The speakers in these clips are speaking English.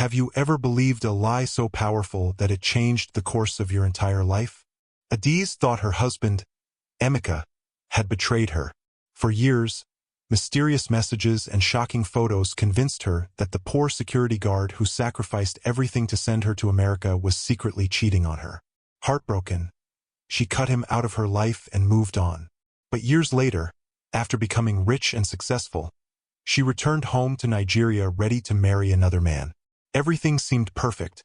Have you ever believed a lie so powerful that it changed the course of your entire life? Adiz thought her husband, Emeka, had betrayed her. For years, mysterious messages and shocking photos convinced her that the poor security guard who sacrificed everything to send her to America was secretly cheating on her. Heartbroken, she cut him out of her life and moved on. But years later, after becoming rich and successful, she returned home to Nigeria ready to marry another man. Everything seemed perfect,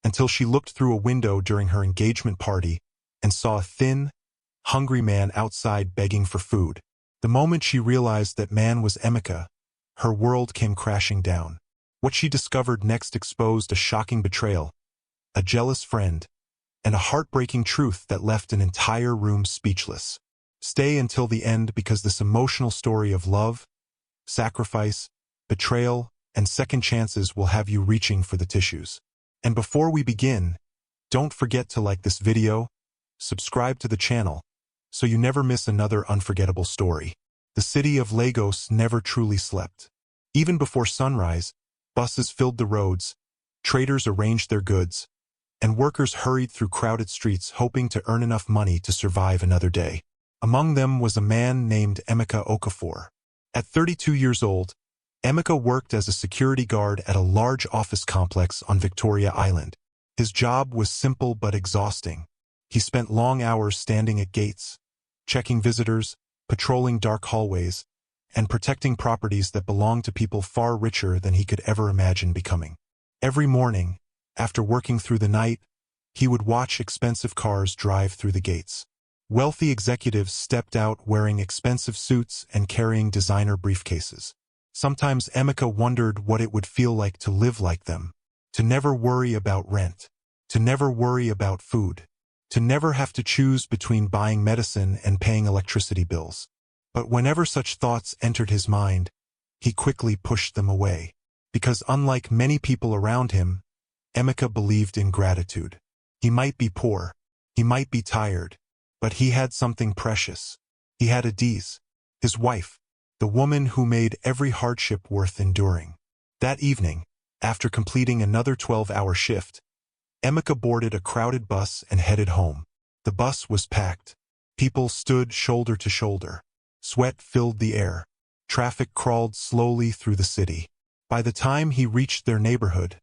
until she looked through a window during her engagement party and saw a thin, hungry man outside begging for food. The moment she realized that man was Emeka, her world came crashing down. What she discovered next exposed a shocking betrayal, a jealous friend, and a heartbreaking truth that left an entire room speechless. Stay until the end because this emotional story of love, sacrifice, betrayal, and second chances will have you reaching for the tissues. And before we begin, don't forget to like this video, subscribe to the channel, so you never miss another unforgettable story. The city of Lagos never truly slept. Even before sunrise, buses filled the roads, traders arranged their goods, and workers hurried through crowded streets hoping to earn enough money to survive another day. Among them was a man named Emeka Okafor. At 32 years old, Emeka worked as a security guard at a large office complex on Victoria Island. His job was simple but exhausting. He spent long hours standing at gates, checking visitors, patrolling dark hallways, and protecting properties that belonged to people far richer than he could ever imagine becoming. Every morning, after working through the night, he would watch expensive cars drive through the gates. Wealthy executives stepped out wearing expensive suits and carrying designer briefcases. Sometimes Emeka wondered what it would feel like to live like them, to never worry about rent, to never worry about food, to never have to choose between buying medicine and paying electricity bills. But whenever such thoughts entered his mind, he quickly pushed them away. Because unlike many people around him, Emeka believed in gratitude. He might be poor, he might be tired, but he had something precious. He had Adiz, his wife, the woman who made every hardship worth enduring. That evening, after completing another 12-hour shift, Emeka boarded a crowded bus and headed home. The bus was packed. People stood shoulder to shoulder. Sweat filled the air. Traffic crawled slowly through the city. By the time he reached their neighborhood,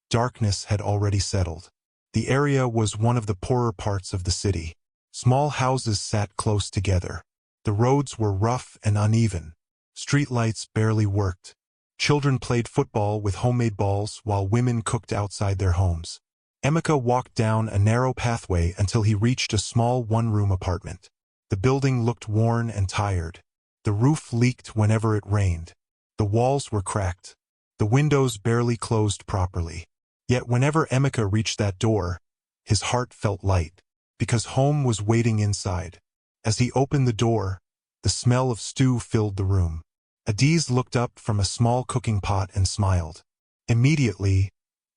darkness had already settled. The area was one of the poorer parts of the city. Small houses sat close together. The roads were rough and uneven. Streetlights barely worked. Children played football with homemade balls while women cooked outside their homes. Emeka walked down a narrow pathway until he reached a small one-room apartment. The building looked worn and tired. The roof leaked whenever it rained. The walls were cracked. The windows barely closed properly. Yet whenever Emeka reached that door, his heart felt light, because home was waiting inside. As he opened the door, the smell of stew filled the room. Adiz looked up from a small cooking pot and smiled. Immediately,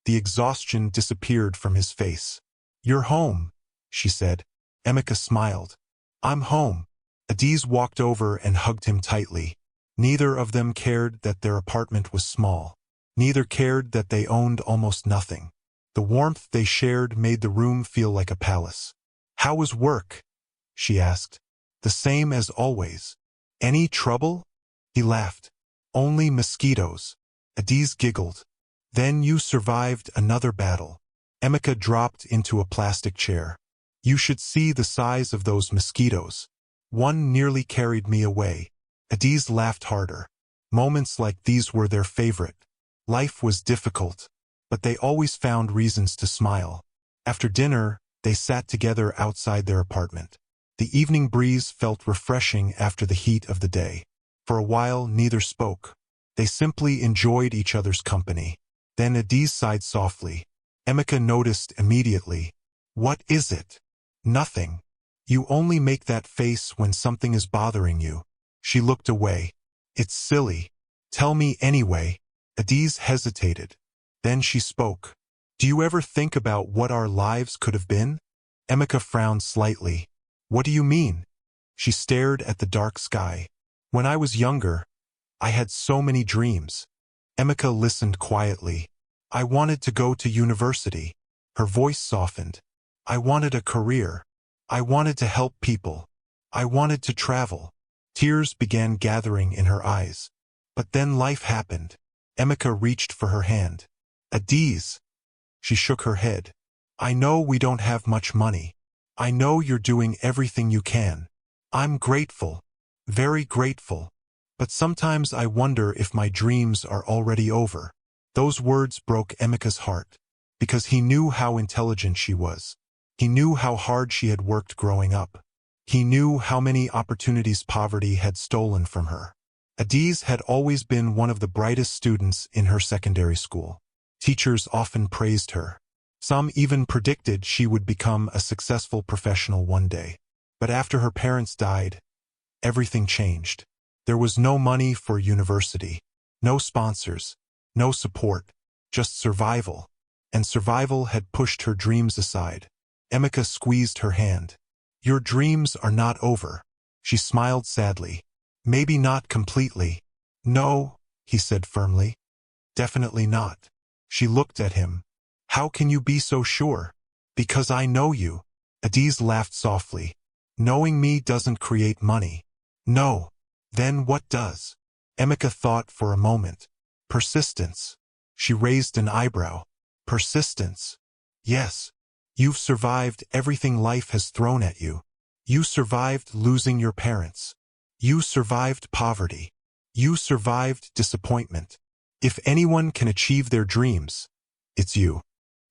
the exhaustion disappeared from his face. "You're home," she said. Emeka smiled. "I'm home." Adiz walked over and hugged him tightly. Neither of them cared that their apartment was small. Neither cared that they owned almost nothing. The warmth they shared made the room feel like a palace. "How was work?" she asked. "The same as always." "Any trouble?" He laughed. "Only mosquitoes." Adiz giggled. "Then you survived another battle." Emeka dropped into a plastic chair. "You should see the size of those mosquitoes. One nearly carried me away." Adiz laughed harder. Moments like these were their favorite. Life was difficult, but they always found reasons to smile. After dinner, they sat together outside their apartment. The evening breeze felt refreshing after the heat of the day. For a while, neither spoke. They simply enjoyed each other's company. Then Adiz sighed softly. Emeka noticed immediately. "What is it?" "Nothing. You only make that face when something is bothering you." She looked away. "It's silly. Tell me anyway." Adiz hesitated. Then she spoke. "Do you ever think about what our lives could have been?" Emeka frowned slightly. "What do you mean?" She stared at the dark sky. "When I was younger, I had so many dreams." Emeka listened quietly. I wanted to go to university. Her voice softened. I wanted a career. I wanted to help people. I wanted to travel. Tears began gathering in her eyes. But then life happened. Emeka reached for her hand. Adiz. She shook her head. I know we don't have much money. I know you're doing everything you can. I'm grateful. Very grateful. But sometimes I wonder if my dreams are already over. Those words broke Emeka's heart, because he knew how intelligent she was. He knew how hard she had worked growing up. He knew how many opportunities poverty had stolen from her. Adiz had always been one of the brightest students in her secondary school. Teachers often praised her. Some even predicted she would become a successful professional one day. But after her parents died, everything changed. There was no money for university, no sponsors, no support, just survival. And survival had pushed her dreams aside. Emeka squeezed her hand. Your dreams are not over. She smiled sadly. Maybe not completely. No, he said firmly. Definitely not. She looked at him. How can you be so sure? Because I know you. Adiz laughed softly. Knowing me doesn't create money. No. Then what does? Emeka thought for a moment. Persistence. She raised an eyebrow. Persistence. Yes. You've survived everything life has thrown at you. You survived losing your parents. You survived poverty. You survived disappointment. If anyone can achieve their dreams, it's you.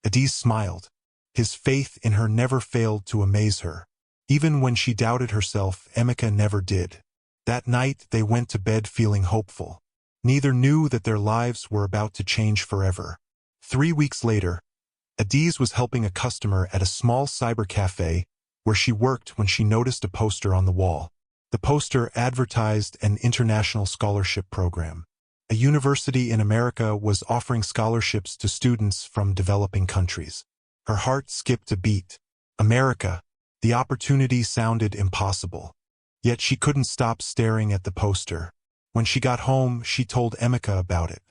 Adiz smiled. His faith in her never failed to amaze her. Even when she doubted herself, Emeka never did. That night they went to bed feeling hopeful. Neither knew that their lives were about to change forever. 3 weeks later, Adiz was helping a customer at a small cyber cafe where she worked when she noticed a poster on the wall. The poster advertised an international scholarship program. A university in America was offering scholarships to students from developing countries. Her heart skipped a beat. America. The opportunity sounded impossible. Yet she couldn't stop staring at the poster. When she got home, she told Emeka about it.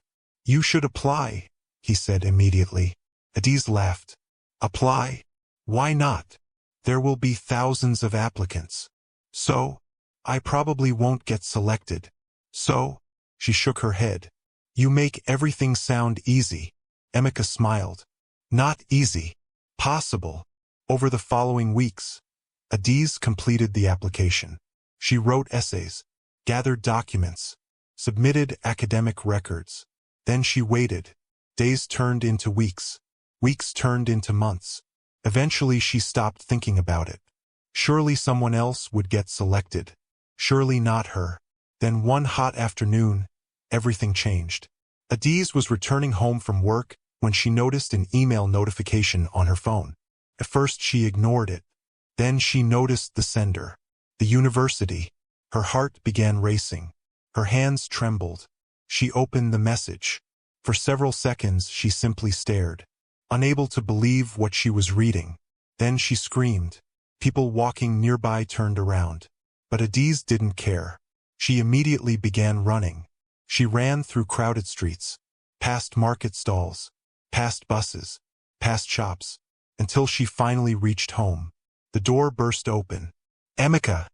You should apply, he said immediately. Adiz laughed. Apply? Why not? There will be thousands of applicants. So? I probably won't get selected. So? She shook her head. You make everything sound easy. Emeka smiled. Not easy. Possible. Over the following weeks, Adiz completed the application. She wrote essays, gathered documents, submitted academic records. Then she waited. Days turned into weeks. Weeks turned into months. Eventually she stopped thinking about it. Surely someone else would get selected. Surely not her. Then one hot afternoon, everything changed. Adiz was returning home from work when she noticed an email notification on her phone. At first she ignored it. Then she noticed the sender. The university. Her heart began racing. Her hands trembled. She opened the message. For several seconds she simply stared, unable to believe what she was reading. Then she screamed. People walking nearby turned around. But Adiz didn't care. She immediately began running. She ran through crowded streets, past market stalls, past buses, past shops, until she finally reached home. The door burst open. Emeka!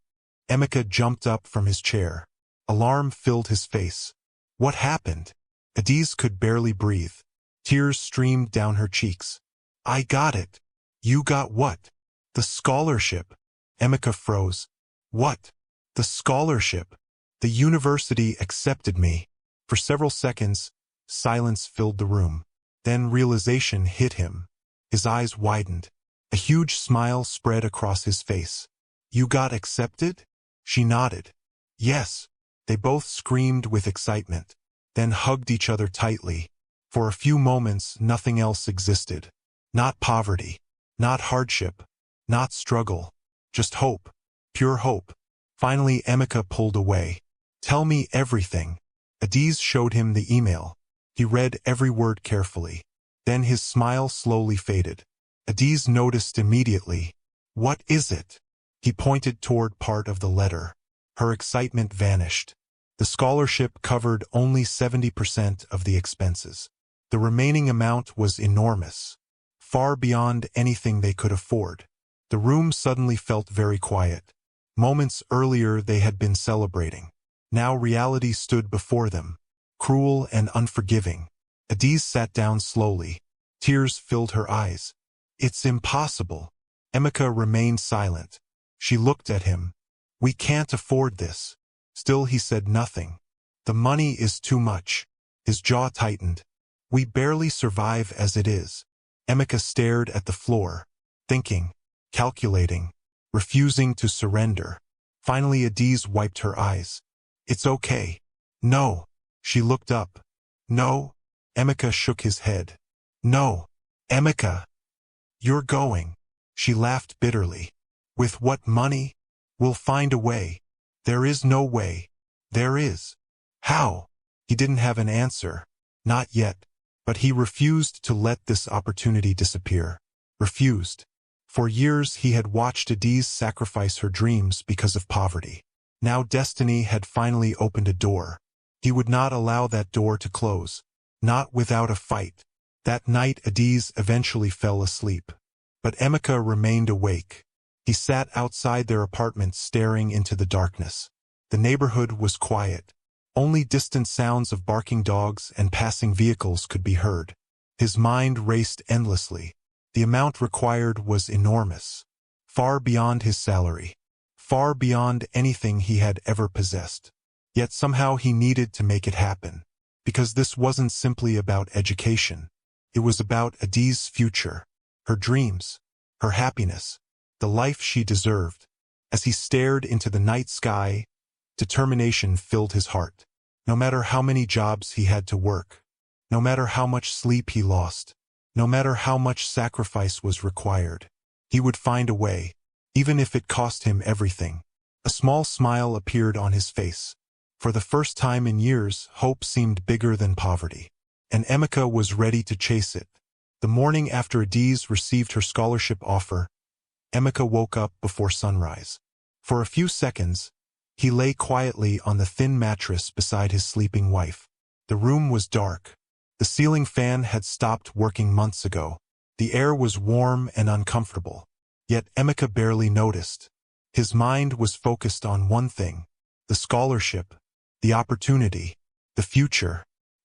Emeka jumped up from his chair. Alarm filled his face. What happened? Adiz could barely breathe. Tears streamed down her cheeks. I got it. You got what? The scholarship. Emeka froze. What? The scholarship. The university accepted me. For several seconds, silence filled the room. Then realization hit him. His eyes widened. A huge smile spread across his face. You got accepted? She nodded. Yes. They both screamed with excitement, then hugged each other tightly. For a few moments, nothing else existed. Not poverty, not hardship, not struggle, just hope, pure hope. Finally, Emeka pulled away. Tell me everything. Adiz showed him the email. He read every word carefully. Then his smile slowly faded. Adiz noticed immediately. What is it? He pointed toward part of the letter. Her excitement vanished. The scholarship covered only 70% of the expenses. The remaining amount was enormous, far beyond anything they could afford. The room suddenly felt very quiet. Moments earlier they had been celebrating. Now reality stood before them, cruel and unforgiving. Adiz sat down slowly. Tears filled her eyes. "It's impossible." Emeka remained silent. She looked at him. "We can't afford this." Still he said nothing. "The money is too much." His jaw tightened. "We barely survive as it is." Emeka stared at the floor, thinking, calculating, refusing to surrender. Finally Adiz wiped her eyes. "It's okay." "No." She looked up. "No." Emeka shook his head. "No. Emeka. You're going." She laughed bitterly. "With what money? We'll find a way." "There is no way." "There is." "How?" He didn't have an answer. Not yet. But he refused to let this opportunity disappear. Refused. For years he had watched Adiz sacrifice her dreams because of poverty. Now destiny had finally opened a door. He would not allow that door to close. Not without a fight. That night Adiz eventually fell asleep. But Emeka remained awake. He sat outside their apartment staring into the darkness. The neighborhood was quiet. Only distant sounds of barking dogs and passing vehicles could be heard. His mind raced endlessly. The amount required was enormous. Far beyond his salary. Far beyond anything he had ever possessed. Yet somehow he needed to make it happen. Because this wasn't simply about education. It was about Adiz's future. Her dreams. Her happiness. The life she deserved. As he stared into the night sky, determination filled his heart. No matter how many jobs he had to work, no matter how much sleep he lost, no matter how much sacrifice was required, he would find a way, even if it cost him everything. A small smile appeared on his face. For the first time in years, hope seemed bigger than poverty. And Emeka was ready to chase it. The morning after Adiz received her scholarship offer, Emeka woke up before sunrise. For a few seconds, he lay quietly on the thin mattress beside his sleeping wife. The room was dark. The ceiling fan had stopped working months ago. The air was warm and uncomfortable. Yet Emeka barely noticed. His mind was focused on one thing: the scholarship, the opportunity, the future.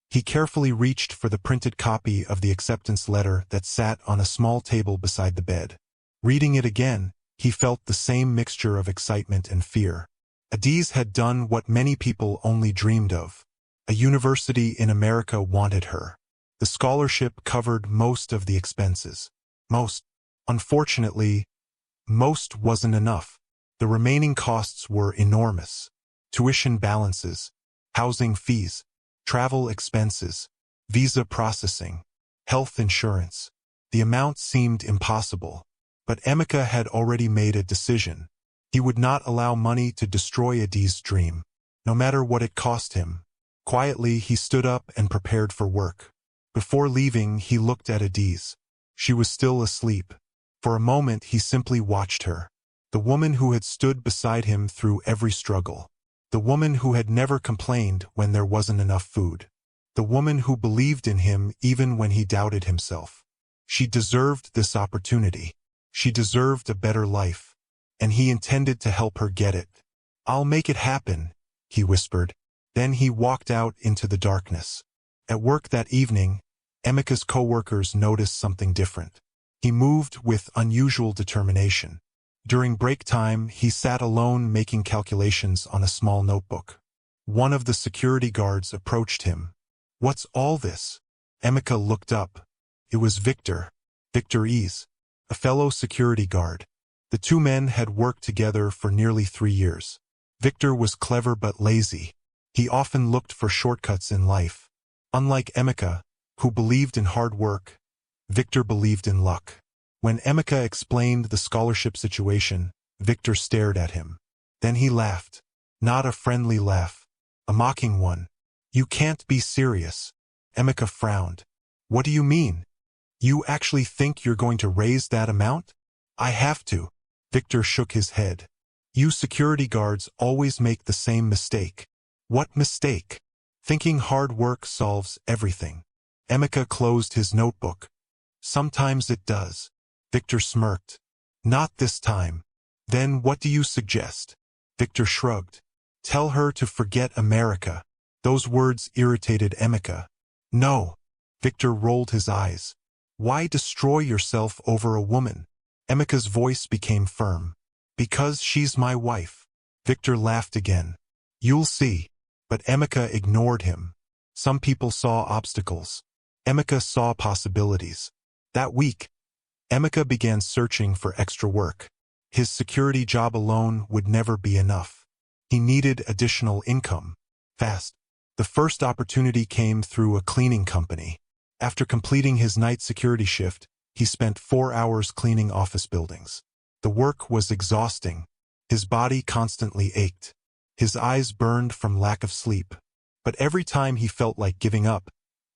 He carefully reached for the printed copy of the acceptance letter that sat on a small table beside the bed. Reading it again, he felt the same mixture of excitement and fear. Adiz had done what many people only dreamed of. A university in America wanted her. The scholarship covered most of the expenses. Most. Unfortunately, most wasn't enough. The remaining costs were enormous. Tuition balances, housing fees, travel expenses, visa processing, health insurance. The amount seemed impossible. But Emeka had already made a decision. He would not allow money to destroy Adiz's dream, no matter what it cost him. Quietly, he stood up and prepared for work. Before leaving, he looked at Adiz. She was still asleep. For a moment, he simply watched her. The woman who had stood beside him through every struggle. The woman who had never complained when there wasn't enough food. The woman who believed in him even when he doubted himself. She deserved this opportunity. She deserved a better life. And he intended to help her get it. "I'll make it happen," he whispered. Then he walked out into the darkness. At work that evening, Emeka's co-workers noticed something different. He moved with unusual determination. During break time, he sat alone making calculations on a small notebook. One of the security guards approached him. "What's all this?" Emeka looked up. It was Victor. Victor Ease, a fellow security guard. The two men had worked together for nearly 3 years. Victor was clever but lazy. He often looked for shortcuts in life. Unlike Emeka, who believed in hard work, Victor believed in luck. When Emeka explained the scholarship situation, Victor stared at him. Then he laughed. Not a friendly laugh. A mocking one. "You can't be serious." Emeka frowned. "What do you mean? You actually think you're going to raise that amount?" "I have to." Victor shook his head. "You security guards always make the same mistake." "What mistake?" "Thinking hard work solves everything." Emeka closed his notebook. Sometimes it does. Victor smirked. Not this time. Then what do you suggest? Victor shrugged. Tell her to forget America. Those words irritated Emeka. No. Victor rolled his eyes. Why destroy yourself over a woman? Emeka's voice became firm. Because she's my wife. Victor laughed again. You'll see. But Emeka ignored him. Some people saw obstacles. Emeka saw possibilities. That week, Emeka began searching for extra work. His security job alone would never be enough. He needed additional income. Fast. The first opportunity came through a cleaning company. After completing his night security shift, he spent 4 hours cleaning office buildings. The work was exhausting. His body constantly ached. His eyes burned from lack of sleep. But every time he felt like giving up,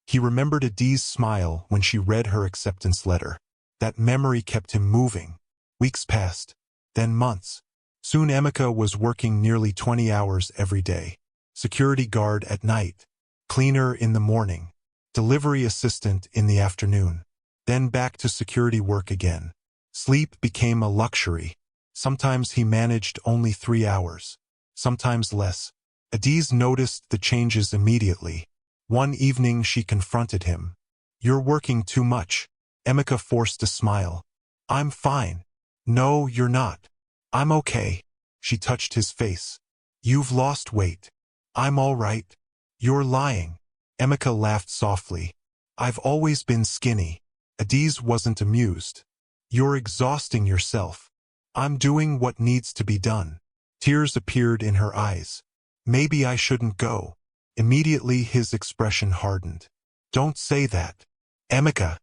he remembered Adi's smile when she read her acceptance letter. That memory kept him moving. Weeks passed, then months. Soon Emeka was working nearly 20 hours every day. Security guard at night, cleaner in the morning, delivery assistant in the afternoon. Then back to security work again. Sleep became a luxury. Sometimes he managed only 3 hours, sometimes less. Adiz noticed the changes immediately. One evening she confronted him. You're working too much. Emeka forced a smile. I'm fine. No, you're not. I'm okay. She touched his face. You've lost weight. I'm all right. You're lying. Emeka laughed softly. I've always been skinny. Adiz wasn't amused. You're exhausting yourself. I'm doing what needs to be done. Tears appeared in her eyes. Maybe I shouldn't go. Immediately his expression hardened. Don't say that. Emeka.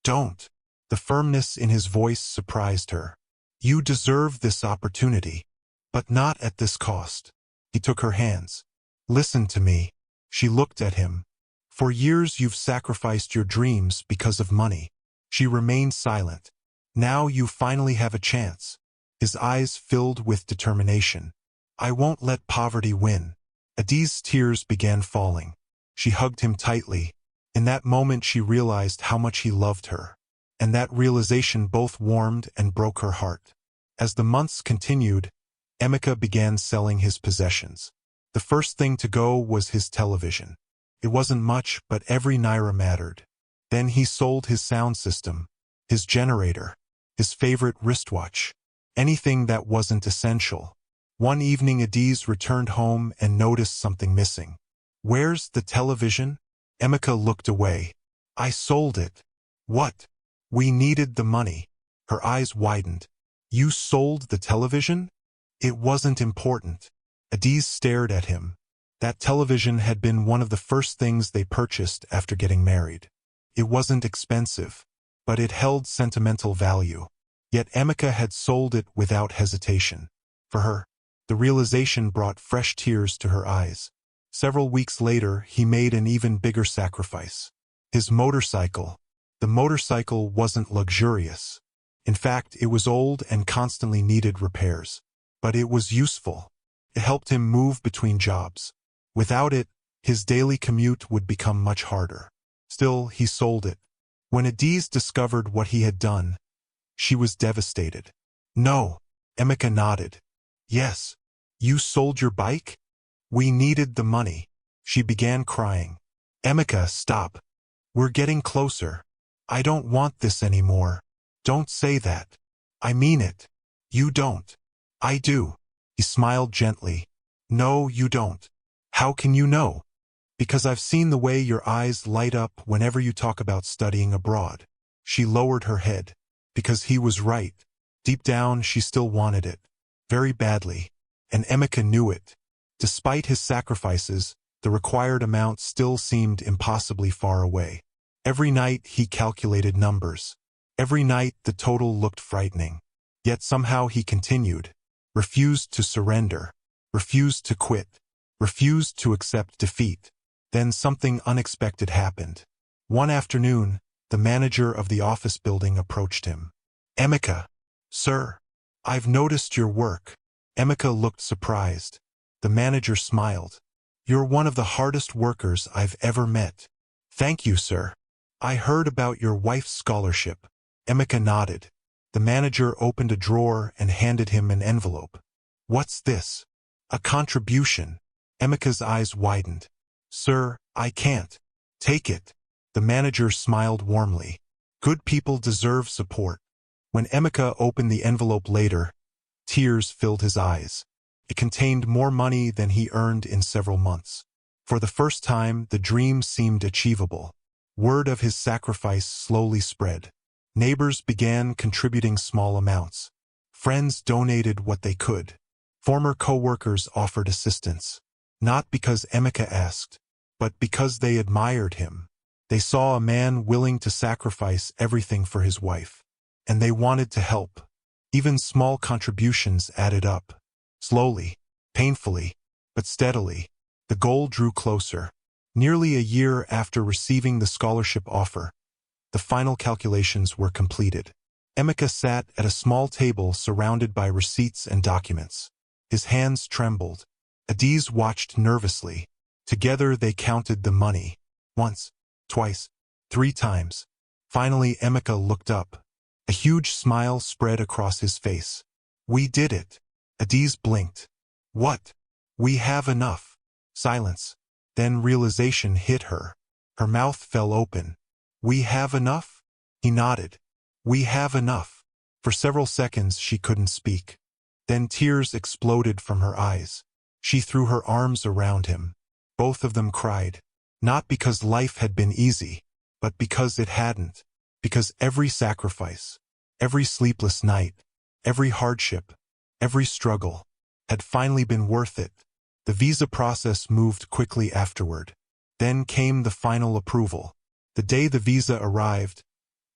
Don't. The firmness in his voice surprised her. You deserve this opportunity. But not at this cost. He took her hands. Listen to me. She looked at him. For years you've sacrificed your dreams because of money. She remained silent. Now you finally have a chance. His eyes filled with determination. I won't let poverty win. Adiz's tears began falling. She hugged him tightly. In that moment she realized how much he loved her. And that realization both warmed and broke her heart. As the months continued, Emeka began selling his possessions. The first thing to go was his television. It wasn't much, but every naira mattered. Then he sold his sound system, his generator, his favorite wristwatch, anything that wasn't essential. One evening Adiz returned home and noticed something missing. Where's the television? Emeka looked away. I sold it. What? We needed the money. Her eyes widened. You sold the television? It wasn't important. Adiz stared at him. That television had been one of the first things they purchased after getting married. It wasn't expensive, but it held sentimental value. Yet Emeka had sold it without hesitation. For her, the realization brought fresh tears to her eyes. Several weeks later, he made an even bigger sacrifice. His motorcycle. The motorcycle wasn't luxurious. In fact, it was old and constantly needed repairs. But it was useful. It helped him move between jobs. Without it, his daily commute would become much harder. Still, he sold it. When Adiz discovered what he had done, she was devastated. No, Emeka nodded. Yes. You sold your bike? We needed the money. She began crying. Emeka, stop. We're getting closer. I don't want this anymore. Don't say that. I mean it. You don't. I do. He smiled gently. No, you don't. How can you know? Because I've seen the way your eyes light up whenever you talk about studying abroad. She lowered her head. Because he was right. Deep down, she still wanted it. Very badly. And Emeka knew it. Despite his sacrifices, the required amount still seemed impossibly far away. Every night he calculated numbers. Every night the total looked frightening. Yet somehow he continued. Refused to surrender. Refused to quit. Refused to accept defeat. Then something unexpected happened. One afternoon, the manager of the office building approached him. Emeka. Sir. I've noticed your work. Emeka looked surprised. The manager smiled. You're one of the hardest workers I've ever met. Thank you, sir. I heard about your wife's scholarship. Emeka nodded. The manager opened a drawer and handed him an envelope. What's this? A contribution. Emeka's eyes widened. Sir, I can't. Take it. The manager smiled warmly. Good people deserve support. When Emeka opened the envelope later, tears filled his eyes. It contained more money than he earned in several months. For the first time, the dream seemed achievable. Word of his sacrifice slowly spread. Neighbors began contributing small amounts. Friends donated what they could. Former co-workers offered assistance. Not because Emeka asked, but because they admired him. They saw a man willing to sacrifice everything for his wife. And they wanted to help. Even small contributions added up. Slowly, painfully, but steadily, the goal drew closer. Nearly a year after receiving the scholarship offer, the final calculations were completed. Emeka sat at a small table surrounded by receipts and documents. His hands trembled. Adiz watched nervously. Together they counted the money. Once, twice, 3 times. Finally Emeka looked up. A huge smile spread across his face. We did it. Adiz blinked. What? We have enough. Silence. Then realization hit her. Her mouth fell open. We have enough? He nodded. We have enough. For several seconds she couldn't speak. Then tears exploded from her eyes. She threw her arms around him. Both of them cried. Not because life had been easy, but because it hadn't. Because every sacrifice, every sleepless night, every hardship, every struggle, had finally been worth it. The visa process moved quickly afterward. Then came the final approval. The day the visa arrived,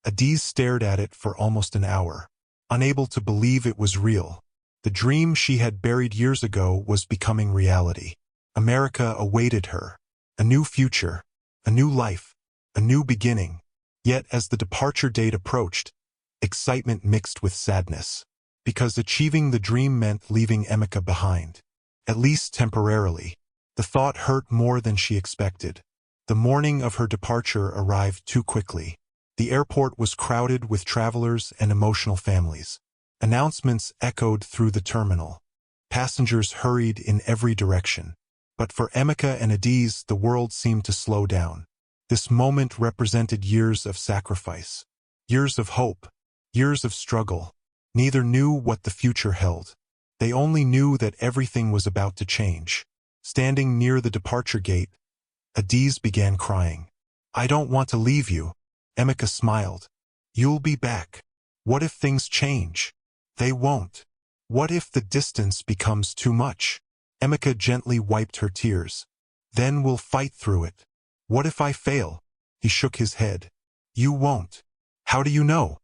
Adiz stared at it for almost an hour, unable to believe it was real. The dream she had buried years ago was becoming reality. America awaited her. A new future, a new life, a new beginning. Yet as the departure date approached, excitement mixed with sadness. Because achieving the dream meant leaving Emeka behind. At least temporarily. The thought hurt more than she expected. The morning of her departure arrived too quickly. The airport was crowded with travelers and emotional families. Announcements echoed through the terminal. Passengers hurried in every direction. But for Emeka and Adiz, the world seemed to slow down. This moment represented years of sacrifice. Years of hope. Years of struggle. Neither knew what the future held. They only knew that everything was about to change. Standing near the departure gate, Adiz began crying. I don't want to leave you. Emeka smiled. You'll be back. What if things change? They won't. What if the distance becomes too much? Emeka gently wiped her tears. Then we'll fight through it. What if I fail? He shook his head. You won't. How do you know?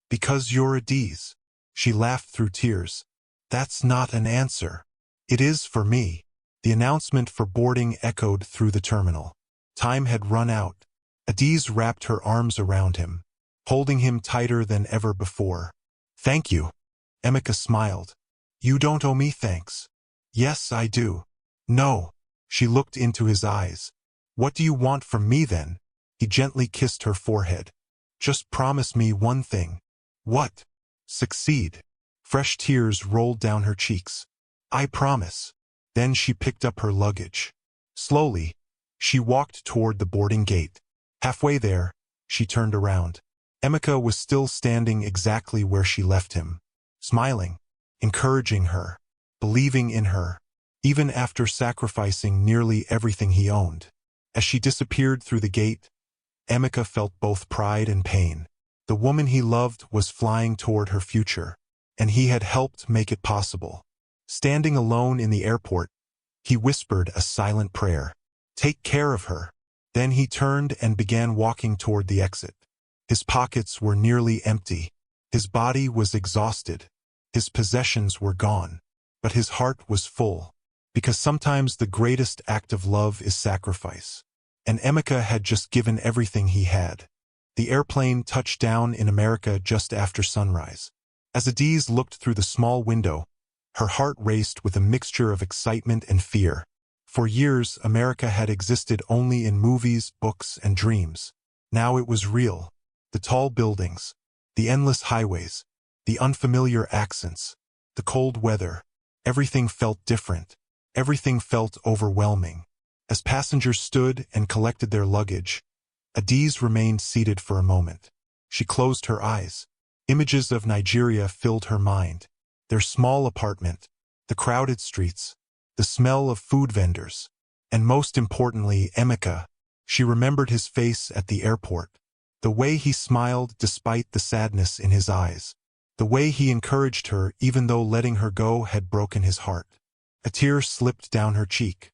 Because you're Adiz. She laughed through tears. That's not an answer. It is for me. The announcement for boarding echoed through the terminal. Time had run out. Adiz wrapped her arms around him, holding him tighter than ever before. Thank you. Emeka smiled. You don't owe me thanks. Yes, I do. No. She looked into his eyes. What do you want from me then? He gently kissed her forehead. Just promise me one thing. What? Succeed. Fresh tears rolled down her cheeks. I promise. Then she picked up her luggage. Slowly, she walked toward the boarding gate. Halfway there, she turned around. Emeka was still standing exactly where she left him, smiling, encouraging her, believing in her, even after sacrificing nearly everything he owned. As she disappeared through the gate, Emeka felt both pride and pain. The woman he loved was flying toward her future, and he had helped make it possible. Standing alone in the airport, he whispered a silent prayer. Take care of her. Then he turned and began walking toward the exit. His pockets were nearly empty. His body was exhausted. His possessions were gone. But his heart was full. Because sometimes the greatest act of love is sacrifice. And Emeka had just given everything he had. The airplane touched down in America just after sunrise. As Adiz looked through the small window, her heart raced with a mixture of excitement and fear. For years, America had existed only in movies, books, and dreams. Now it was real. The tall buildings, the endless highways, the unfamiliar accents, the cold weather. Everything felt different. Everything felt overwhelming. As passengers stood and collected their luggage, Adiz remained seated for a moment. She closed her eyes. Images of Nigeria filled her mind. Their small apartment, the crowded streets, the smell of food vendors, and most importantly, Emeka. She remembered his face at the airport, the way he smiled despite the sadness in his eyes, the way he encouraged her even though letting her go had broken his heart. A tear slipped down her cheek.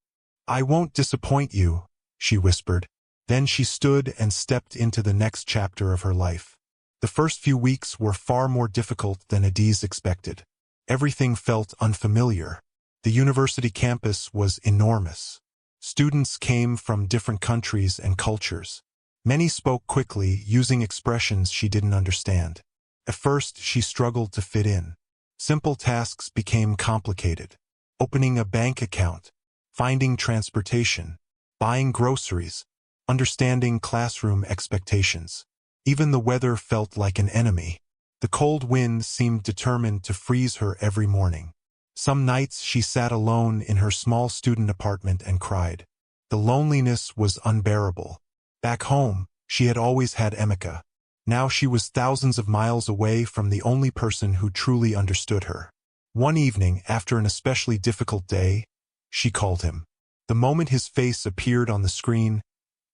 "I won't disappoint you," she whispered. Then she stood and stepped into the next chapter of her life. The first few weeks were far more difficult than Adiz expected. Everything felt unfamiliar. The university campus was enormous. Students came from different countries and cultures. Many spoke quickly, using expressions she didn't understand. At first, she struggled to fit in. Simple tasks became complicated. Opening a bank account, finding transportation, buying groceries, understanding classroom expectations. Even the weather felt like an enemy. The cold wind seemed determined to freeze her every morning. Some nights she sat alone in her small student apartment and cried. The loneliness was unbearable. Back home, she had always had Emeka. Now she was thousands of miles away from the only person who truly understood her. One evening, after an especially difficult day, she called him. The moment his face appeared on the screen,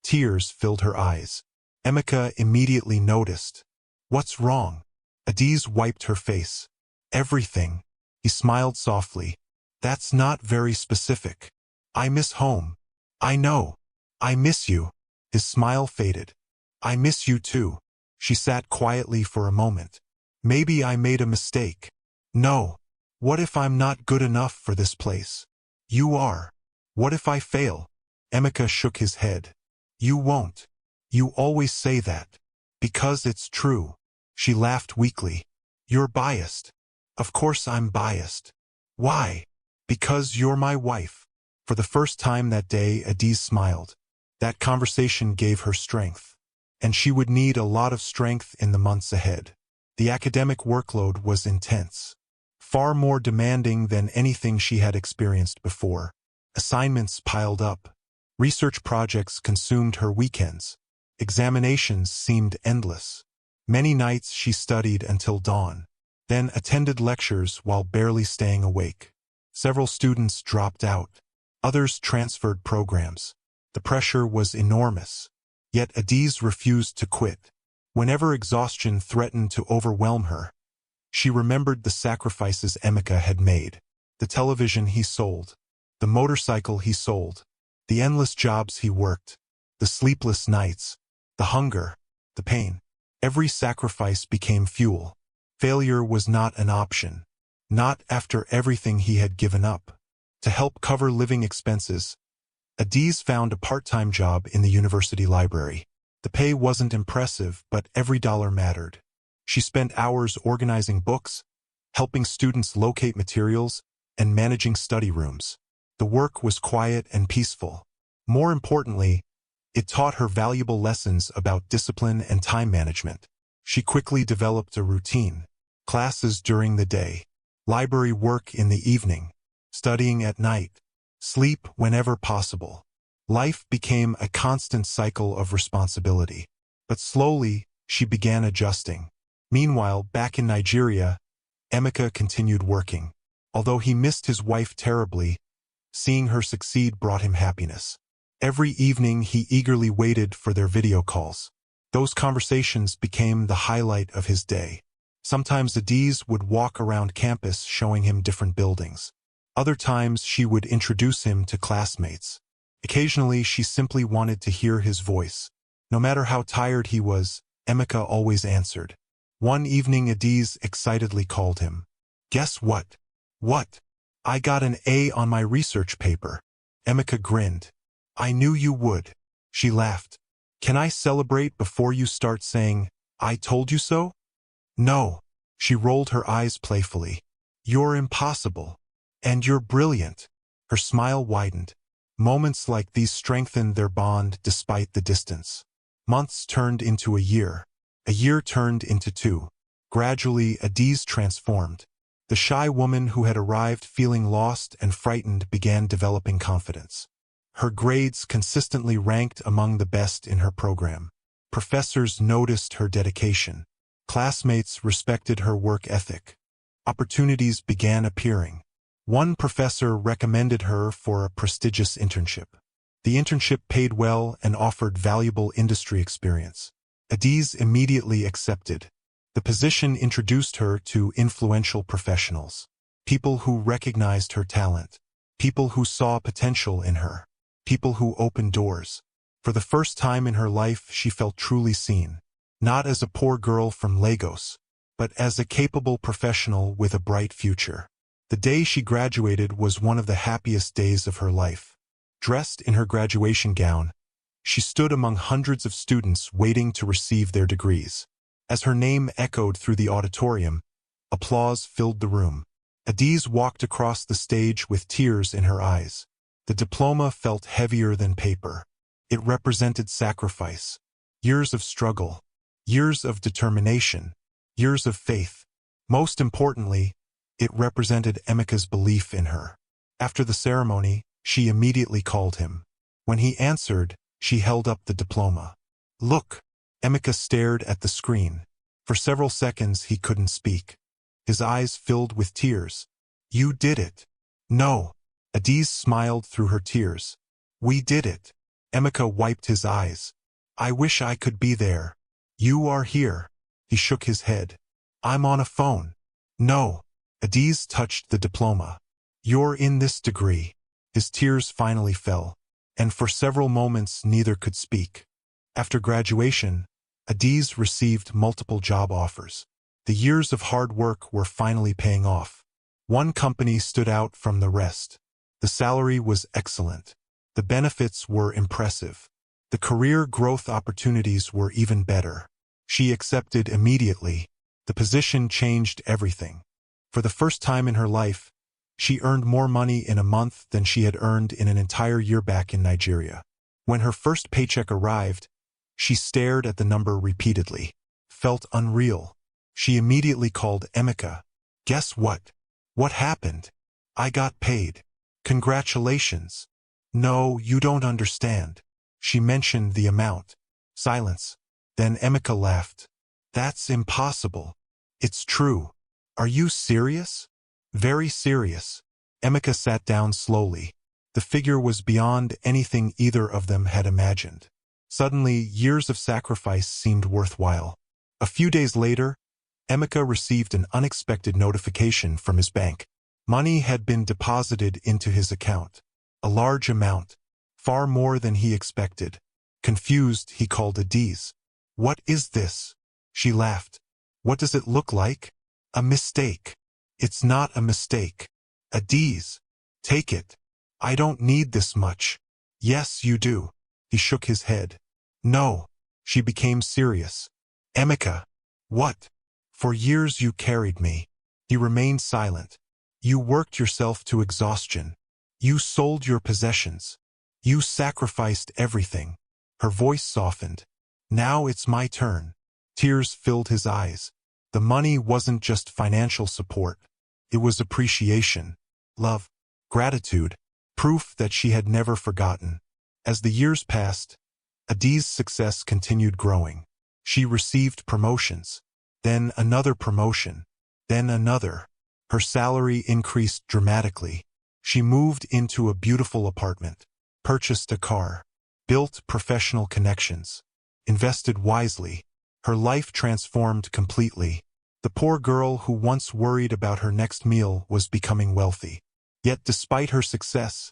tears filled her eyes. Emeka immediately noticed. "What's wrong?" Adiz wiped her face. "Everything." He smiled softly. "That's not very specific. I miss home." "I know. I miss you." His smile faded. "I miss you too." She sat quietly for a moment. "Maybe I made a mistake." "No. What if I'm not good enough for this place?" "You are." "What if I fail?" Emeka shook his head. "You won't. You always say that." "Because it's true." She laughed weakly. "You're biased." "Of course I'm biased." "Why?" "Because you're my wife." For the first time that day, Adiz smiled. That conversation gave her strength. And she would need a lot of strength in the months ahead. The academic workload was intense. Far more demanding than anything she had experienced before. Assignments piled up. Research projects consumed her weekends. Examinations seemed endless. Many nights she studied until dawn, then attended lectures while barely staying awake. Several students dropped out. Others transferred programs. The pressure was enormous. Yet Adiz refused to quit. Whenever exhaustion threatened to overwhelm her, she remembered the sacrifices Emeka had made. The television he sold, the motorcycle he sold, the endless jobs he worked, the sleepless nights, the hunger, the pain. Every sacrifice became fuel. Failure was not an option. Not after everything he had given up. To help cover living expenses, Adiz found a part-time job in the university library. The pay wasn't impressive, but every dollar mattered. She spent hours organizing books, helping students locate materials, and managing study rooms. The work was quiet and peaceful. More importantly, it taught her valuable lessons about discipline and time management. She quickly developed a routine. Classes during the day, library work in the evening, studying at night, sleep whenever possible. Life became a constant cycle of responsibility. But slowly, she began adjusting. Meanwhile, back in Nigeria, Emeka continued working. Although he missed his wife terribly, seeing her succeed brought him happiness. Every evening he eagerly waited for their video calls. Those conversations became the highlight of his day. Sometimes Adiz would walk around campus showing him different buildings. Other times she would introduce him to classmates. Occasionally she simply wanted to hear his voice. No matter how tired he was, Emeka always answered. One evening Adiz excitedly called him. "Guess what?" "What?" "I got an A on my research paper." Emeka grinned. "I knew you would." She laughed. "Can I celebrate before you start saying, 'I told you so'?" "No." She rolled her eyes playfully. "You're impossible. And you're brilliant." Her smile widened. Moments like these strengthened their bond despite the distance. Months turned into a year. A year turned into 2. Gradually, Adiz transformed. The shy woman who had arrived feeling lost and frightened began developing confidence. Her grades consistently ranked among the best in her program. Professors noticed her dedication. Classmates respected her work ethic. Opportunities began appearing. One professor recommended her for a prestigious internship. The internship paid well and offered valuable industry experience. Adiz immediately accepted. The position introduced her to influential professionals, people who recognized her talent, people who saw potential in her, people who opened doors. For the first time in her life, she felt truly seen, not as a poor girl from Lagos, but as a capable professional with a bright future. The day she graduated was one of the happiest days of her life. Dressed in her graduation gown, she stood among hundreds of students waiting to receive their degrees. As her name echoed through the auditorium, applause filled the room. Adiz walked across the stage with tears in her eyes. The diploma felt heavier than paper. It represented sacrifice, years of struggle, years of determination, years of faith. Most importantly, it represented Emeka's belief in her. After the ceremony, she immediately called him. When he answered, she held up the diploma. "Look." Emeka stared at the screen. For several seconds he couldn't speak. His eyes filled with tears. "You did it." "No." Adiz smiled through her tears. "We did it." Emeka wiped his eyes. "I wish I could be there." "You are here." He shook his head. "I'm on a phone." "No." Adiz touched the diploma. "You're in this degree." His tears finally fell, and for several moments neither could speak. After graduation, Adiz received multiple job offers. The years of hard work were finally paying off. One company stood out from the rest. The salary was excellent. The benefits were impressive. The career growth opportunities were even better. She accepted immediately. The position changed everything. For the first time in her life, she earned more money in a month than she had earned in an entire year back in Nigeria. When her first paycheck arrived, she stared at the number repeatedly, felt unreal. She immediately called Emeka. "Guess what? What happened? I got paid. Congratulations." "No, you don't understand." She mentioned the amount. Silence. Then Emeka laughed. "That's impossible." "It's true." "Are you serious?" "Very serious." Emeka sat down slowly. The figure was beyond anything either of them had imagined. Suddenly, years of sacrifice seemed worthwhile. A few days later, Emeka received an unexpected notification from his bank. Money had been deposited into his account. A large amount, far more than he expected. Confused, he called Adiz. "What is this?" She laughed. "What does it look like?" "A mistake." "It's not a mistake." "Adiz, take it." "I don't need this much." "Yes, you do." He shook his head. "No." She became serious. "Emeka." "What?" "For years you carried me." He remained silent. "You worked yourself to exhaustion. You sold your possessions. You sacrificed everything." Her voice softened. "Now it's my turn." Tears filled his eyes. The money wasn't just financial support. It was appreciation, love, gratitude, proof that she had never forgotten. As the years passed, Adiz's success continued growing. She received promotions, then another promotion, then another. Her salary increased dramatically. She moved into a beautiful apartment, purchased a car, built professional connections, invested wisely. Her life transformed completely. The poor girl who once worried about her next meal was becoming wealthy. Yet despite her success,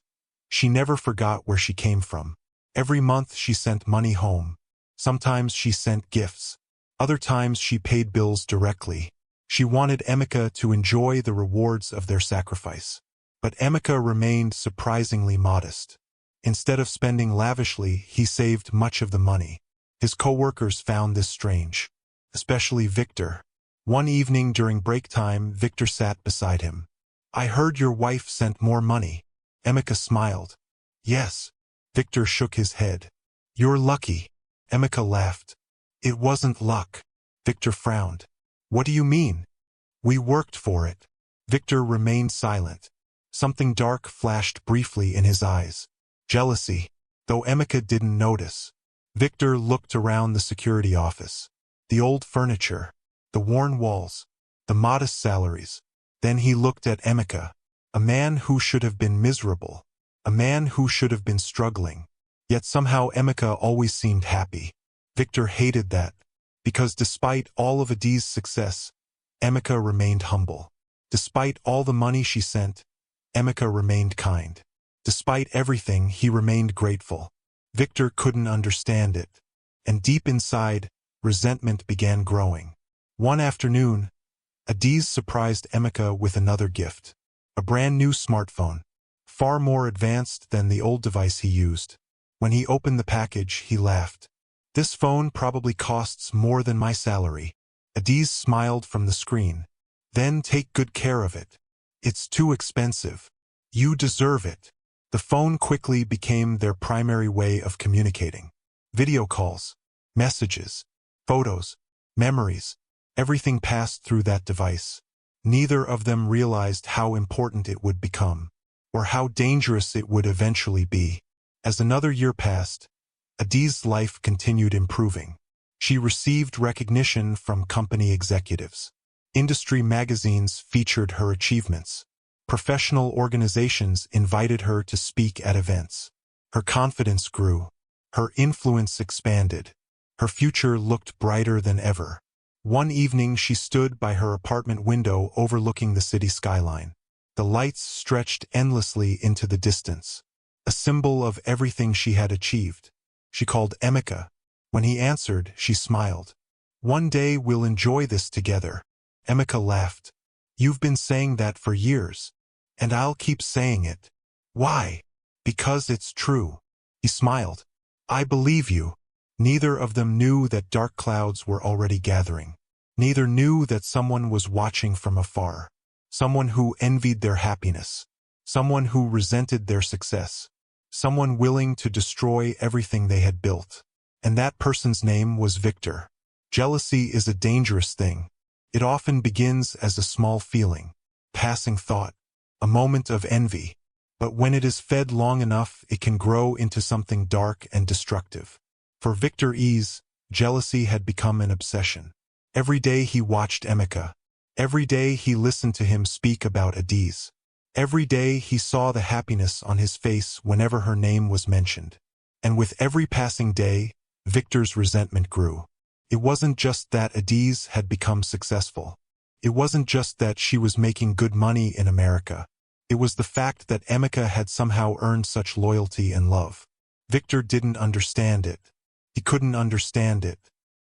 she never forgot where she came from. Every month she sent money home. Sometimes she sent gifts. Other times she paid bills directly. She wanted Emeka to enjoy the rewards of their sacrifice. But Emeka remained surprisingly modest. Instead of spending lavishly, he saved much of the money. His co-workers found this strange, especially Victor. One evening during break time, Victor sat beside him. "I heard your wife sent more money." Emeka smiled. "Yes." Victor shook his head. "You're lucky." Emeka laughed. It wasn't luck. Victor frowned. What do you mean? We worked for it. Victor remained silent. Something dark flashed briefly in his eyes. Jealousy. Though Emeka didn't notice. Victor looked around the security office. The old furniture. The worn walls. The modest salaries. Then he looked at Emeka. A man who should have been miserable. A man who should have been struggling. Yet somehow Emeka always seemed happy. Victor hated that. Because despite all of Adi's success, Emeka remained humble. Despite all the money she sent, Emeka remained kind. Despite everything, he remained grateful. Victor couldn't understand it. And deep inside, resentment began growing. One afternoon, Adiz surprised Emeka with another gift. A brand new smartphone. Far more advanced than the old device he used. When he opened the package, he laughed. This phone probably costs more than my salary. Adiz smiled from the screen. Then take good care of it. It's too expensive. You deserve it. The phone quickly became their primary way of communicating. Video calls, messages, photos, memories, everything passed through that device. Neither of them realized how important it would become, or how dangerous it would eventually be. As another year passed, Adiz's life continued improving. She received recognition from company executives. Industry magazines featured her achievements. Professional organizations invited her to speak at events. Her confidence grew. Her influence expanded. Her future looked brighter than ever. One evening she stood by her apartment window overlooking the city skyline. The lights stretched endlessly into the distance, a symbol of everything she had achieved. She called Emeka. When he answered, she smiled. One day we'll enjoy this together. Emeka laughed. You've been saying that for years. And I'll keep saying it. Why? Because it's true. He smiled. I believe you. Neither of them knew that dark clouds were already gathering. Neither knew that someone was watching from afar. Someone who envied their happiness. Someone who resented their success. Someone willing to destroy everything they had built. And that person's name was Victor. Jealousy is a dangerous thing. It often begins as a small feeling, passing thought, a moment of envy. But when it is fed long enough, it can grow into something dark and destructive. For Victor Ease, jealousy had become an obsession. Every day he watched Emeka. Every day he listened to him speak about Adiz. Every day he saw the happiness on his face whenever her name was mentioned. And with every passing day, Victor's resentment grew. It wasn't just that Adiz had become successful. It wasn't just that she was making good money in America. It was the fact that Emeka had somehow earned such loyalty and love. Victor didn't understand it. He couldn't understand it.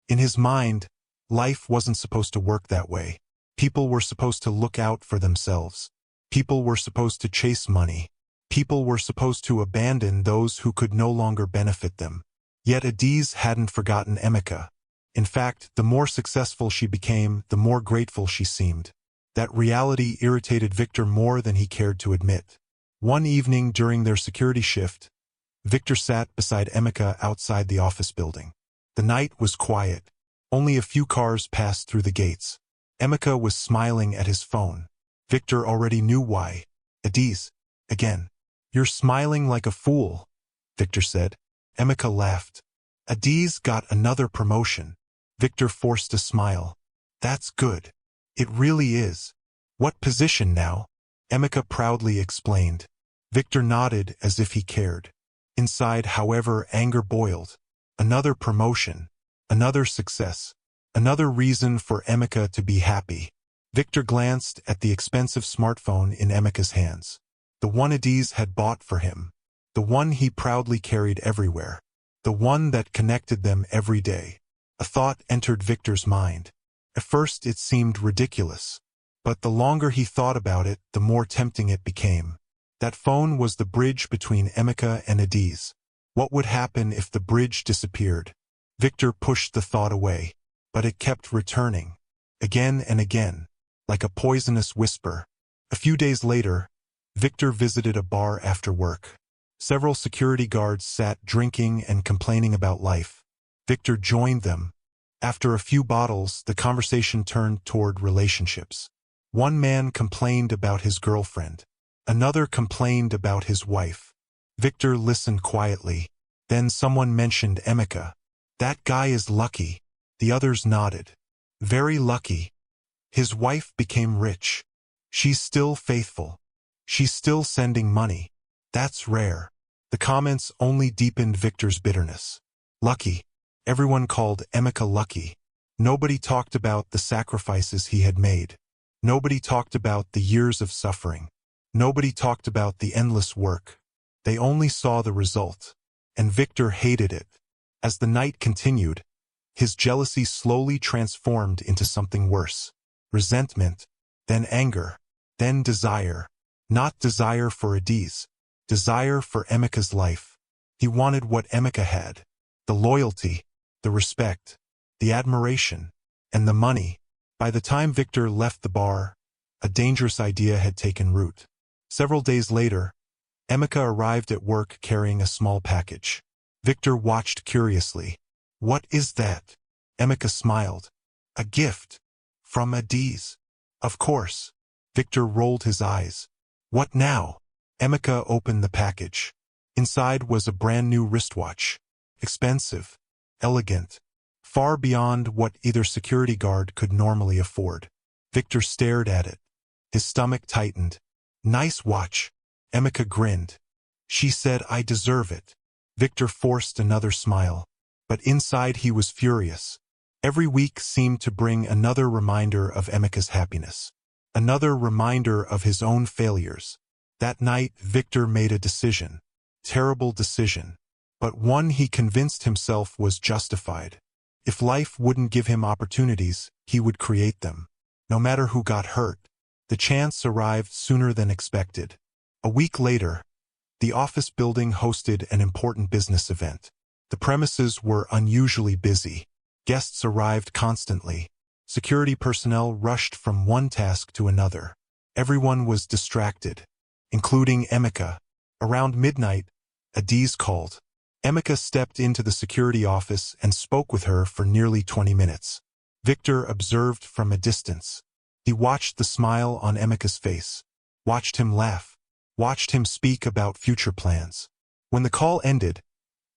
In his mind, life wasn't supposed to work that way. People were supposed to look out for themselves. People were supposed to chase money. People were supposed to abandon those who could no longer benefit them. Yet Adiz hadn't forgotten Emeka. In fact, the more successful she became, the more grateful she seemed. That reality irritated Victor more than he cared to admit. One evening during their security shift, Victor sat beside Emeka outside the office building. The night was quiet. Only a few cars passed through the gates. Emeka was smiling at his phone. Victor already knew why. Adiz, again. You're smiling like a fool, Victor said. Emeka laughed. Adiz got another promotion. Victor forced a smile. That's good. It really is. What position now? Emeka proudly explained. Victor nodded as if he cared. Inside, however, anger boiled. Another promotion. Another success. Another reason for Emeka to be happy. Victor glanced at the expensive smartphone in Emeka's hands. The one Adiz had bought for him. The one he proudly carried everywhere. The one that connected them every day. A thought entered Victor's mind. At first it seemed ridiculous. But the longer he thought about it, the more tempting it became. That phone was the bridge between Emeka and Adiz. What would happen if the bridge disappeared? Victor pushed the thought away. But it kept returning. Again and again. Like a poisonous whisper. A few days later, Victor visited a bar after work. Several security guards sat drinking and complaining about life. Victor joined them. After a few bottles, the conversation turned toward relationships. One man complained about his girlfriend. Another complained about his wife. Victor listened quietly. Then someone mentioned Emeka. That guy is lucky. The others nodded. Very lucky. His wife became rich. She's still faithful. She's still sending money. That's rare. The comments only deepened Victor's bitterness. Lucky. Everyone called Emeka lucky. Nobody talked about the sacrifices he had made. Nobody talked about the years of suffering. Nobody talked about the endless work. They only saw the result. And Victor hated it. As the night continued, his jealousy slowly transformed into something worse. Resentment, then anger, then desire. Not desire for Adiz. Desire for Emeka's life. He wanted what Emeka had. The loyalty, the respect, the admiration, and the money. By the time Victor left the bar, a dangerous idea had taken root. Several days later, Emeka arrived at work carrying a small package. Victor watched curiously. What is that? Emeka smiled. A gift. From Adiz. Of course. Victor rolled his eyes. What now? Emeka opened the package. Inside was a brand new wristwatch. Expensive. Elegant. Far beyond what either security guard could normally afford. Victor stared at it. His stomach tightened. Nice watch. Emeka grinned. She said I deserve it. Victor forced another smile. But inside he was furious. Every week seemed to bring another reminder of Emeka's happiness. Another reminder of his own failures. That night, Victor made a decision. Terrible decision. But one he convinced himself was justified. If life wouldn't give him opportunities, he would create them. No matter who got hurt. The chance arrived sooner than expected. A week later, the office building hosted an important business event. The premises were unusually busy. Guests arrived constantly. Security personnel rushed from one task to another. Everyone was distracted, including Emeka. Around midnight, Adiz called. Emeka stepped into the security office and spoke with her for nearly 20 minutes. Victor observed from a distance. He watched the smile on Emeka's face, watched him laugh, watched him speak about future plans. When the call ended,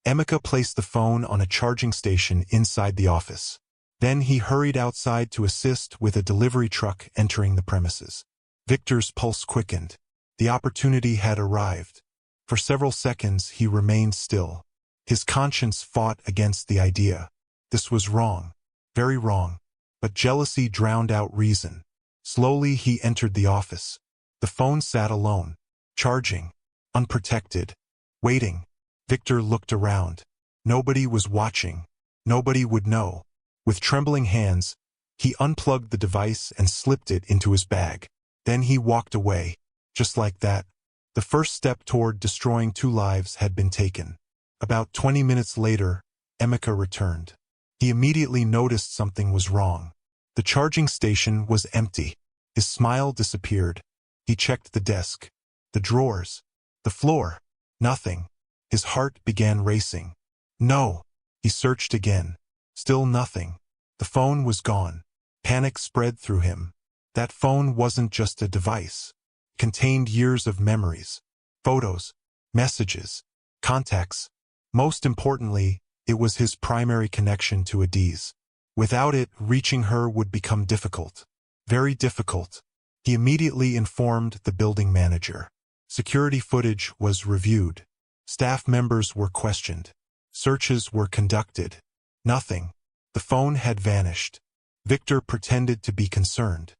Emeka placed the phone on a charging station inside the office. Then he hurried outside to assist with a delivery truck entering the premises. Victor's pulse quickened. The opportunity had arrived. For several seconds he remained still. His conscience fought against the idea. This was wrong. Very wrong. But jealousy drowned out reason. Slowly he entered the office. The phone sat alone. Charging. Unprotected. Waiting. Victor looked around. Nobody was watching. Nobody would know. With trembling hands, he unplugged the device and slipped it into his bag. Then he walked away. Just like that. The first step toward destroying 2 lives had been taken. About 20 minutes later, Emeka returned. He immediately noticed something was wrong. The charging station was empty. His smile disappeared. He checked the desk, the drawers, the floor. Nothing. His heart began racing. No. He searched again. Still nothing. The phone was gone. Panic spread through him. That phone wasn't just a device. It contained years of memories, photos, messages, contacts. Most importantly, it was his primary connection to Adiz. Without it, reaching her would become difficult. Very difficult. He immediately informed the building manager. Security footage was reviewed. Staff members were questioned. Searches were conducted. Nothing. The phone had vanished. Victor pretended to be concerned.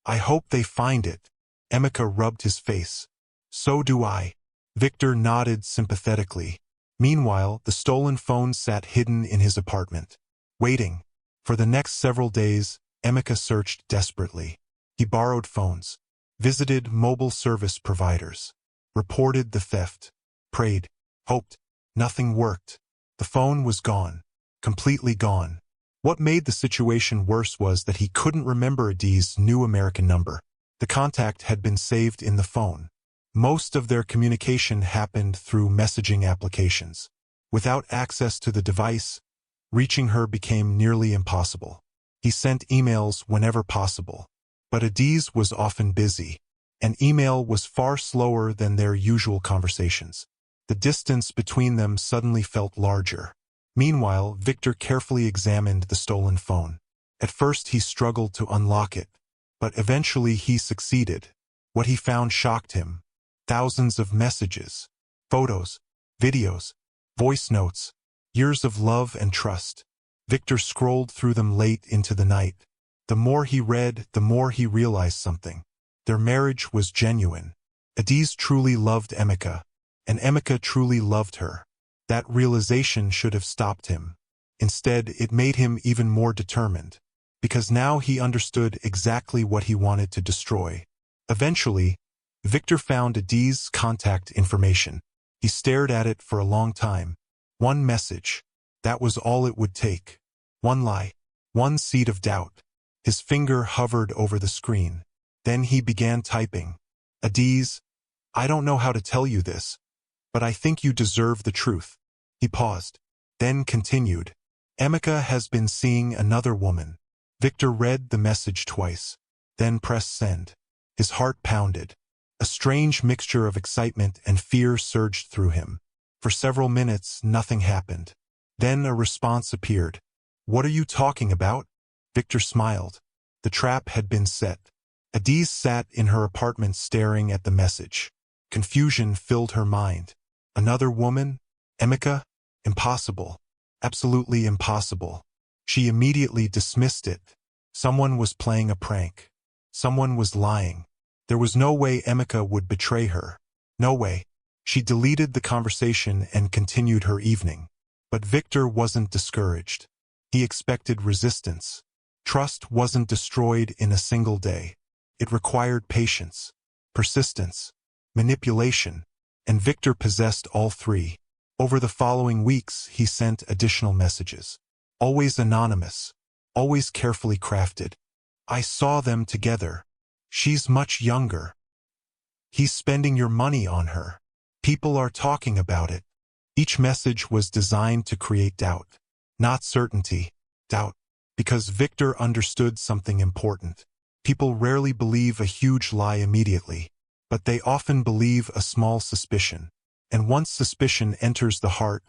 I hope they find it. Emeka rubbed his face. So do I. Victor nodded sympathetically. Meanwhile, the stolen phone sat hidden in his apartment, waiting. For the next several days, Emeka searched desperately. He borrowed phones, visited mobile service providers, reported the theft, prayed, hoped. Nothing worked. The phone was gone. Completely gone. What made the situation worse was that he couldn't remember Adiz's new American number. The contact had been saved in the phone. Most of their communication happened through messaging applications. Without access to the device, Reaching her became nearly impossible. He sent emails whenever possible. But Adiz was often busy, and email was far slower than their usual conversations. The distance between them suddenly felt larger. Meanwhile, Victor carefully examined the stolen phone. At first he struggled to unlock it, but eventually he succeeded. What he found shocked him. Thousands of messages, photos, videos, voice notes, years of love and trust. Victor scrolled through them late into the night. The more he read, the more he realized something. Their marriage was genuine. Adiz truly loved Emeka, and Emeka truly loved her. That realization should have stopped him. Instead, it made him even more determined, because now he understood exactly what he wanted to destroy. Eventually, Victor found Adiz's contact information. He stared at it for a long time. One message. That was all it would take. One lie. One seed of doubt. His finger hovered over the screen. Then he began typing. Adiz, I don't know how to tell you this, but I think you deserve the truth. He paused, then continued. Emeka has been seeing another woman. Victor read the message twice, then pressed send. His heart pounded. A strange mixture of excitement and fear surged through him. For several minutes, nothing happened. Then a response appeared. What are you talking about? Victor smiled. The trap had been set. Adiz sat in her apartment staring at the message. Confusion filled her mind. Another woman? Emeka? Impossible. Absolutely impossible. She immediately dismissed it. Someone was playing a prank. Someone was lying. There was no way Emeka would betray her. No way. She deleted the conversation and continued her evening. But Victor wasn't discouraged. He expected resistance. Trust wasn't destroyed in a single day. It required patience, persistence, manipulation, and Victor possessed all three. Over the following weeks, he sent additional messages. Always anonymous, always carefully crafted. I saw them together. She's much younger. He's spending your money on her. People are talking about it. Each message was designed to create doubt. Not certainty, doubt. Because Victor understood something important. People rarely believe a huge lie immediately, but they often believe a small suspicion. And once suspicion enters the heart,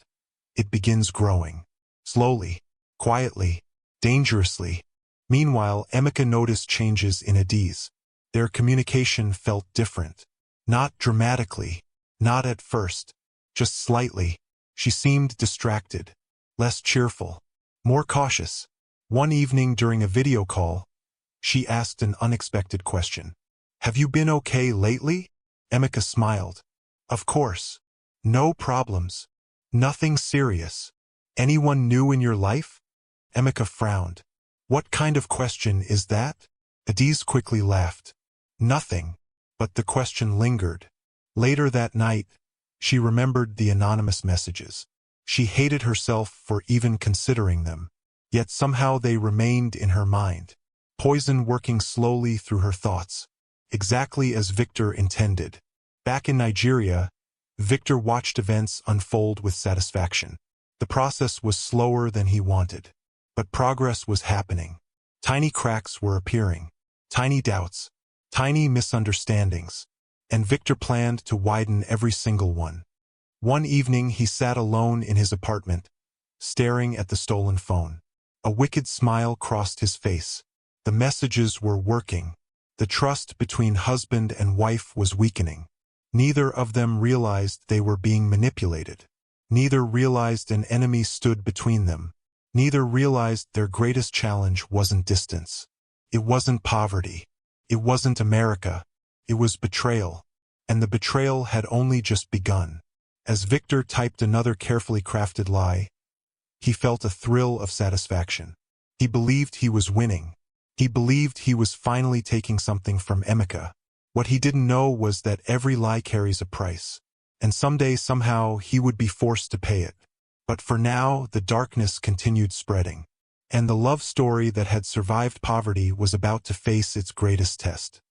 it begins growing. Slowly, quietly, dangerously. Meanwhile, Emeka noticed changes in Adiz. Their communication felt different. Not dramatically, not at first, just slightly. She seemed distracted, less cheerful, more cautious. One evening during a video call, she asked an unexpected question. Have you been okay lately? Emeka smiled. Of course. No problems. Nothing serious. Anyone new in your life? Emeka frowned. What kind of question is that? Adiz quickly laughed. Nothing. But the question lingered. Later that night, she remembered the anonymous messages. She hated herself for even considering them. Yet somehow they remained in her mind. Poison working slowly through her thoughts. Exactly as Victor intended. Back in Nigeria, Victor watched events unfold with satisfaction. The process was slower than he wanted. But progress was happening. Tiny cracks were appearing. Tiny doubts. Tiny misunderstandings. And Victor planned to widen every single one. One evening he sat alone in his apartment, staring at the stolen phone. A wicked smile crossed his face. The messages were working. The trust between husband and wife was weakening. Neither of them realized they were being manipulated. Neither realized an enemy stood between them. Neither realized their greatest challenge wasn't distance. It wasn't poverty. It wasn't America. It was betrayal. And the betrayal had only just begun. As Victor typed another carefully crafted lie, he felt a thrill of satisfaction. He believed he was winning. He believed he was finally taking something from Emeka. What he didn't know was that every lie carries a price. And someday, somehow, he would be forced to pay it. But for now, the darkness continued spreading. And the love story that had survived poverty was about to face its greatest test.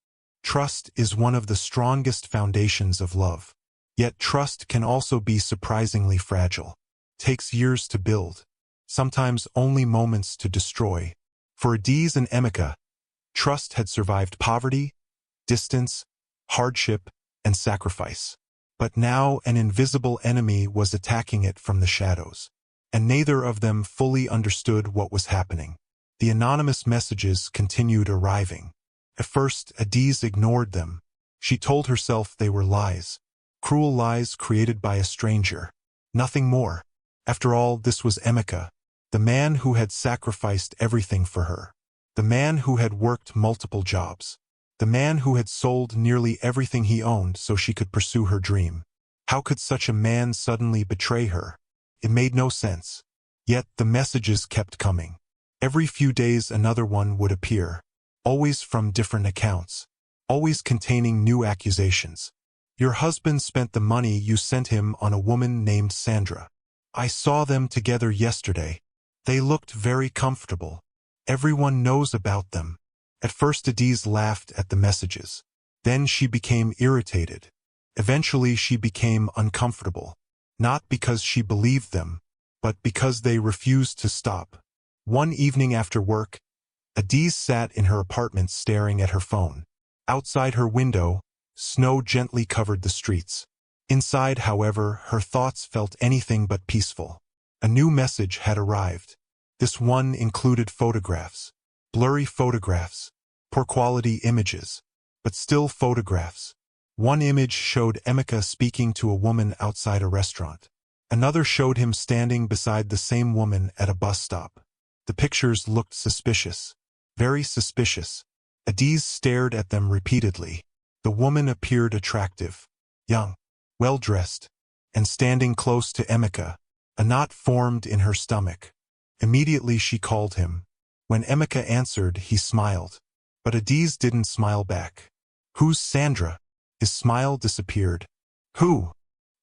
Trust is one of the strongest foundations of love. Yet trust can also be surprisingly fragile. Takes years to build. sometimes only moments to destroy. For Adiz and Emeka, trust had survived poverty, distance, hardship, and sacrifice. But now an invisible enemy was attacking it from the shadows, and neither of them fully understood what was happening. The anonymous messages continued arriving. At first, Adiz ignored them. She told herself they were lies, cruel lies created by a stranger. Nothing more. After all, this was Emeka, the man who had sacrificed everything for her, the man who had worked multiple jobs, the man who had sold nearly everything he owned so she could pursue her dream. How could such a man suddenly betray her? It made no sense. Yet the messages kept coming. Every few days another one would appear, always from different accounts, always containing new accusations. Your husband spent the money you sent him on a woman named Sandra. I saw them together yesterday. They looked very comfortable. Everyone knows about them. At first Adiz laughed at the messages. Then she became irritated. Eventually she became uncomfortable. Not because she believed them, but because they refused to stop. One evening after work, Adiz sat in her apartment staring at her phone. Outside her window, snow gently covered the streets. Inside, however, her thoughts felt anything but peaceful. A new message had arrived. This one included photographs. Blurry photographs. Poor quality images. But still photographs. One image showed Emeka speaking to a woman outside a restaurant. Another showed him standing beside the same woman at a bus stop. The pictures looked suspicious. Very suspicious. Adiz stared at them repeatedly. The woman appeared attractive, young, well-dressed, and standing close to Emeka. A knot formed in her stomach. Immediately she called him. When Emeka answered, he smiled. But Adiz didn't smile back. Who's Sandra? His smile disappeared. Who?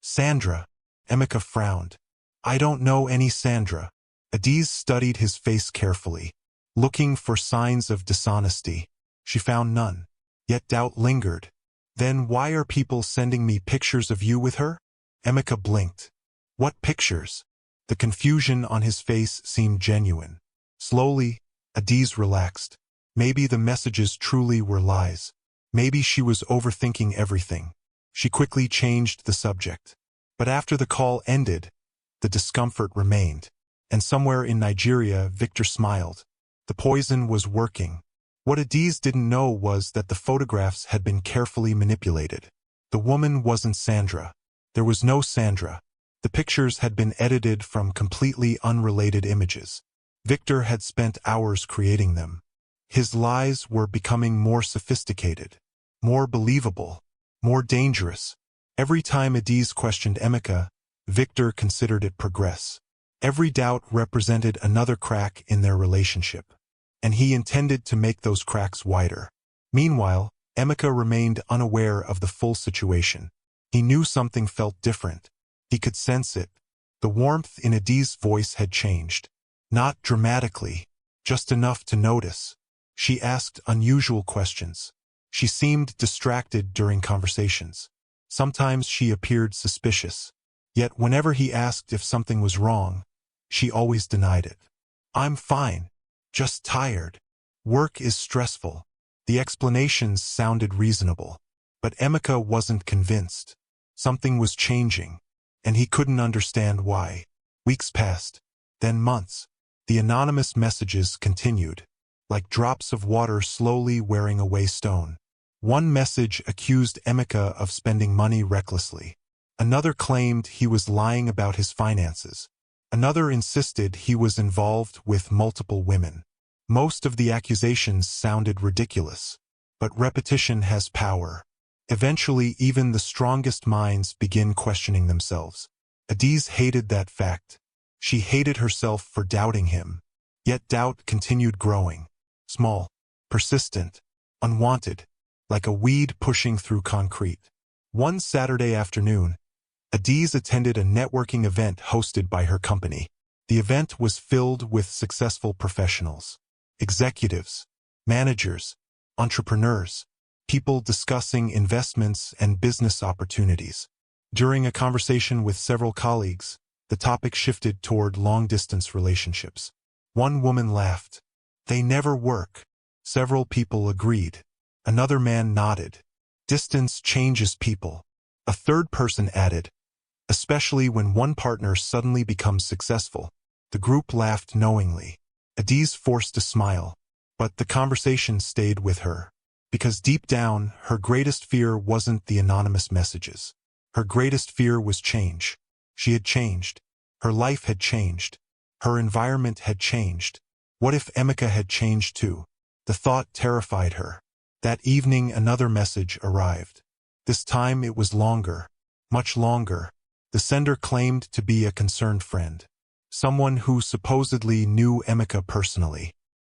Sandra. Emeka frowned. I don't know any Sandra. Adiz studied his face carefully, looking for signs of dishonesty. She found none. Yet doubt lingered. Then why are people sending me pictures of you with her? Emeka blinked. What pictures? The confusion on his face seemed genuine. Slowly, Adiz relaxed. Maybe the messages truly were lies. Maybe she was overthinking everything. She quickly changed the subject. But after the call ended, the discomfort remained. And somewhere in Nigeria, Victor smiled. The poison was working. What Adiz didn't know was that the photographs had been carefully manipulated. The woman wasn't Sandra. There was no Sandra. The pictures had been edited from completely unrelated images. Victor had spent hours creating them. His lies were becoming more sophisticated, more believable, more dangerous. Every time Adiz questioned Emeka, Victor considered it progress. Every doubt represented another crack in their relationship, and he intended to make those cracks wider. Meanwhile, Emeka remained unaware of the full situation. He knew something felt different. He could sense it. The warmth in Adiz's voice had changed. Not dramatically, just enough to notice. She asked unusual questions. She seemed distracted during conversations. Sometimes she appeared suspicious. Yet whenever he asked if something was wrong, she always denied it. I'm fine. Just tired. Work is stressful. The explanations sounded reasonable. But Emeka wasn't convinced. Something was changing, and he couldn't understand why. Weeks passed, then months. The anonymous messages continued, like drops of water slowly wearing away stone. One message accused Emeka of spending money recklessly. Another claimed he was lying about his finances. Another insisted he was involved with multiple women. Most of the accusations sounded ridiculous, but repetition has power. Eventually, even the strongest minds begin questioning themselves. Adiz hated that fact. She hated herself for doubting him. Yet doubt continued growing. Small, persistent, unwanted, like a weed pushing through concrete. One Saturday afternoon, Adiz attended a networking event hosted by her company. The event was filled with successful professionals, executives, managers, entrepreneurs, people discussing investments and business opportunities. During a conversation with several colleagues, The topic shifted toward long-distance relationships. One woman laughed. "They never work." Several people agreed. Another man nodded. "Distance changes people." A third person added, "Especially when one partner suddenly becomes successful." The group laughed knowingly. Adiz forced a smile, but the conversation stayed with her. Because deep down, her greatest fear wasn't the anonymous messages. Her greatest fear was change. She had changed. Her life had changed. Her environment had changed. What if Emeka had changed too? The thought terrified her. That evening another message arrived. This time it was longer. Much longer. The sender claimed to be a concerned friend. Someone who supposedly knew Emeka personally.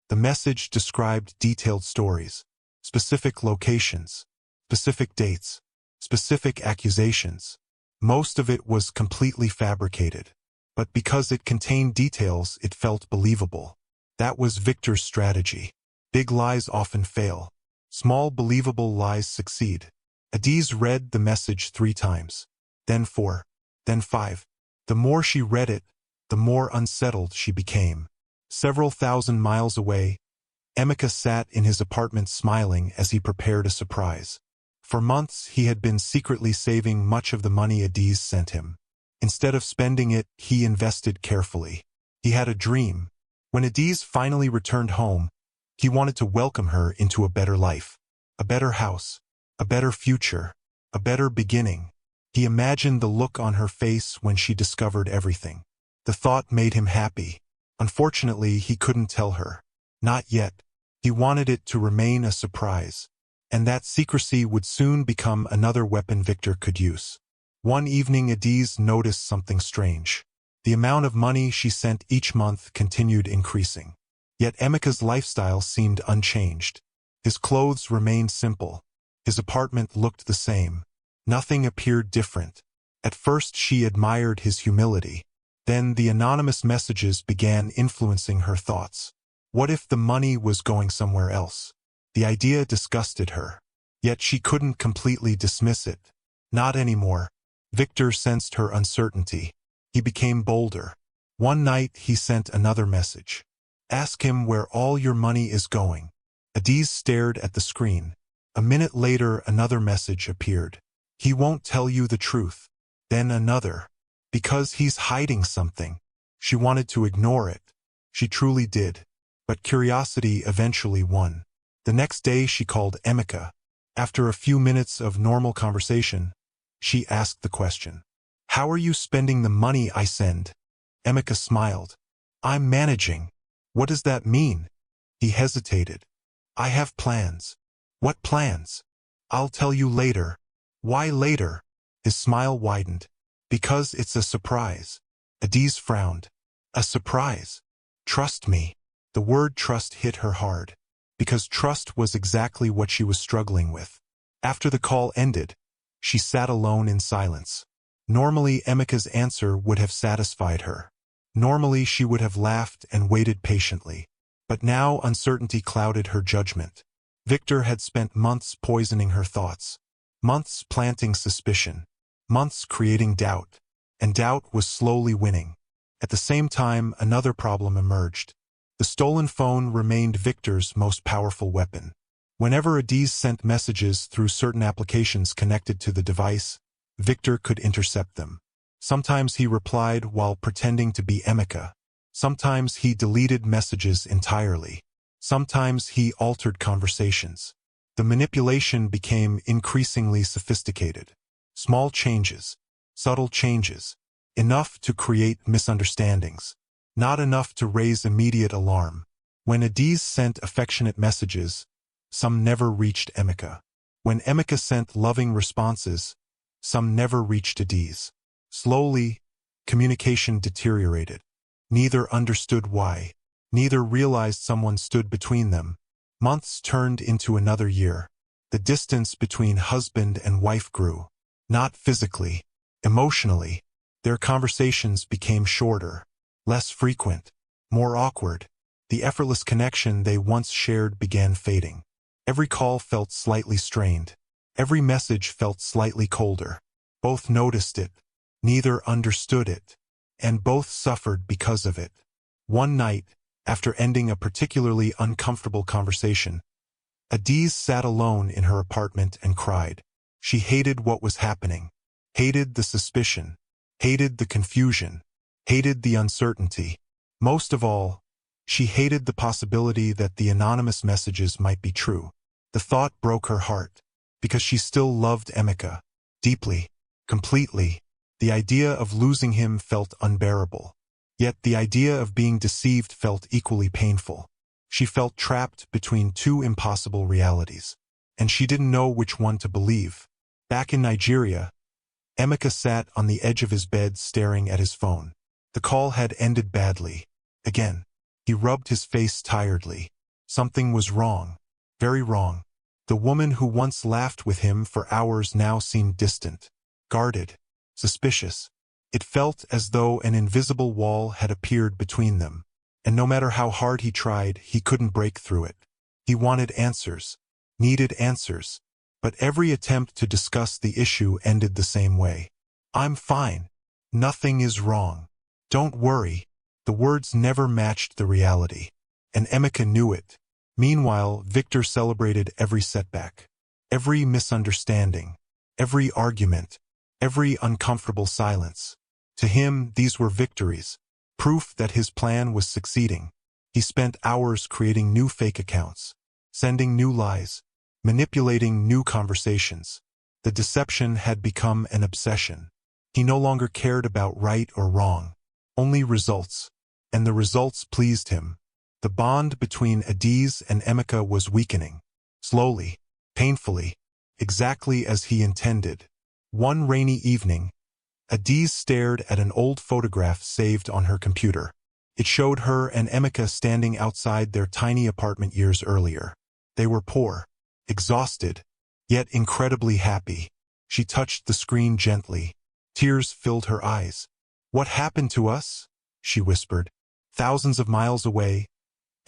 The message described detailed stories. Specific locations. Specific dates. Specific accusations. Most of it was completely fabricated. But because it contained details, it felt believable. That was Victor's strategy. Big lies often fail. Small, believable lies succeed. Adiz read the message 3 times. Then 4. Then 5. The more she read it, the more unsettled she became. Several thousand miles away, Emeka sat in his apartment smiling as he prepared a surprise. For months he had been secretly saving much of the money Adiz sent him. Instead of spending it, he invested carefully. He had a dream. When Adiz finally returned home, he wanted to welcome her into a better life. A better house. A better future. A better beginning. He imagined the look on her face when she discovered everything. The thought made him happy. Unfortunately, he couldn't tell her. Not yet. He wanted it to remain a surprise. And that secrecy would soon become another weapon Victor could use. One evening Adiz noticed something strange. The amount of money she sent each month continued increasing. Yet Emeka's lifestyle seemed unchanged. His clothes remained simple. His apartment looked the same. Nothing appeared different. At first she admired his humility. Then the anonymous messages began influencing her thoughts. What if the money was going somewhere else? The idea disgusted her. Yet she couldn't completely dismiss it. Not anymore. Victor sensed her uncertainty. He became bolder. One night he sent another message. "Ask him where all your money is going." Adiz stared at the screen. A minute later another message appeared. "He won't tell you the truth." Then another. "Because he's hiding something." She wanted to ignore it. She truly did. But curiosity eventually won. The next day she called Emeka. After a few minutes of normal conversation, she asked the question, "How are you spending the money I send?" Emeka smiled. "I'm managing." "What does that mean?" He hesitated. "I have plans." "What plans?" "I'll tell you later." "Why later?" His smile widened. "Because it's a surprise." Adiz frowned. "A surprise?" "Trust me." The word trust hit her hard. Because trust was exactly what she was struggling with. After the call ended, she sat alone in silence. Normally Emeka's answer would have satisfied her. Normally she would have laughed and waited patiently. But now uncertainty clouded her judgment. Victor had spent months poisoning her thoughts. Months planting suspicion. Months creating doubt. And doubt was slowly winning. At the same time, another problem emerged. The stolen phone remained Victor's most powerful weapon. Whenever Adiz sent messages through certain applications connected to the device, Victor could intercept them. Sometimes he replied while pretending to be Emeka. Sometimes he deleted messages entirely. Sometimes he altered conversations. The manipulation became increasingly sophisticated. Small changes, subtle changes, enough to create misunderstandings. Not enough to raise immediate alarm. When Adiz sent affectionate messages, some never reached Emeka. When Emeka sent loving responses, some never reached Adiz. Slowly, communication deteriorated. Neither understood why. Neither realized someone stood between them. Months turned into another year. The distance between husband and wife grew. Not physically, emotionally. Their conversations became shorter. Less frequent, more awkward. The effortless connection they once shared began fading. Every call felt slightly strained. Every message felt slightly colder. Both noticed it. Neither understood it. and both suffered because of it. One night, after ending a particularly uncomfortable conversation, Adiz sat alone in her apartment and cried. She hated what was happening, hated the suspicion, hated the confusion, hated the uncertainty. Most of all, she hated the possibility that the anonymous messages might be true. The thought broke her heart, because she still loved Emeka, deeply, completely. The idea of losing him felt unbearable. Yet the idea of being deceived felt equally painful. She felt trapped between two impossible realities, and she didn't know which one to believe. Back in Nigeria, Emeka sat on the edge of his bed staring at his phone. The call had ended badly. Again, he rubbed his face tiredly. Something was wrong. Very wrong. The woman who once laughed with him for hours now seemed distant, guarded, suspicious. It felt as though an invisible wall had appeared between them, and no matter how hard he tried, he couldn't break through it. He wanted answers, needed answers, but every attempt to discuss the issue ended the same way. "I'm fine. Nothing is wrong. Don't worry." The words never matched the reality, and Emeka knew it. Meanwhile, Victor celebrated every setback, every misunderstanding, every argument, every uncomfortable silence. To him, these were victories, proof that his plan was succeeding. He spent hours creating new fake accounts, sending new lies, manipulating new conversations. The deception had become an obsession. He no longer cared about right or wrong, only results, and the results pleased him. The bond between Adiz and Emeka was weakening, slowly, painfully, exactly as he intended. One rainy evening, Adiz stared at an old photograph saved on her computer. It showed her and Emeka standing outside their tiny apartment years earlier. They were poor, exhausted, yet incredibly happy. She touched the screen gently. Tears filled her eyes. "What happened to us?" she whispered. Thousands of miles away,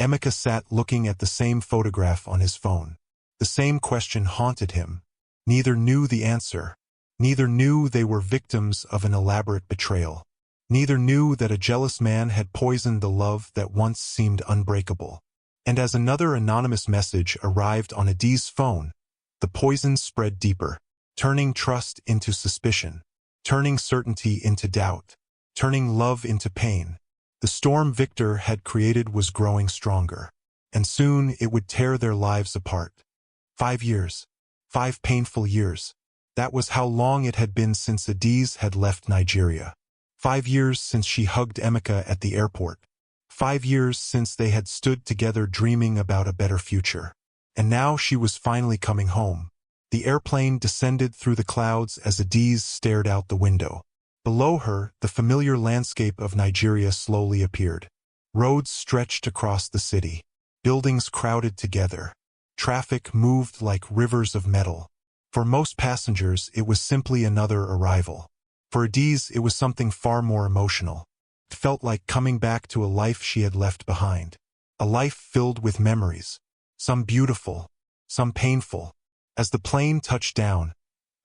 Emeka sat looking at the same photograph on his phone. The same question haunted him. Neither knew the answer. Neither knew they were victims of an elaborate betrayal. Neither knew that a jealous man had poisoned the love that once seemed unbreakable. And as another anonymous message arrived on Adiz's phone, the poison spread deeper, turning trust into suspicion, turning certainty into doubt, turning love into pain. The storm Victor had created was growing stronger, and soon it would tear their lives apart. 5 years. 5 painful years. That was how long it had been since Adiz had left Nigeria. 5 years since she hugged Emeka at the airport. 5 years since they had stood together dreaming about a better future. And now she was finally coming home. The airplane descended through the clouds as Adiz stared out the window. Below her, the familiar landscape of Nigeria slowly appeared. Roads stretched across the city. Buildings crowded together. Traffic moved like rivers of metal. For most passengers, it was simply another arrival. For Adiz, it was something far more emotional. It felt like coming back to a life she had left behind. A life filled with memories. Some beautiful, some painful. As the plane touched down,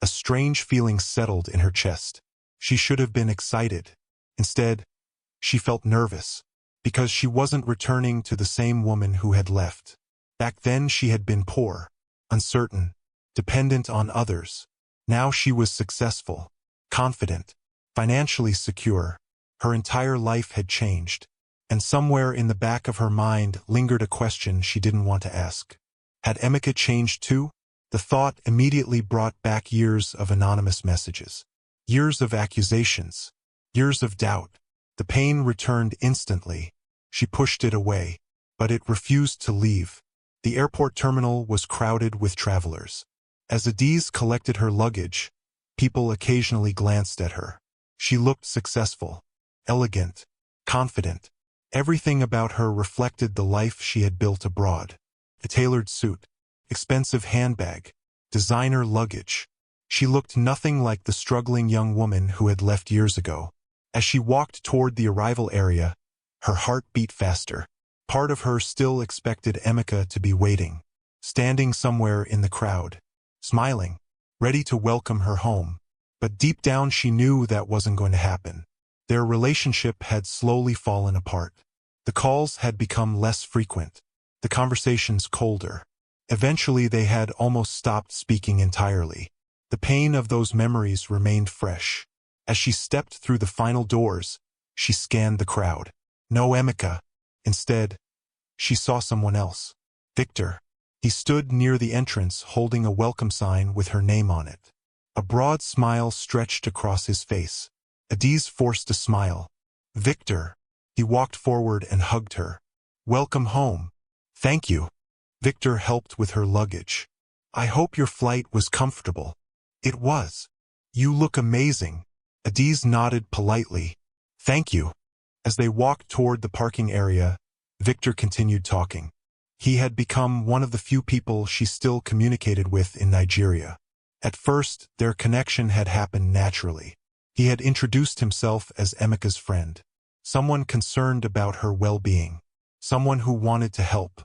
a strange feeling settled in her chest. She should have been excited. Instead, she felt nervous, because she wasn't returning to the same woman who had left. Back then she had been poor, uncertain, dependent on others. Now she was successful, confident, financially secure. Her entire life had changed, and somewhere in the back of her mind lingered a question she didn't want to ask. Had Emeka changed too? The thought immediately brought back years of anonymous messages. Years of accusations. Years of doubt. The pain returned instantly. She pushed it away, but it refused to leave. The airport terminal was crowded with travelers. As Adiz collected her luggage, people occasionally glanced at her. She looked successful, elegant, confident. Everything about her reflected the life she had built abroad. A tailored suit, expensive handbag, designer luggage. She looked nothing like the struggling young woman who had left years ago. As she walked toward the arrival area, her heart beat faster. Part of her still expected Emeka to be waiting, standing somewhere in the crowd, smiling, ready to welcome her home. But deep down she knew that wasn't going to happen. Their relationship had slowly fallen apart. The calls had become less frequent, the conversations colder. Eventually they had almost stopped speaking entirely. The pain of those memories remained fresh. As she stepped through the final doors, she scanned the crowd. No Emeka. Instead, she saw someone else. Victor. He stood near the entrance holding a welcome sign with her name on it. A broad smile stretched across his face. Adiz forced a smile. Victor. He walked forward and hugged her. Welcome home. Thank you. Victor helped with her luggage. I hope your flight was comfortable. It was. You look amazing. Adiz nodded politely. Thank you. As they walked toward the parking area, Victor continued talking. He had become one of the few people she still communicated with in Nigeria. At first, their connection had happened naturally. He had introduced himself as Emeka's friend, someone concerned about her well-being, someone who wanted to help.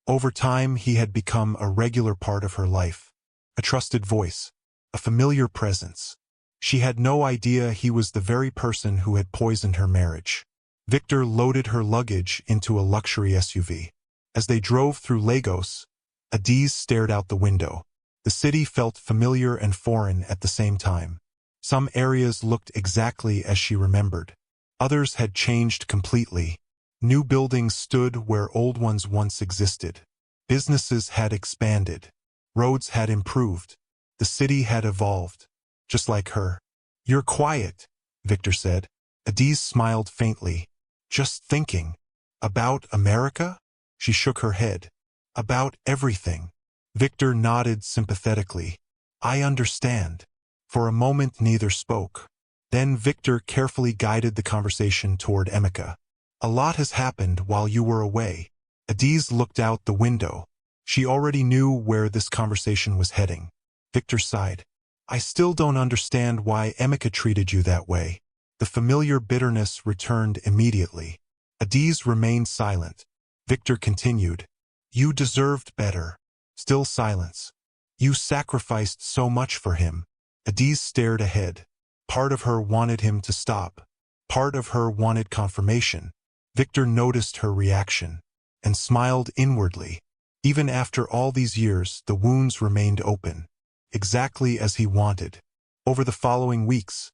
Over time, he had become a regular part of her life, a trusted voice, a familiar presence. She had no idea he was the very person who had poisoned her marriage. Victor loaded her luggage into a luxury SUV. As they drove through Lagos, Adiz stared out the window. The city felt familiar and foreign at the same time. Some areas looked exactly as she remembered. Others had changed completely. New buildings stood where old ones once existed. Businesses had expanded. Roads had improved. The city had evolved. Just like her. You're quiet, Victor said. Adiz smiled faintly. Just thinking. About America? She shook her head. About everything. Victor nodded sympathetically. I understand. For a moment neither spoke. Then Victor carefully guided the conversation toward Emeka. A lot has happened while you were away. Adiz looked out the window. She already knew where this conversation was heading. Victor sighed. I still don't understand why Emeka treated you that way. The familiar bitterness returned immediately. Adiz remained silent. Victor continued. You deserved better. Still silence. You sacrificed so much for him. Adiz stared ahead. Part of her wanted him to stop. Part of her wanted confirmation. Victor noticed her reaction and smiled inwardly. Even after all these years, the wounds remained open, exactly as he wanted. Over the following weeks,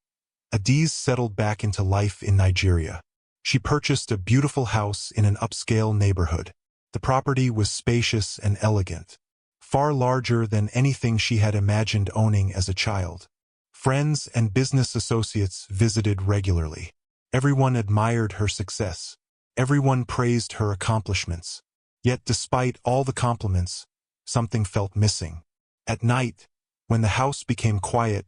Adiz settled back into life in Nigeria. She purchased a beautiful house in an upscale neighborhood. The property was spacious and elegant, far larger than anything she had imagined owning as a child. Friends and business associates visited regularly. Everyone admired her success. Everyone praised her accomplishments. Yet despite all the compliments, something felt missing. At night, when the house became quiet,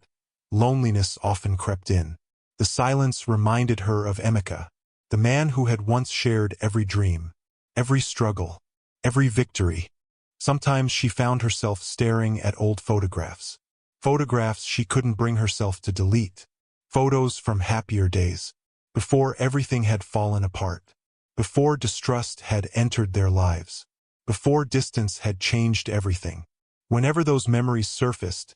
loneliness often crept in. The silence reminded her of Emeka, the man who had once shared every dream, every struggle, every victory. Sometimes she found herself staring at old photographs. Photographs she couldn't bring herself to delete. Photos from happier days, before everything had fallen apart. Before distrust had entered their lives. Before distance had changed everything. Whenever those memories surfaced,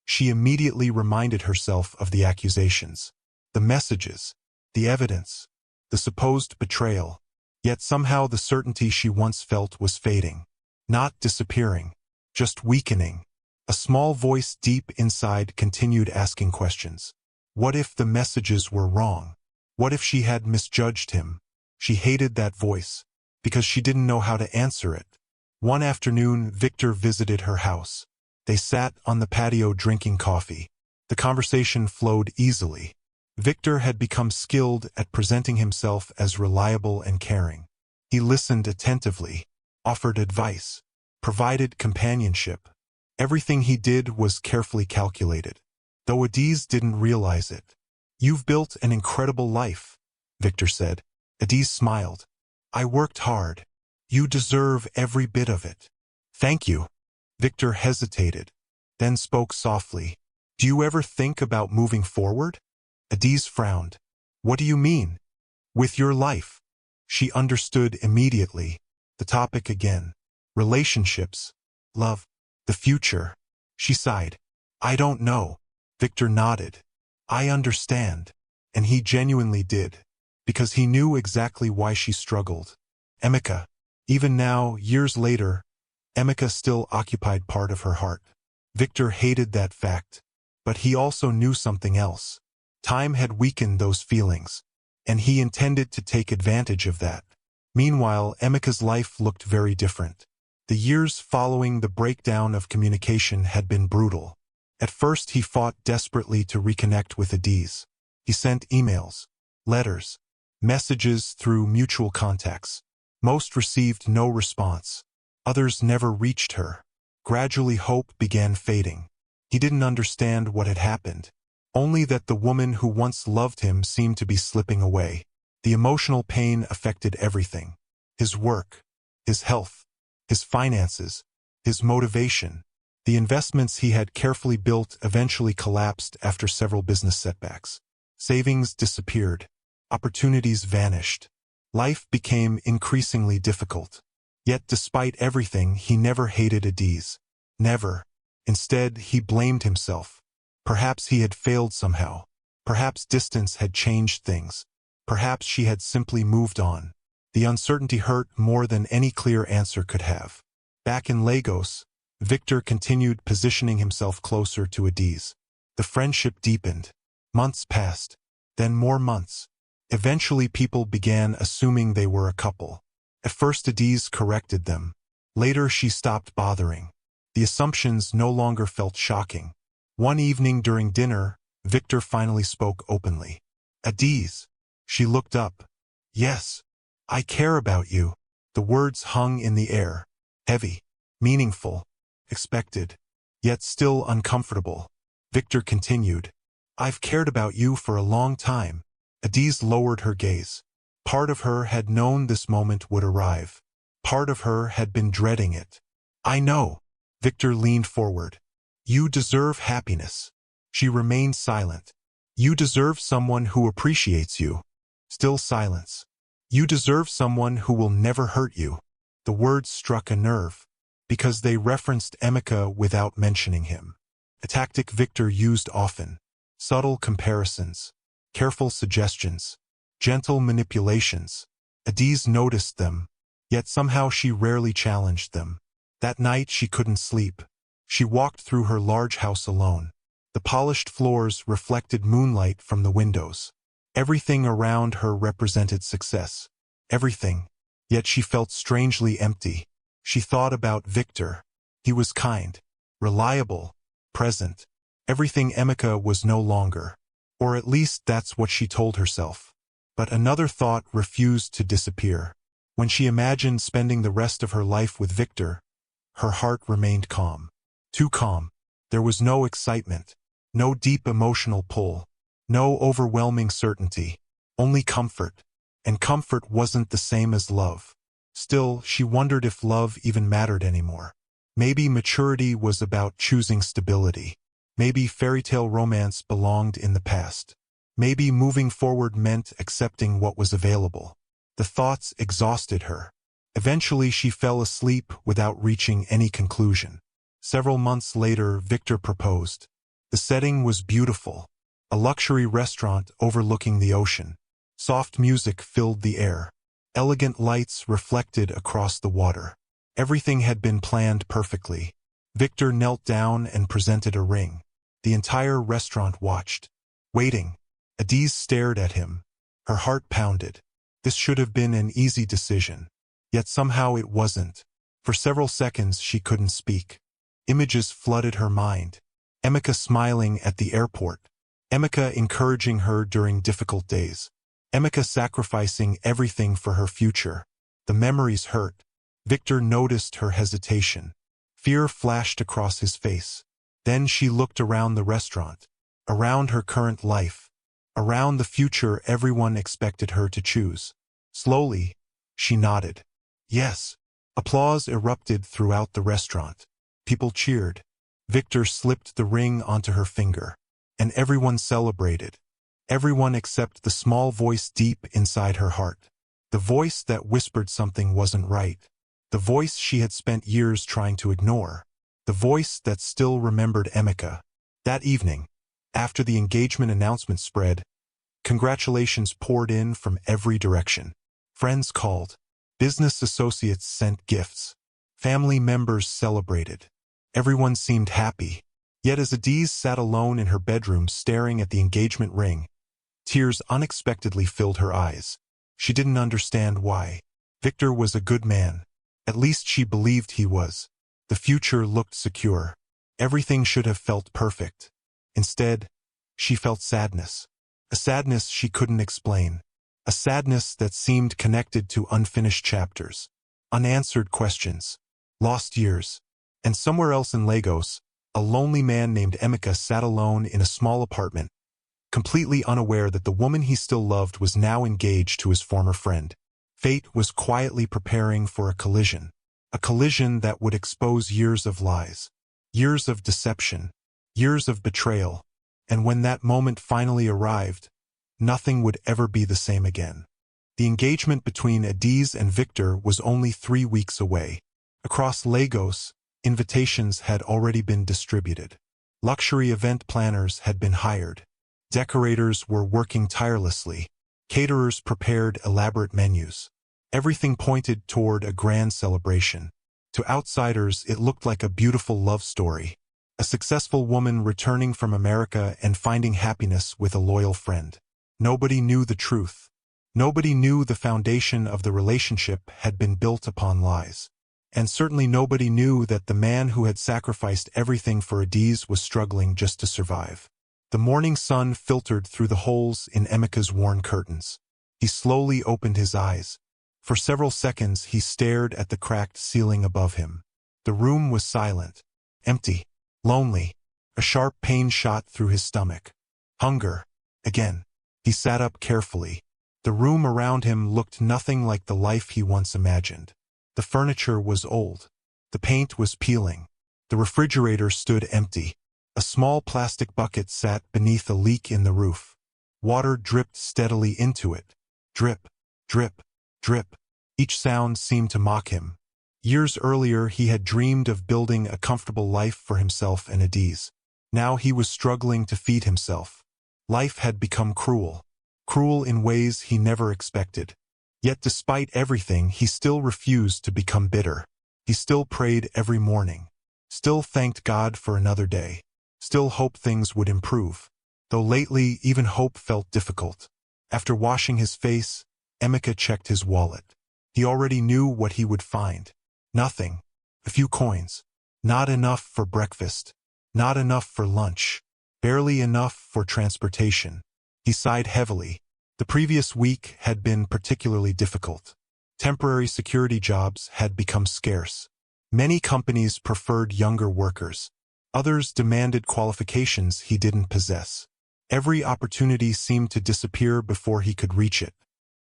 she immediately reminded herself of the accusations, the messages, the evidence, the supposed betrayal. Yet somehow the certainty she once felt was fading. Not disappearing, just weakening. A small voice deep inside continued asking questions. What if the messages were wrong? What if she had misjudged him? She hated that voice, because she didn't know how to answer it. One afternoon, Victor visited her house. They sat on the patio drinking coffee. The conversation flowed easily. Victor had become skilled at presenting himself as reliable and caring. He listened attentively, offered advice, provided companionship. Everything he did was carefully calculated, though Adiz didn't realize it. You've built an incredible life, Victor said. Adiz smiled. I worked hard. You deserve every bit of it. Thank you. Victor hesitated, then spoke softly. Do you ever think about moving forward? Adiz frowned. What do you mean? With your life. She understood immediately. The topic again. Relationships. Love. The future. She sighed. I don't know. Victor nodded. I understand. And he genuinely did, because he knew exactly why she struggled. Emeka. Even now, years later, Emeka still occupied part of her heart. Victor hated that fact, but he also knew something else. Time had weakened those feelings, and he intended to take advantage of that. Meanwhile, Emeka's life looked very different. The years following the breakdown of communication had been brutal. At first he fought desperately to reconnect with Adiz. He sent emails, letters, messages through mutual contacts. Most received no response. Others never reached her. Gradually hope began fading. He didn't understand what had happened, only that the woman who once loved him seemed to be slipping away. The emotional pain affected everything. His work, his health, his finances, his motivation. The investments he had carefully built eventually collapsed after several business setbacks. Savings disappeared. Opportunities vanished. Life became increasingly difficult. Yet despite everything, he never hated Adiz. Never. Instead, he blamed himself. Perhaps he had failed somehow. Perhaps distance had changed things. Perhaps she had simply moved on. The uncertainty hurt more than any clear answer could have. Back in Lagos, Victor continued positioning himself closer to Adiz. The friendship deepened. Months passed, then more months. Eventually people began assuming they were a couple. At first Adiz corrected them. Later she stopped bothering. The assumptions no longer felt shocking. One evening during dinner, Victor finally spoke openly. Adiz. She looked up. Yes. I care about you. The words hung in the air. Heavy. Meaningful. Expected. Yet still uncomfortable. Victor continued. I've cared about you for a long time. Adiz lowered her gaze. Part of her had known this moment would arrive. Part of her had been dreading it. I know. Victor leaned forward. You deserve happiness. She remained silent. You deserve someone who appreciates you. Still silence. You deserve someone who will never hurt you. The words struck a nerve, because they referenced Emeka without mentioning him. A tactic Victor used often. Subtle comparisons. Careful suggestions. Gentle manipulations. Adiz noticed them, yet somehow she rarely challenged them. That night she couldn't sleep. She walked through her large house alone. The polished floors reflected moonlight from the windows. Everything around her represented success. Everything. Yet she felt strangely empty. She thought about Victor. He was kind, reliable, present. Everything Emeka was no longer. Or at least that's what she told herself. But another thought refused to disappear. When she imagined spending the rest of her life with Victor, her heart remained calm. Too calm. There was no excitement, no deep emotional pull, no overwhelming certainty, only comfort. And comfort wasn't the same as love. Still, she wondered if love even mattered anymore. Maybe maturity was about choosing stability. Maybe fairytale romance belonged in the past. Maybe moving forward meant accepting what was available. The thoughts exhausted her. Eventually she fell asleep without reaching any conclusion. Several months later, Victor proposed. The setting was beautiful. A luxury restaurant overlooking the ocean. Soft music filled the air. Elegant lights reflected across the water. Everything had been planned perfectly. Victor knelt down and presented a ring. The entire restaurant watched. Waiting. Adiz stared at him. Her heart pounded. This should have been an easy decision. Yet somehow it wasn't. For several seconds she couldn't speak. Images flooded her mind. Emeka smiling at the airport. Emeka encouraging her during difficult days. Emeka sacrificing everything for her future. The memories hurt. Victor noticed her hesitation. Fear flashed across his face. Then she looked around the restaurant. Around her current life. Around the future everyone expected her to choose. Slowly, she nodded. Yes. Applause erupted throughout the restaurant. People cheered. Victor slipped the ring onto her finger. And everyone celebrated. Everyone except the small voice deep inside her heart. The voice that whispered something wasn't right. The voice she had spent years trying to ignore. The voice that still remembered Emeka. That evening, after the engagement announcement spread, Congratulations poured in from every direction. Friends called. Business associates sent gifts. Family members celebrated. Everyone seemed happy. Yet as Adiz sat alone in her bedroom staring at the engagement ring, tears unexpectedly filled her eyes. She didn't understand why. Victor was a good man. At least she believed he was. The future looked secure. Everything should have felt perfect. Instead, she felt sadness. A sadness she couldn't explain. A sadness that seemed connected to unfinished chapters, unanswered questions, lost years. And somewhere else in Lagos, a lonely man named Emeka sat alone in a small apartment, completely unaware that the woman he still loved was now engaged to his former friend. Fate was quietly preparing for a collision that would expose years of lies, years of deception, years of betrayal. And when that moment finally arrived, nothing would ever be the same again. The engagement between Adiz and Victor was only 3 weeks away. Across Lagos, invitations had already been distributed. Luxury event planners had been hired. Decorators were working tirelessly. Caterers prepared elaborate menus. Everything pointed toward a grand celebration. To outsiders, it looked like a beautiful love story. A successful woman returning from America and finding happiness with a loyal friend. Nobody knew the truth. Nobody knew the foundation of the relationship had been built upon lies. And certainly nobody knew that the man who had sacrificed everything for Adiz was struggling just to survive. The morning sun filtered through the holes in Emeka's worn curtains. He slowly opened his eyes. For several seconds he stared at the cracked ceiling above him. The room was silent, empty, lonely. A sharp pain shot through his stomach. Hunger. Again. He sat up carefully. The room around him looked nothing like the life he once imagined. The furniture was old. The paint was peeling. The refrigerator stood empty. A small plastic bucket sat beneath a leak in the roof. Water dripped steadily into it. Drip, drip, drip. Each sound seemed to mock him. Years earlier he had dreamed of building a comfortable life for himself and Adiz. Now he was struggling to feed himself. Life had become cruel. Cruel in ways he never expected. Yet despite everything, he still refused to become bitter. He still prayed every morning. Still thanked God for another day. Still hoped things would improve. Though lately, even hope felt difficult. After washing his face, Emeka checked his wallet. He already knew what he would find. Nothing. A few coins. Not enough for breakfast. Not enough for lunch. Barely enough for transportation. He sighed heavily. The previous week had been particularly difficult. Temporary security jobs had become scarce. Many companies preferred younger workers. Others demanded qualifications he didn't possess. Every opportunity seemed to disappear before he could reach it.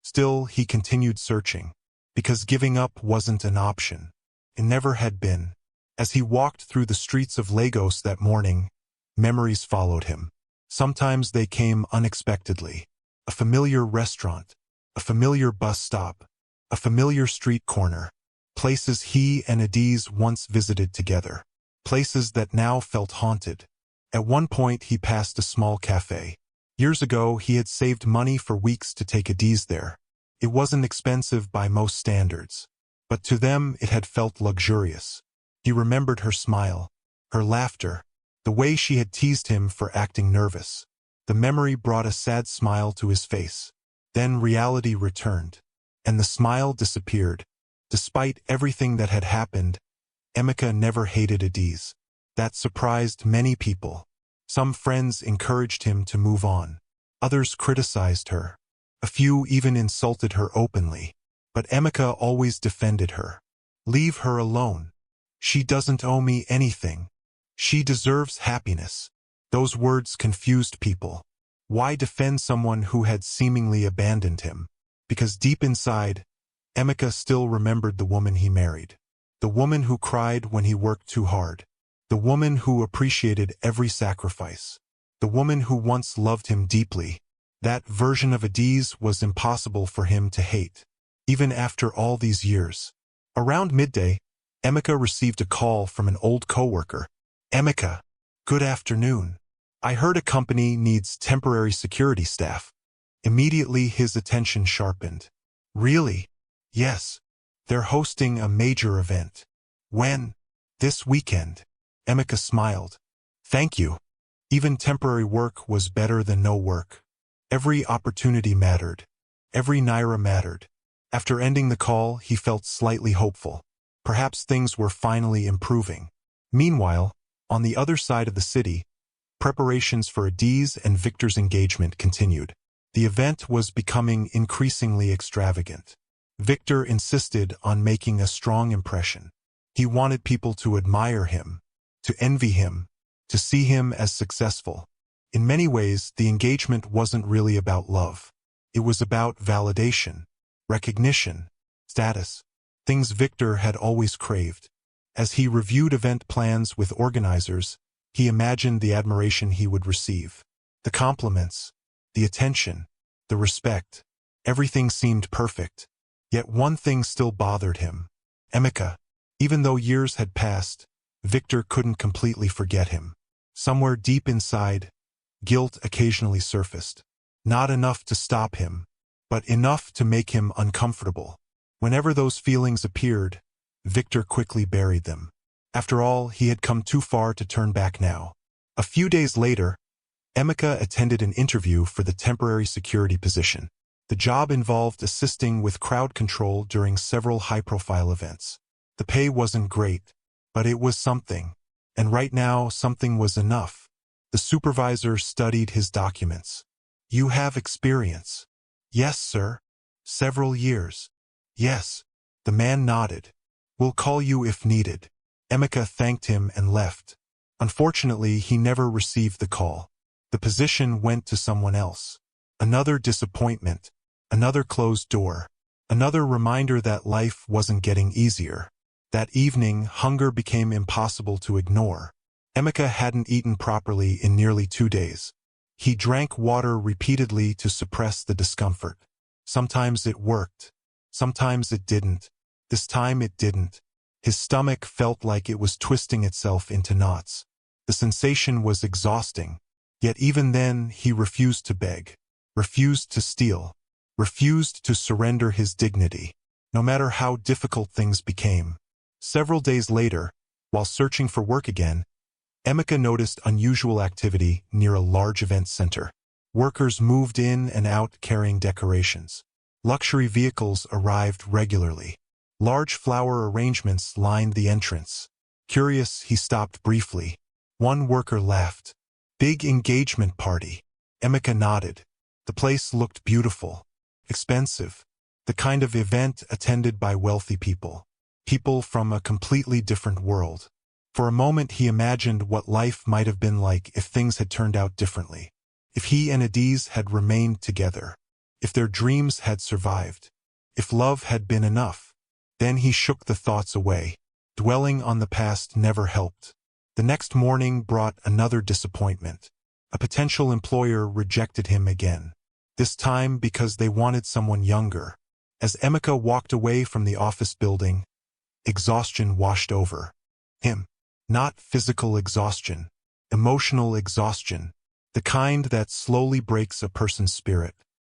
Still, he continued searching. Because giving up wasn't an option. It never had been. As he walked through the streets of Lagos that morning, memories followed him. Sometimes they came unexpectedly. A familiar restaurant, a familiar bus stop, a familiar street corner. Places he and Adiz once visited together. Places that now felt haunted. At one point he passed a small cafe. Years ago he had saved money for weeks to take Adiz there. It wasn't expensive by most standards. But to them it had felt luxurious. He remembered her smile, her laughter, the way she had teased him for acting nervous. The memory brought a sad smile to his face. Then reality returned, and the smile disappeared. Despite everything that had happened, Emeka never hated Adiz. That surprised many people. Some friends encouraged him to move on. Others criticized her. A few even insulted her openly. But Emeka always defended her. Leave her alone. She doesn't owe me anything. She deserves happiness. Those words confused people. Why defend someone who had seemingly abandoned him? Because deep inside, Emeka still remembered the woman he married. The woman who cried when he worked too hard. The woman who appreciated every sacrifice. The woman who once loved him deeply. That version of Adiz was impossible for him to hate, even after all these years. Around midday, Emeka received a call from an old coworker. Emeka, good afternoon. I heard a company needs temporary security staff. Immediately his attention sharpened. Really? Yes. They're hosting a major event. When? This weekend. Emeka smiled. Thank you. Even temporary work was better than no work. Every opportunity mattered. Every naira mattered. After ending the call, he felt slightly hopeful. Perhaps things were finally improving. Meanwhile, on the other side of the city, preparations for Adi's and Victor's engagement continued. The event was becoming increasingly extravagant. Victor insisted on making a strong impression. He wanted people to admire him, to envy him, to see him as successful. In many ways, the engagement wasn't really about love. It was about validation, recognition, status, things Victor had always craved. As he reviewed event plans with organizers, he imagined the admiration he would receive. The compliments, the attention, the respect. Everything seemed perfect. Yet one thing still bothered him. Emeka. Even though years had passed, Victor couldn't completely forget him. Somewhere deep inside, guilt occasionally surfaced. Not enough to stop him, but enough to make him uncomfortable. Whenever those feelings appeared, Victor quickly buried them. After all, he had come too far to turn back now. A few days later, Emeka attended an interview for the temporary security position. The job involved assisting with crowd control during several high-profile events. The pay wasn't great, but it was something. And right now, something was enough. The supervisor studied his documents. You have experience. Yes, sir. Several years. Yes. The man nodded. We'll call you if needed. Emeka thanked him and left. Unfortunately, he never received the call. The position went to someone else. Another disappointment. Another closed door. Another reminder that life wasn't getting easier. That evening, hunger became impossible to ignore. Emeka hadn't eaten properly in nearly 2 days. He drank water repeatedly to suppress the discomfort. Sometimes it worked. Sometimes it didn't. This time it didn't. His stomach felt like it was twisting itself into knots. The sensation was exhausting. Yet even then, he refused to beg, refused to steal, refused to surrender his dignity, no matter how difficult things became. Several days later, while searching for work again, Emeka noticed unusual activity near a large event center. Workers moved in and out carrying decorations. Luxury vehicles arrived regularly. Large flower arrangements lined the entrance. Curious, he stopped briefly. One worker laughed. Big engagement party. Emeka nodded. The place looked beautiful. Expensive. The kind of event attended by wealthy people. People from a completely different world. For a moment he imagined what life might have been like if things had turned out differently. If he and Adiz had remained together. If their dreams had survived. If love had been enough. Then he shook the thoughts away. Dwelling on the past never helped. The next morning brought another disappointment. A potential employer rejected him again. This time because they wanted someone younger. As Emeka walked away from the office building, exhaustion washed over him. Not physical exhaustion. Emotional exhaustion. The kind that slowly breaks a person's spirit.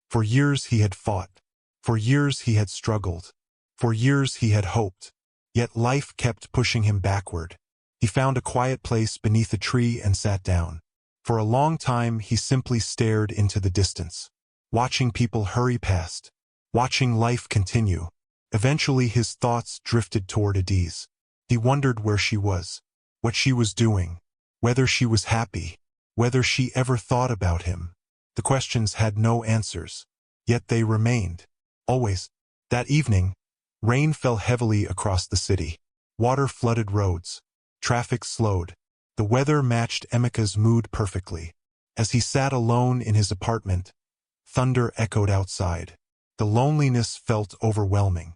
For years he had fought. For years he had struggled. For years he had hoped. Yet life kept pushing him backward. He found a quiet place beneath a tree and sat down. For a long time he simply stared into the distance. Watching people hurry past. Watching life continue. Eventually his thoughts drifted toward Adiz. He wondered where she was. What she was doing. Whether she was happy. Whether she ever thought about him. The questions had no answers. Yet they remained. Always. That evening, rain fell heavily across the city. Water flooded roads. Traffic slowed. The weather matched Emeka's mood perfectly. As he sat alone in his apartment, thunder echoed outside. The loneliness felt overwhelming.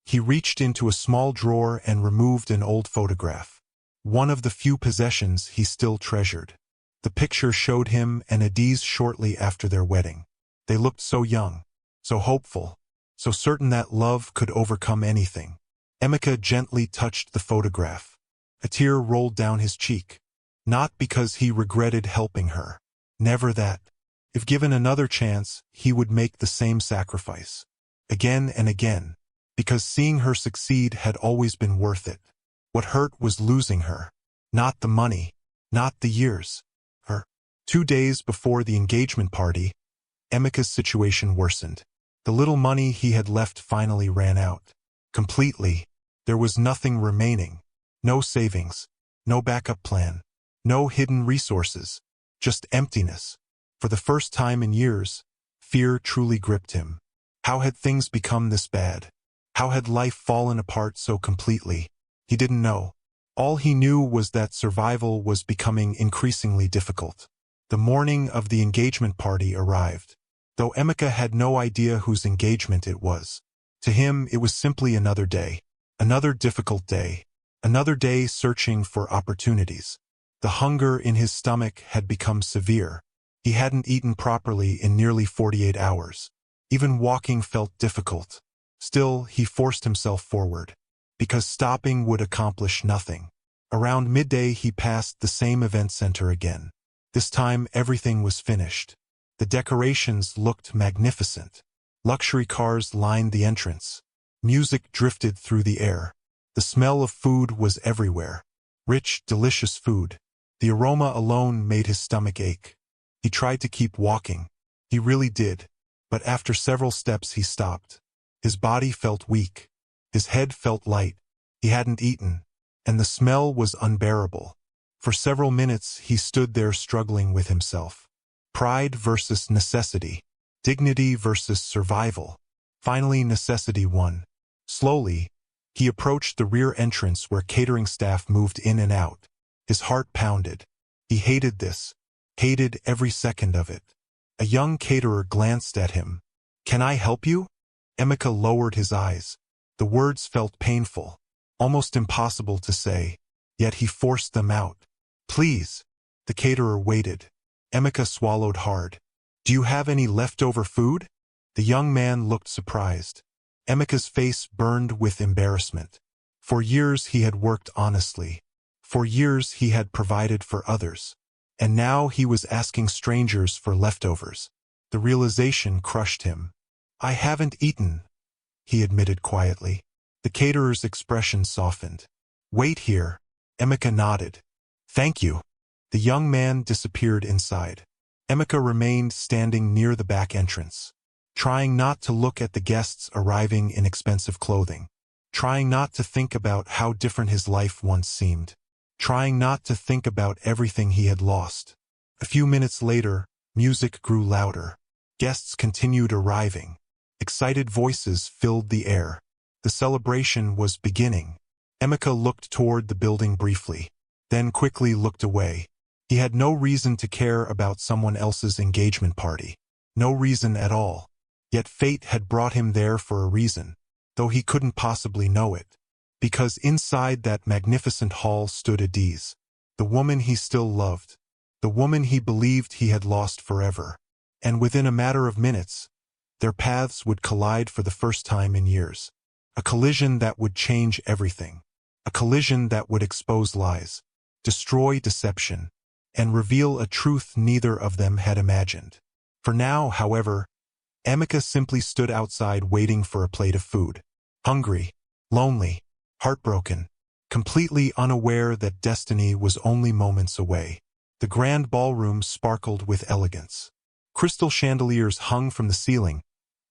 He reached into a small drawer and removed an old photograph. One of the few possessions he still treasured. The picture showed him and Adiz shortly after their wedding. They looked so young, so hopeful, so certain that love could overcome anything. Emeka gently touched the photograph. A tear rolled down his cheek. Not because he regretted helping her. Never that. If given another chance, he would make the same sacrifice. Again and again. Because seeing her succeed had always been worth it. What hurt was losing her. Not the money. Not the years. Her. 2 days before the engagement party, Emika's situation worsened. The little money he had left finally ran out. Completely. There was nothing remaining. No savings. No backup plan. No hidden resources. Just emptiness. For the first time in years, fear truly gripped him. How had things become this bad? How had life fallen apart so completely? He didn't know. All he knew was that survival was becoming increasingly difficult. The morning of the engagement party arrived. Though Emika had no idea whose engagement it was. To him, it was simply another day. Another difficult day. Another day searching for opportunities. The hunger in his stomach had become severe. He hadn't eaten properly in nearly 48 hours. Even walking felt difficult. Still, he forced himself forward. Because stopping would accomplish nothing. Around midday he passed the same event center again. This time everything was finished. The decorations looked magnificent. Luxury cars lined the entrance. Music drifted through the air. The smell of food was everywhere. Rich, delicious food. The aroma alone made his stomach ache. He tried to keep walking. He really did. But after several steps he stopped. His body felt weak. His head felt light. He hadn't eaten. And the smell was unbearable. For several minutes he stood there struggling with himself. Pride versus necessity. Dignity versus survival. Finally necessity won. Slowly, he approached the rear entrance where catering staff moved in and out. His heart pounded. He hated this. Hated every second of it. A young caterer glanced at him. "Can I help you?" Emika lowered his eyes. The words felt painful. Almost impossible to say. Yet he forced them out. "Please." The caterer waited. Emika swallowed hard. "Do you have any leftover food?" The young man looked surprised. Emika's face burned with embarrassment. For years he had worked honestly. For years he had provided for others. And now he was asking strangers for leftovers. The realization crushed him. "I haven't eaten," he admitted quietly. The caterer's expression softened. "Wait here." Emika nodded. "Thank you." The young man disappeared inside. Emika remained standing near the back entrance, trying not to look at the guests arriving in expensive clothing, trying not to think about how different his life once seemed, trying not to think about everything he had lost. A few minutes later, music grew louder. Guests continued arriving. Excited voices filled the air. The celebration was beginning. Emika looked toward the building briefly, then quickly looked away. He had no reason to care about someone else's engagement party. No reason at all. Yet fate had brought him there for a reason, though he couldn't possibly know it. Because inside that magnificent hall stood Adiz, the woman he still loved, the woman he believed he had lost forever. And within a matter of minutes, their paths would collide for the first time in years. A collision that would change everything. A collision that would expose lies, destroy deception, and reveal a truth neither of them had imagined. For now, however, Emika simply stood outside waiting for a plate of food. Hungry, lonely, heartbroken, completely unaware that destiny was only moments away. The grand ballroom sparkled with elegance. Crystal chandeliers hung from the ceiling,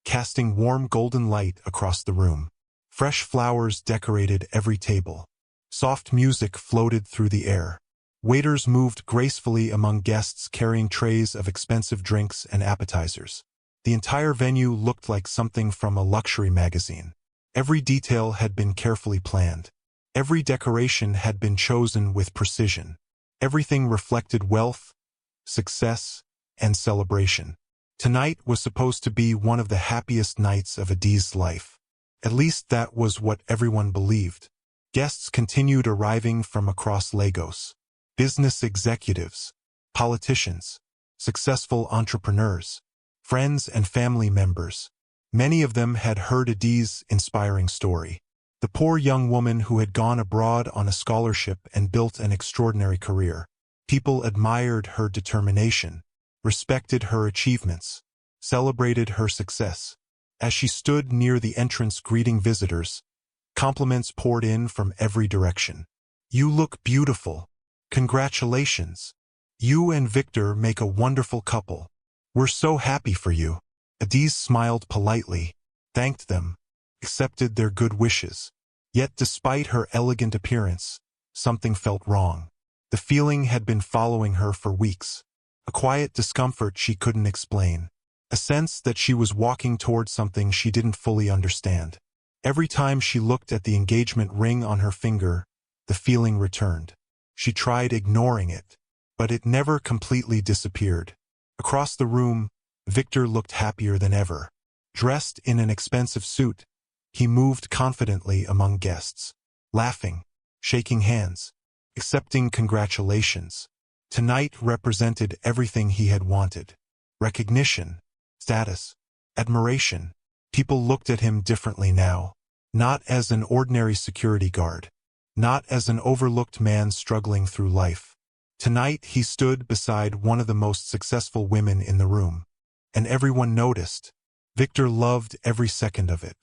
casting warm golden light across the room. Fresh flowers decorated every table. Soft music floated through the air. Waiters moved gracefully among guests carrying trays of expensive drinks and appetizers. The entire venue looked like something from a luxury magazine. Every detail had been carefully planned. Every decoration had been chosen with precision. Everything reflected wealth, success, and celebration. Tonight was supposed to be one of the happiest nights of Adiz's life. At least that was what everyone believed. Guests continued arriving from across Lagos. Business executives, politicians, successful entrepreneurs, friends and family members. Many of them had heard Adiz's inspiring story. The poor young woman who had gone abroad on a scholarship and built an extraordinary career. People admired her determination, respected her achievements, celebrated her success. As she stood near the entrance greeting visitors, compliments poured in from every direction. "You look beautiful. Congratulations. You and Victor make a wonderful couple. We're so happy for you." Adiz smiled politely, thanked them, accepted their good wishes. Yet despite her elegant appearance, something felt wrong. The feeling had been following her for weeks. A quiet discomfort she couldn't explain. A sense that she was walking towards something she didn't fully understand. Every time she looked at the engagement ring on her finger, the feeling returned. She tried ignoring it, but it never completely disappeared. Across the room, Victor looked happier than ever. Dressed in an expensive suit, he moved confidently among guests, laughing, shaking hands, accepting congratulations. Tonight represented everything he had wanted. Recognition, status, admiration. People looked at him differently now, not as an ordinary security guard, not as an overlooked man struggling through life. Tonight he stood beside one of the most successful women in the room, and everyone noticed. Victor loved every second of it.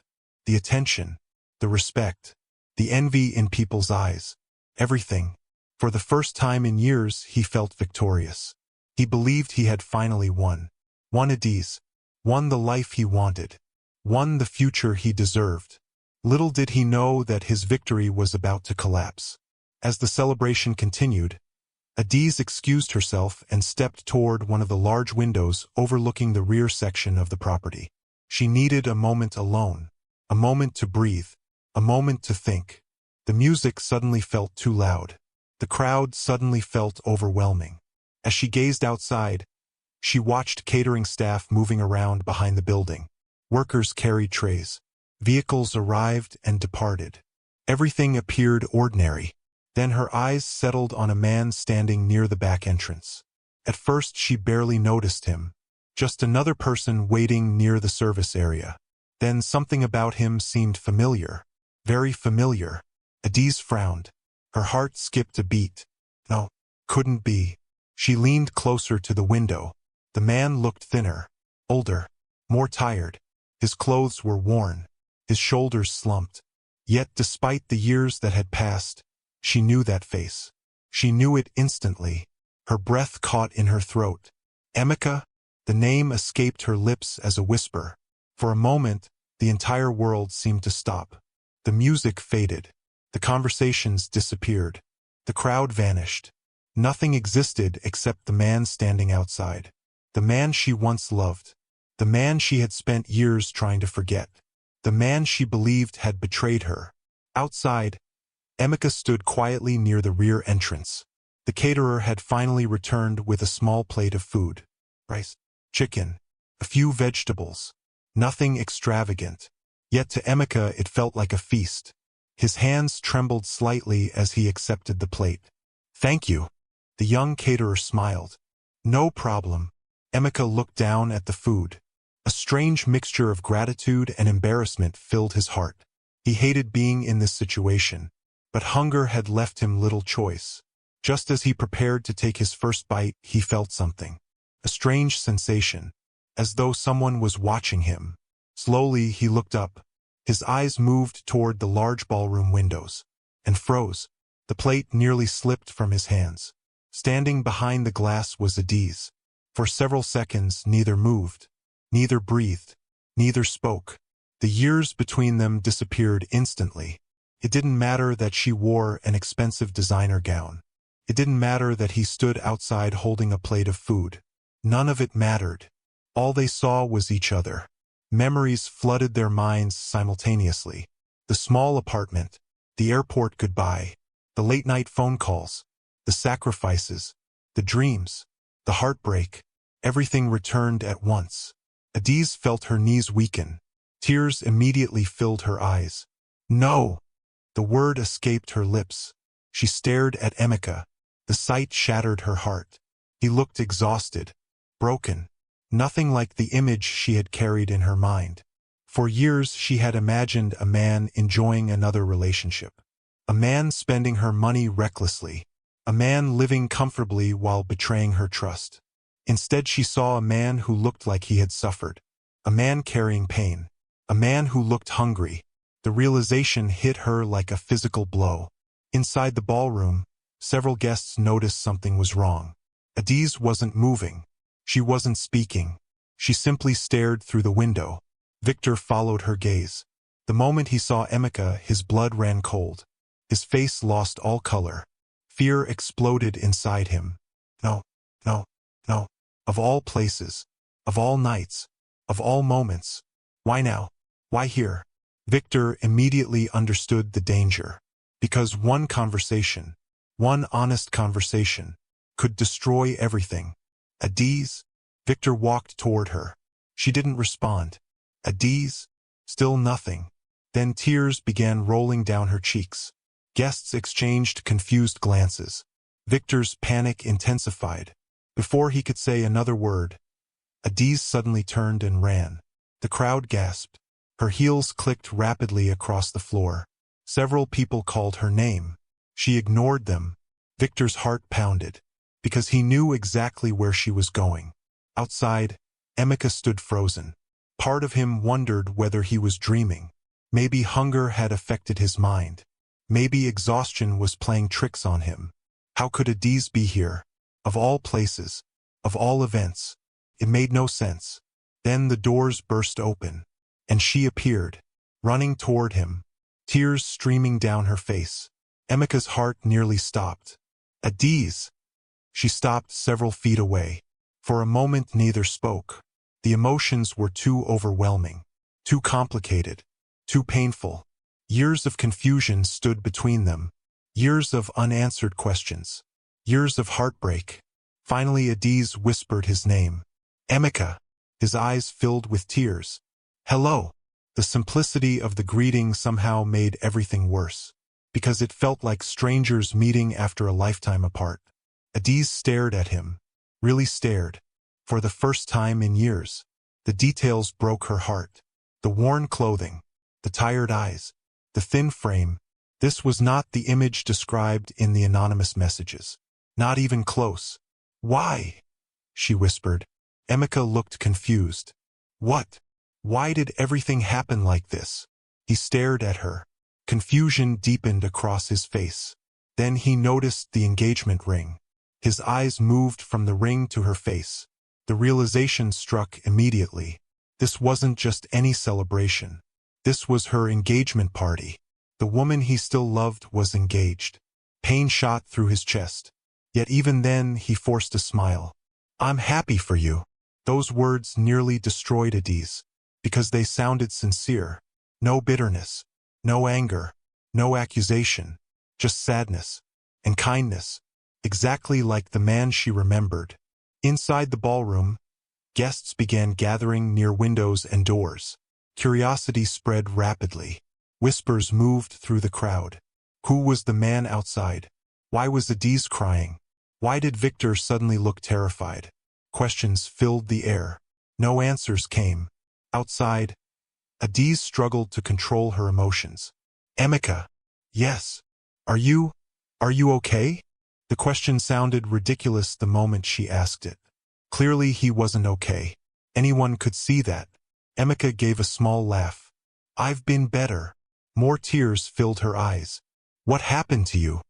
The attention, the respect, the envy in people's eyes, everything. For the first time in years, he felt victorious. He believed he had finally won. Won Adiz. Won the life he wanted. Won the future he deserved. Little did he know that his victory was about to collapse. As the celebration continued, Adiz excused herself and stepped toward one of the large windows overlooking the rear section of the property. She needed a moment alone, a moment to breathe, a moment to think. The music suddenly felt too loud. The crowd suddenly felt overwhelming. As she gazed outside, she watched catering staff moving around behind the building. Workers carried trays. Vehicles arrived and departed. Everything appeared ordinary. Then her eyes settled on a man standing near the back entrance. At first she barely noticed him. Just another person waiting near the service area. Then something about him seemed familiar. Very familiar. Adiz frowned. Her heart skipped a beat. No, couldn't be. She leaned closer to the window. The man looked thinner, older, more tired. His clothes were worn. His shoulders slumped. Yet despite the years that had passed, she knew that face. She knew it instantly. Her breath caught in her throat. Emeka? The name escaped her lips as a whisper. For a moment, the entire world seemed to stop. The music faded. The conversations disappeared. The crowd vanished. Nothing existed except the man standing outside. The man she once loved. The man she had spent years trying to forget. The man she believed had betrayed her. Outside, Emeka stood quietly near the rear entrance. The caterer had finally returned with a small plate of food. Rice, chicken, a few vegetables. Nothing extravagant. Yet to Emeka it felt like a feast. His hands trembled slightly as he accepted the plate. "Thank you." The young caterer smiled. "No problem." Emeka looked down at the food. A strange mixture of gratitude and embarrassment filled his heart. He hated being in this situation, but hunger had left him little choice. Just as he prepared to take his first bite, he felt something. A strange sensation, as though someone was watching him. Slowly he looked up. His eyes moved toward the large ballroom windows, and froze. The plate nearly slipped from his hands. Standing behind the glass was Adiz. For several seconds neither moved, neither breathed, neither spoke. The years between them disappeared instantly. It didn't matter that she wore an expensive designer gown. It didn't matter that he stood outside holding a plate of food. None of it mattered. All they saw was each other. Memories flooded their minds simultaneously. The small apartment, the airport goodbye, the late-night phone calls, the sacrifices, the dreams, the heartbreak. Everything returned at once. Adiz felt her knees weaken. Tears immediately filled her eyes. "No!" The word escaped her lips. She stared at Emeka. The sight shattered her heart. He looked exhausted, broken. Nothing like the image she had carried in her mind. For years she had imagined a man enjoying another relationship. A man spending her money recklessly. A man living comfortably while betraying her trust. Instead, she saw a man who looked like he had suffered. A man carrying pain. A man who looked hungry. The realization hit her like a physical blow. Inside the ballroom, several guests noticed something was wrong. Adiz wasn't moving. She wasn't speaking. She simply stared through the window. Victor followed her gaze. The moment he saw Emeka, his blood ran cold. His face lost all color. Fear exploded inside him. No, no, no. Of all places, of all nights, of all moments. Why now? Why here? Victor immediately understood the danger. Because one conversation, one honest conversation, could destroy everything. Adiz? Victor walked toward her. She didn't respond. Adiz? Still nothing. Then tears began rolling down her cheeks. Guests exchanged confused glances. Victor's panic intensified. Before he could say another word, Adiz suddenly turned and ran. The crowd gasped. Her heels clicked rapidly across the floor. Several people called her name. She ignored them. Victor's heart pounded, because he knew exactly where she was going. Outside, Emeka stood frozen. Part of him wondered whether he was dreaming. Maybe hunger had affected his mind. Maybe exhaustion was playing tricks on him. How could Adiz be here? Of all places, of all events. It made no sense. Then the doors burst open, and she appeared, running toward him, tears streaming down her face. Emeka's heart nearly stopped. Adiz! She stopped several feet away. For a moment neither spoke. The emotions were too overwhelming, too complicated, too painful. Years of confusion stood between them. Years of unanswered questions. Years of heartbreak. Finally Adiz whispered his name. Emeka. His eyes filled with tears. Hello. The simplicity of the greeting somehow made everything worse, because it felt like strangers meeting after a lifetime apart. Adiz stared at him. Really stared. For the first time in years. The details broke her heart. The worn clothing. The tired eyes. The thin frame. This was not the image described in the anonymous messages. Not even close. Why? She whispered. Emeka looked confused. What? Why did everything happen like this? He stared at her. Confusion deepened across his face. Then he noticed the engagement ring. His eyes moved from the ring to her face. The realization struck immediately. This wasn't just any celebration. This was her engagement party. The woman he still loved was engaged. Pain shot through his chest. Yet even then he forced a smile. I'm happy for you. Those words nearly destroyed Adiz, because they sounded sincere. No bitterness, no anger, no accusation, just sadness and kindness, exactly like the man she remembered. Inside the ballroom, guests began gathering near windows and doors. Curiosity spread rapidly. Whispers moved through the crowd. Who was the man outside? Why was Adiz crying? Why did Victor suddenly look terrified? Questions filled the air. No answers came. Outside, Adiz struggled to control her emotions. Emeka. Yes. Are you okay? The question sounded ridiculous the moment she asked it. Clearly he wasn't okay. Anyone could see that. Emeka gave a small laugh. I've been better. More tears filled her eyes. What happened to you?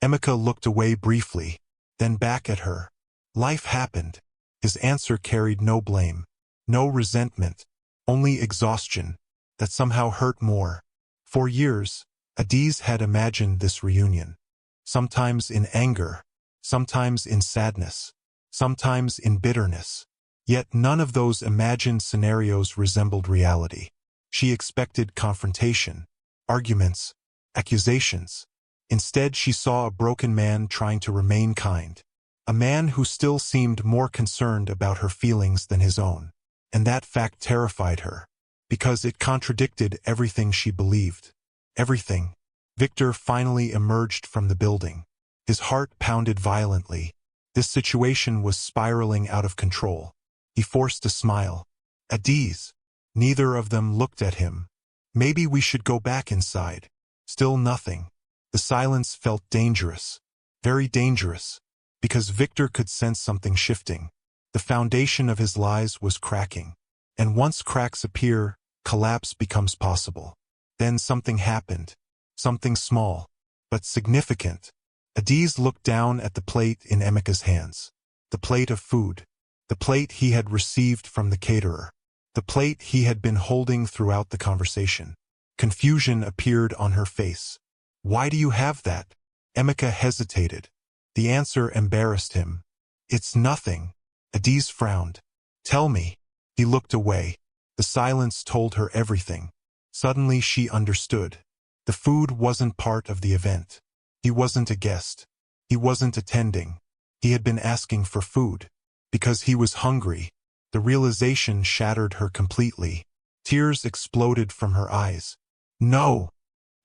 Emeka looked away briefly, then back at her. Life happened. His answer carried no blame, no resentment, only exhaustion that somehow hurt more. For years, Adiz had imagined this reunion. Sometimes in anger, sometimes in sadness, sometimes in bitterness. Yet none of those imagined scenarios resembled reality. She expected confrontation, arguments, accusations. Instead, she saw a broken man trying to remain kind. A man who still seemed more concerned about her feelings than his own. And that fact terrified her, because it contradicted everything she believed. Everything. Victor finally emerged from the building. His heart pounded violently. This situation was spiraling out of control. He forced a smile. Adiz. Neither of them looked at him. Maybe we should go back inside. Still nothing. The silence felt dangerous. Very dangerous. Because Victor could sense something shifting. The foundation of his lies was cracking. And once cracks appear, collapse becomes possible. Then something happened. Something small, but significant. Adiz looked down at the plate in Emeka's hands. The plate of food. The plate he had received from the caterer. The plate he had been holding throughout the conversation. Confusion appeared on her face. "Why do you have that?" Emeka hesitated. The answer embarrassed him. "It's nothing." Adiz frowned. "Tell me." He looked away. The silence told her everything. Suddenly she understood. The food wasn't part of the event. He wasn't a guest. He wasn't attending. He had been asking for food. Because he was hungry. The realization shattered her completely. Tears exploded from her eyes. "No!"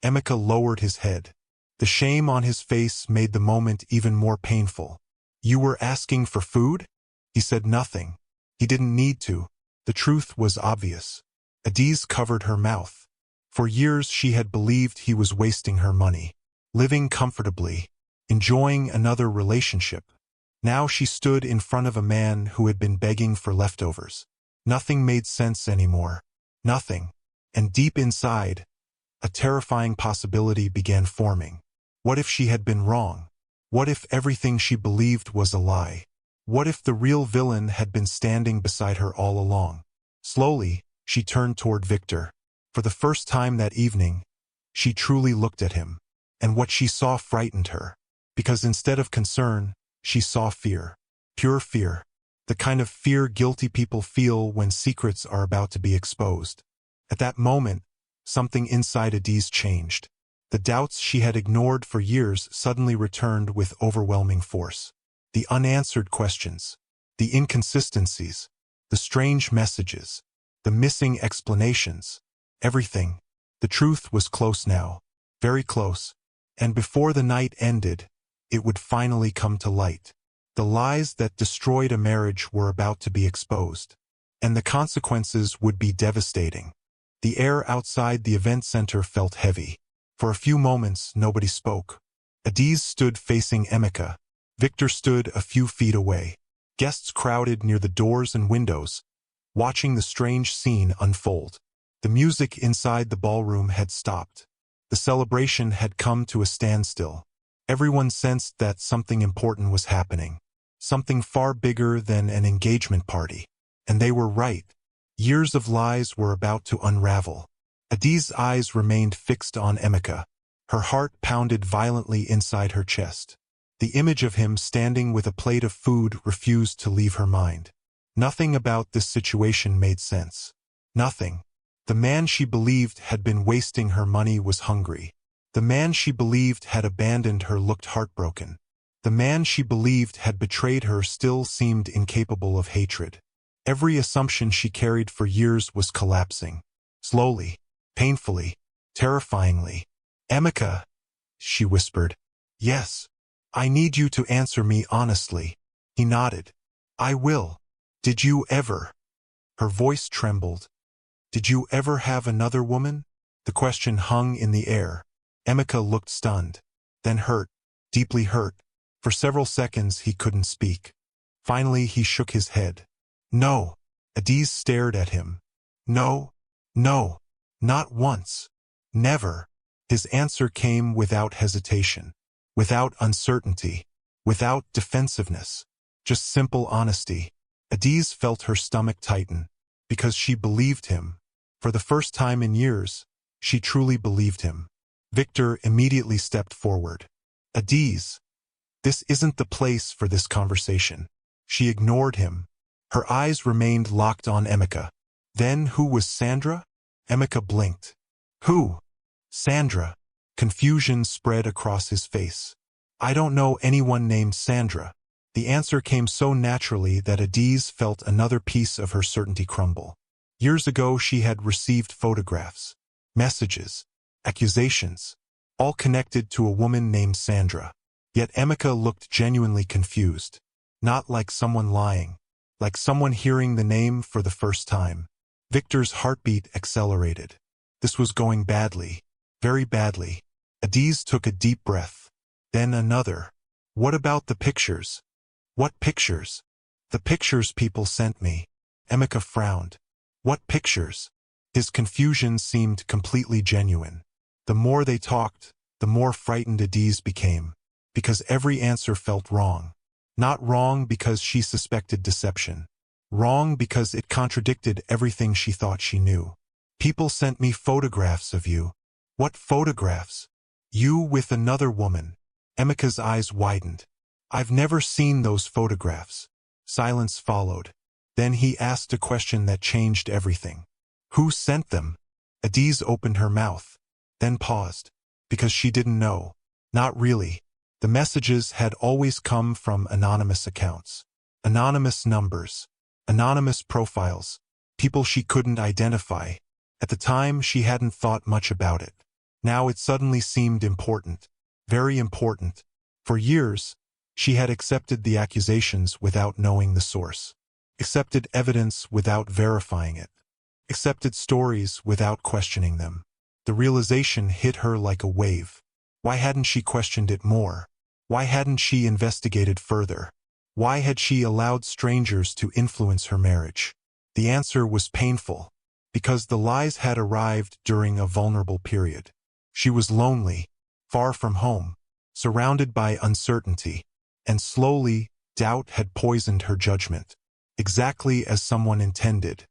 Emeka lowered his head. The shame on his face made the moment even more painful. "You were asking for food?" He said nothing. He didn't need to. The truth was obvious. Adiz covered her mouth. For years she had believed he was wasting her money. Living comfortably. Enjoying another relationship. Now she stood in front of a man who had been begging for leftovers. Nothing made sense anymore. Nothing. And deep inside, a terrifying possibility began forming. What if she had been wrong? What if everything she believed was a lie? What if the real villain had been standing beside her all along? Slowly, she turned toward Victor. For the first time that evening, she truly looked at him. And what she saw frightened her. Because instead of concern, she saw fear. Pure fear. The kind of fear guilty people feel when secrets are about to be exposed. At that moment, something inside Adiz changed. The doubts she had ignored for years suddenly returned with overwhelming force. The unanswered questions. The inconsistencies. The strange messages. The missing explanations. Everything. The truth was close now. Very close. And before the night ended, it would finally come to light. The lies that destroyed a marriage were about to be exposed. And the consequences would be devastating. The air outside the event center felt heavy. For a few moments, nobody spoke. Adiz stood facing Emeka. Victor stood a few feet away. Guests crowded near the doors and windows, watching the strange scene unfold. The music inside the ballroom had stopped. The celebration had come to a standstill. Everyone sensed that something important was happening. Something far bigger than an engagement party. And they were right. Years of lies were about to unravel. Adiz's eyes remained fixed on Emeka. Her heart pounded violently inside her chest. The image of him standing with a plate of food refused to leave her mind. Nothing about this situation made sense. Nothing. The man she believed had been wasting her money was hungry. The man she believed had abandoned her looked heartbroken. The man she believed had betrayed her still seemed incapable of hatred. Every assumption she carried for years was collapsing. Slowly, painfully, terrifyingly. "Emeka," she whispered. "Yes. I need you to answer me honestly." He nodded. "I will. Did you ever?" Her voice trembled. "Did you ever have another woman?" The question hung in the air. Emeka looked stunned. Then hurt. Deeply hurt. For several seconds he couldn't speak. Finally he shook his head. "No." Adiz stared at him. "No. No. Not once. Never." His answer came without hesitation. Without uncertainty. Without defensiveness. Just simple honesty. Adiz felt her stomach tighten. Because she believed him. For the first time in years, she truly believed him. Victor immediately stepped forward. "Adiz, this isn't the place for this conversation." She ignored him. Her eyes remained locked on Emeka. "Then who was Sandra?" Emeka blinked. "Who?" "Sandra." Confusion spread across his face. "I don't know anyone named Sandra." The answer came so naturally that Adiz felt another piece of her certainty crumble. Years ago she had received photographs, messages, accusations, all connected to a woman named Sandra. Yet Emeka looked genuinely confused. Not like someone lying. Like someone hearing the name for the first time. Victor's heartbeat accelerated. This was going badly. Very badly. Adiz took a deep breath. Then another. "What about the pictures?" "What pictures?" The pictures people sent me. Emeka frowned. What pictures? His confusion seemed completely genuine. The more they talked, the more frightened Adiz became, because every answer felt wrong. Not wrong because she suspected deception. Wrong because it contradicted everything she thought she knew. People sent me photographs of you. What photographs? You with another woman. Emeka's eyes widened. I've never seen those photographs. Silence followed. Then he asked a question that changed everything. Who sent them? Adiz opened her mouth, then paused, because she didn't know. Not really. The messages had always come from anonymous accounts. Anonymous numbers. Anonymous profiles. People she couldn't identify. At the time, she hadn't thought much about it. Now it suddenly seemed important. Very important. For years, she had accepted the accusations without knowing the source. Accepted evidence without verifying it. Accepted stories without questioning them. The realization hit her like a wave. Why hadn't she questioned it more? Why hadn't she investigated further? Why had she allowed strangers to influence her marriage? The answer was painful. Because the lies had arrived during a vulnerable period. She was lonely, far from home, surrounded by uncertainty, and slowly, doubt had poisoned her judgment. Exactly as someone intended.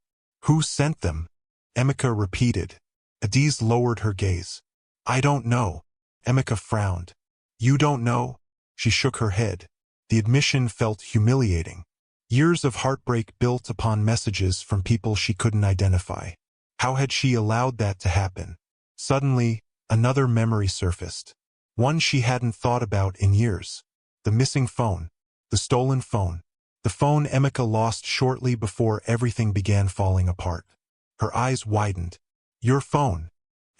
Who sent them? Emeka repeated. Adiz lowered her gaze. I don't know. Emeka frowned. You don't know? She shook her head. The admission felt humiliating. Years of heartbreak built upon messages from people she couldn't identify. How had she allowed that to happen? Suddenly, another memory surfaced. One she hadn't thought about in years. The missing phone. The stolen phone. The phone Emeka lost shortly before everything began falling apart. Her eyes widened. Your phone.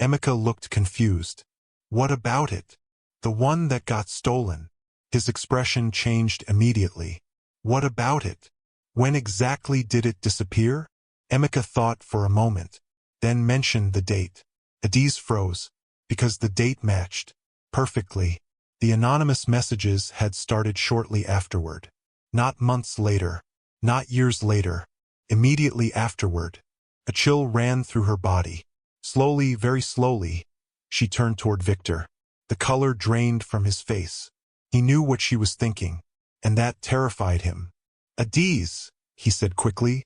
Emeka looked confused. What about it? The one that got stolen. His expression changed immediately. What about it? When exactly did it disappear? Emeka thought for a moment, then mentioned the date. Adiz froze, because the date matched perfectly. The anonymous messages had started shortly afterward. Not months later, not years later, immediately afterward. A chill ran through her body. Slowly, very slowly, she turned toward Victor. The color drained from his face. He knew what she was thinking, and that terrified him. Adiz, he said quickly.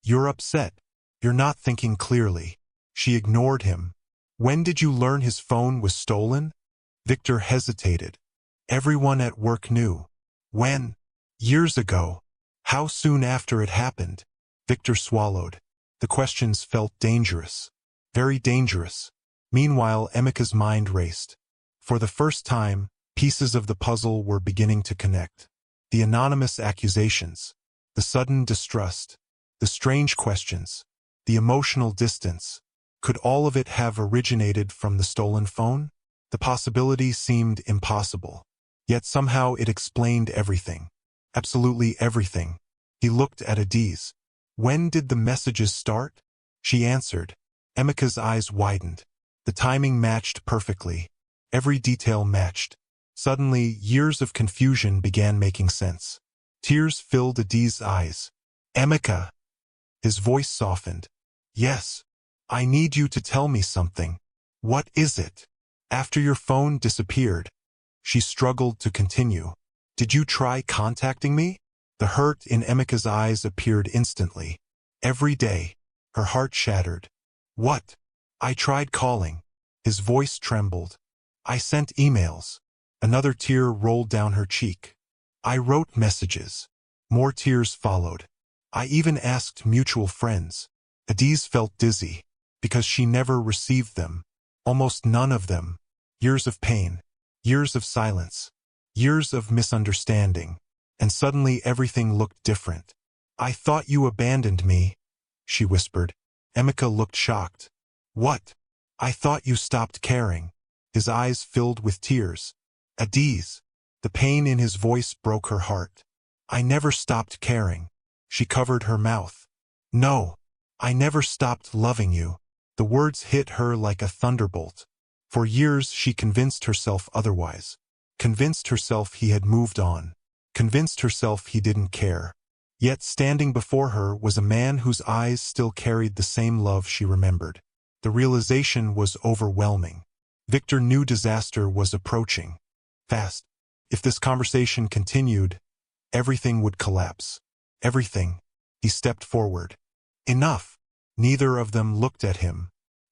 You're upset. You're not thinking clearly. She ignored him. When did you learn his phone was stolen? Victor hesitated. Everyone at work knew. When? Years ago. How soon after it happened? Victor swallowed. The questions felt dangerous. Very dangerous. Meanwhile, Emeka's mind raced. For the first time, pieces of the puzzle were beginning to connect. The anonymous accusations. The sudden distrust. The strange questions. The emotional distance. Could all of it have originated from the stolen phone? The possibility seemed impossible. Yet somehow it explained everything. Absolutely everything. He looked at Adiz. When did the messages start? She answered. Emeka's eyes widened. The timing matched perfectly. Every detail matched. Suddenly, years of confusion began making sense. Tears filled Adiz's eyes. Emeka! His voice softened. Yes. I need you to tell me something. What is it? After your phone disappeared. She struggled to continue. Did you try contacting me? The hurt in Emeka's eyes appeared instantly. Every day. Her heart shattered. What? I tried calling. His voice trembled. I sent emails. Another tear rolled down her cheek. I wrote messages. More tears followed. I even asked mutual friends. Adiz felt dizzy, because she never received them. Almost none of them. Years of pain. Years of silence. Years of misunderstanding. And suddenly everything looked different. I thought you abandoned me, she whispered. Emeka looked shocked. What? I thought you stopped caring. His eyes filled with tears. Adiz. The pain in his voice broke her heart. I never stopped caring. She covered her mouth. No. I never stopped loving you. The words hit her like a thunderbolt. For years she convinced herself otherwise. Convinced herself he had moved on. Convinced herself he didn't care. Yet standing before her was a man whose eyes still carried the same love she remembered. The realization was overwhelming. Victor knew disaster was approaching. Fast. If this conversation continued, everything would collapse. Everything. He stepped forward. Enough. Neither of them looked at him.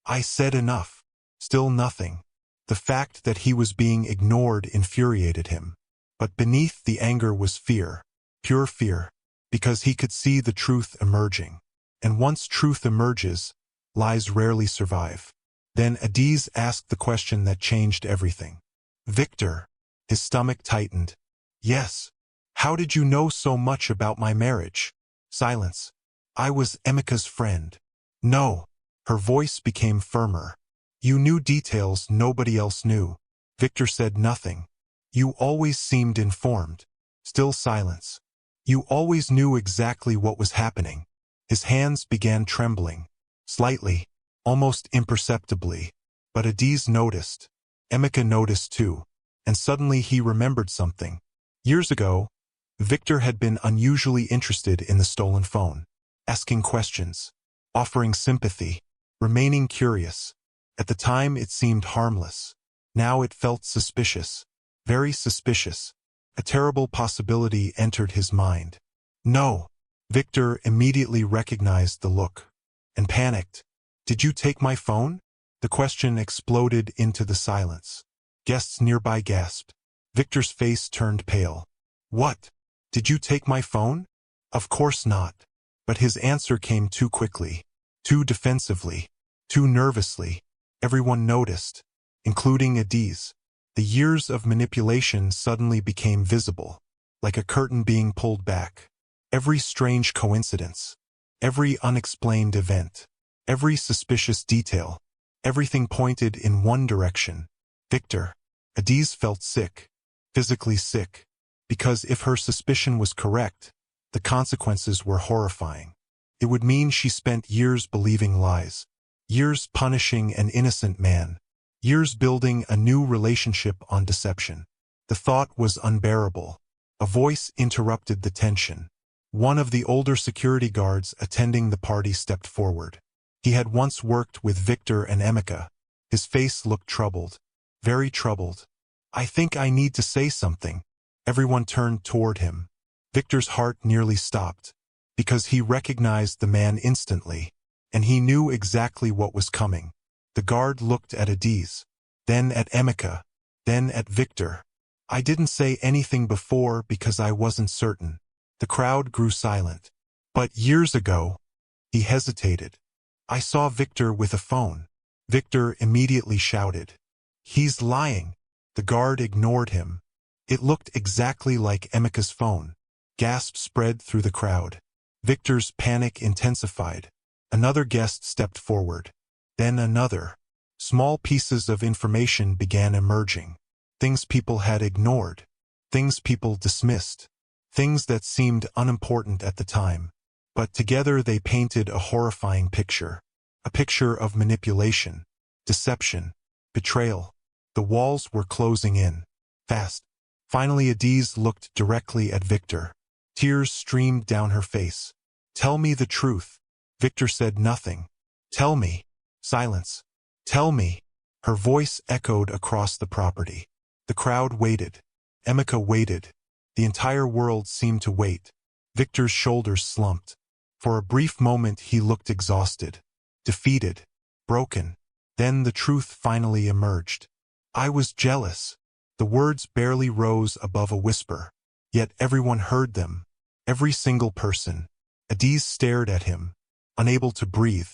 I said enough. Still nothing. The fact that he was being ignored infuriated him. But beneath the anger was fear. Pure fear. Because he could see the truth emerging. And once truth emerges, lies rarely survive. Then Adiz asked the question that changed everything. Victor. His stomach tightened. Yes. How did you know so much about my marriage? Silence. I was Emika's friend. No. Her voice became firmer. You knew details nobody else knew. Victor said nothing. You always seemed informed. Still silence. You always knew exactly what was happening. His hands began trembling. Slightly. Almost imperceptibly. But Adiz noticed. Emika noticed too. And suddenly he remembered something. Years ago, Victor had been unusually interested in the stolen phone. Asking questions. Offering sympathy. Remaining curious. At the time it seemed harmless. Now it felt suspicious. Very suspicious. A terrible possibility entered his mind. No. Victor immediately recognized the look. And panicked. Did you take my phone? The question exploded into the silence. Guests nearby gasped. Victor's face turned pale. What? Did you take my phone? Of course not. But his answer came too quickly. Too defensively. Too nervously. Everyone noticed. Including Adiz. The years of manipulation suddenly became visible. Like a curtain being pulled back. Every strange coincidence. Every unexplained event. Every suspicious detail. Everything pointed in one direction. Victor. Adiz felt sick. Physically sick. Because if her suspicion was correct, the consequences were horrifying. It would mean she spent years believing lies. Years punishing an innocent man. Years building a new relationship on deception. The thought was unbearable. A voice interrupted the tension. One of the older security guards attending the party stepped forward. He had once worked with Victor and Emika. His face looked troubled. Very troubled. I think I need to say something. Everyone turned toward him. Victor's heart nearly stopped. Because he recognized the man instantly. And he knew exactly what was coming. The guard looked at Adiz. Then at Emika. Then at Victor. I didn't say anything before because I wasn't certain. The crowd grew silent. But years ago, he hesitated. I saw Victor with a phone. Victor immediately shouted. He's lying. The guard ignored him. It looked exactly like Emika's phone. Gasps spread through the crowd. Victor's panic intensified. Another guest stepped forward. Then another. Small pieces of information began emerging. Things people had ignored. Things people dismissed. Things that seemed unimportant at the time. But together they painted a horrifying picture. A picture of manipulation, deception, betrayal. The walls were closing in. Fast. Finally Adiz looked directly at Victor. Tears streamed down her face. Tell me the truth. Victor said nothing. Tell me. Silence. Tell me. Her voice echoed across the property. The crowd waited. Emika waited. The entire world seemed to wait. Victor's shoulders slumped. For a brief moment he looked exhausted. Defeated. Broken. Then the truth finally emerged. I was jealous. The words barely rose above a whisper. Yet everyone heard them. Every single person. Adiz stared at him. Unable to breathe.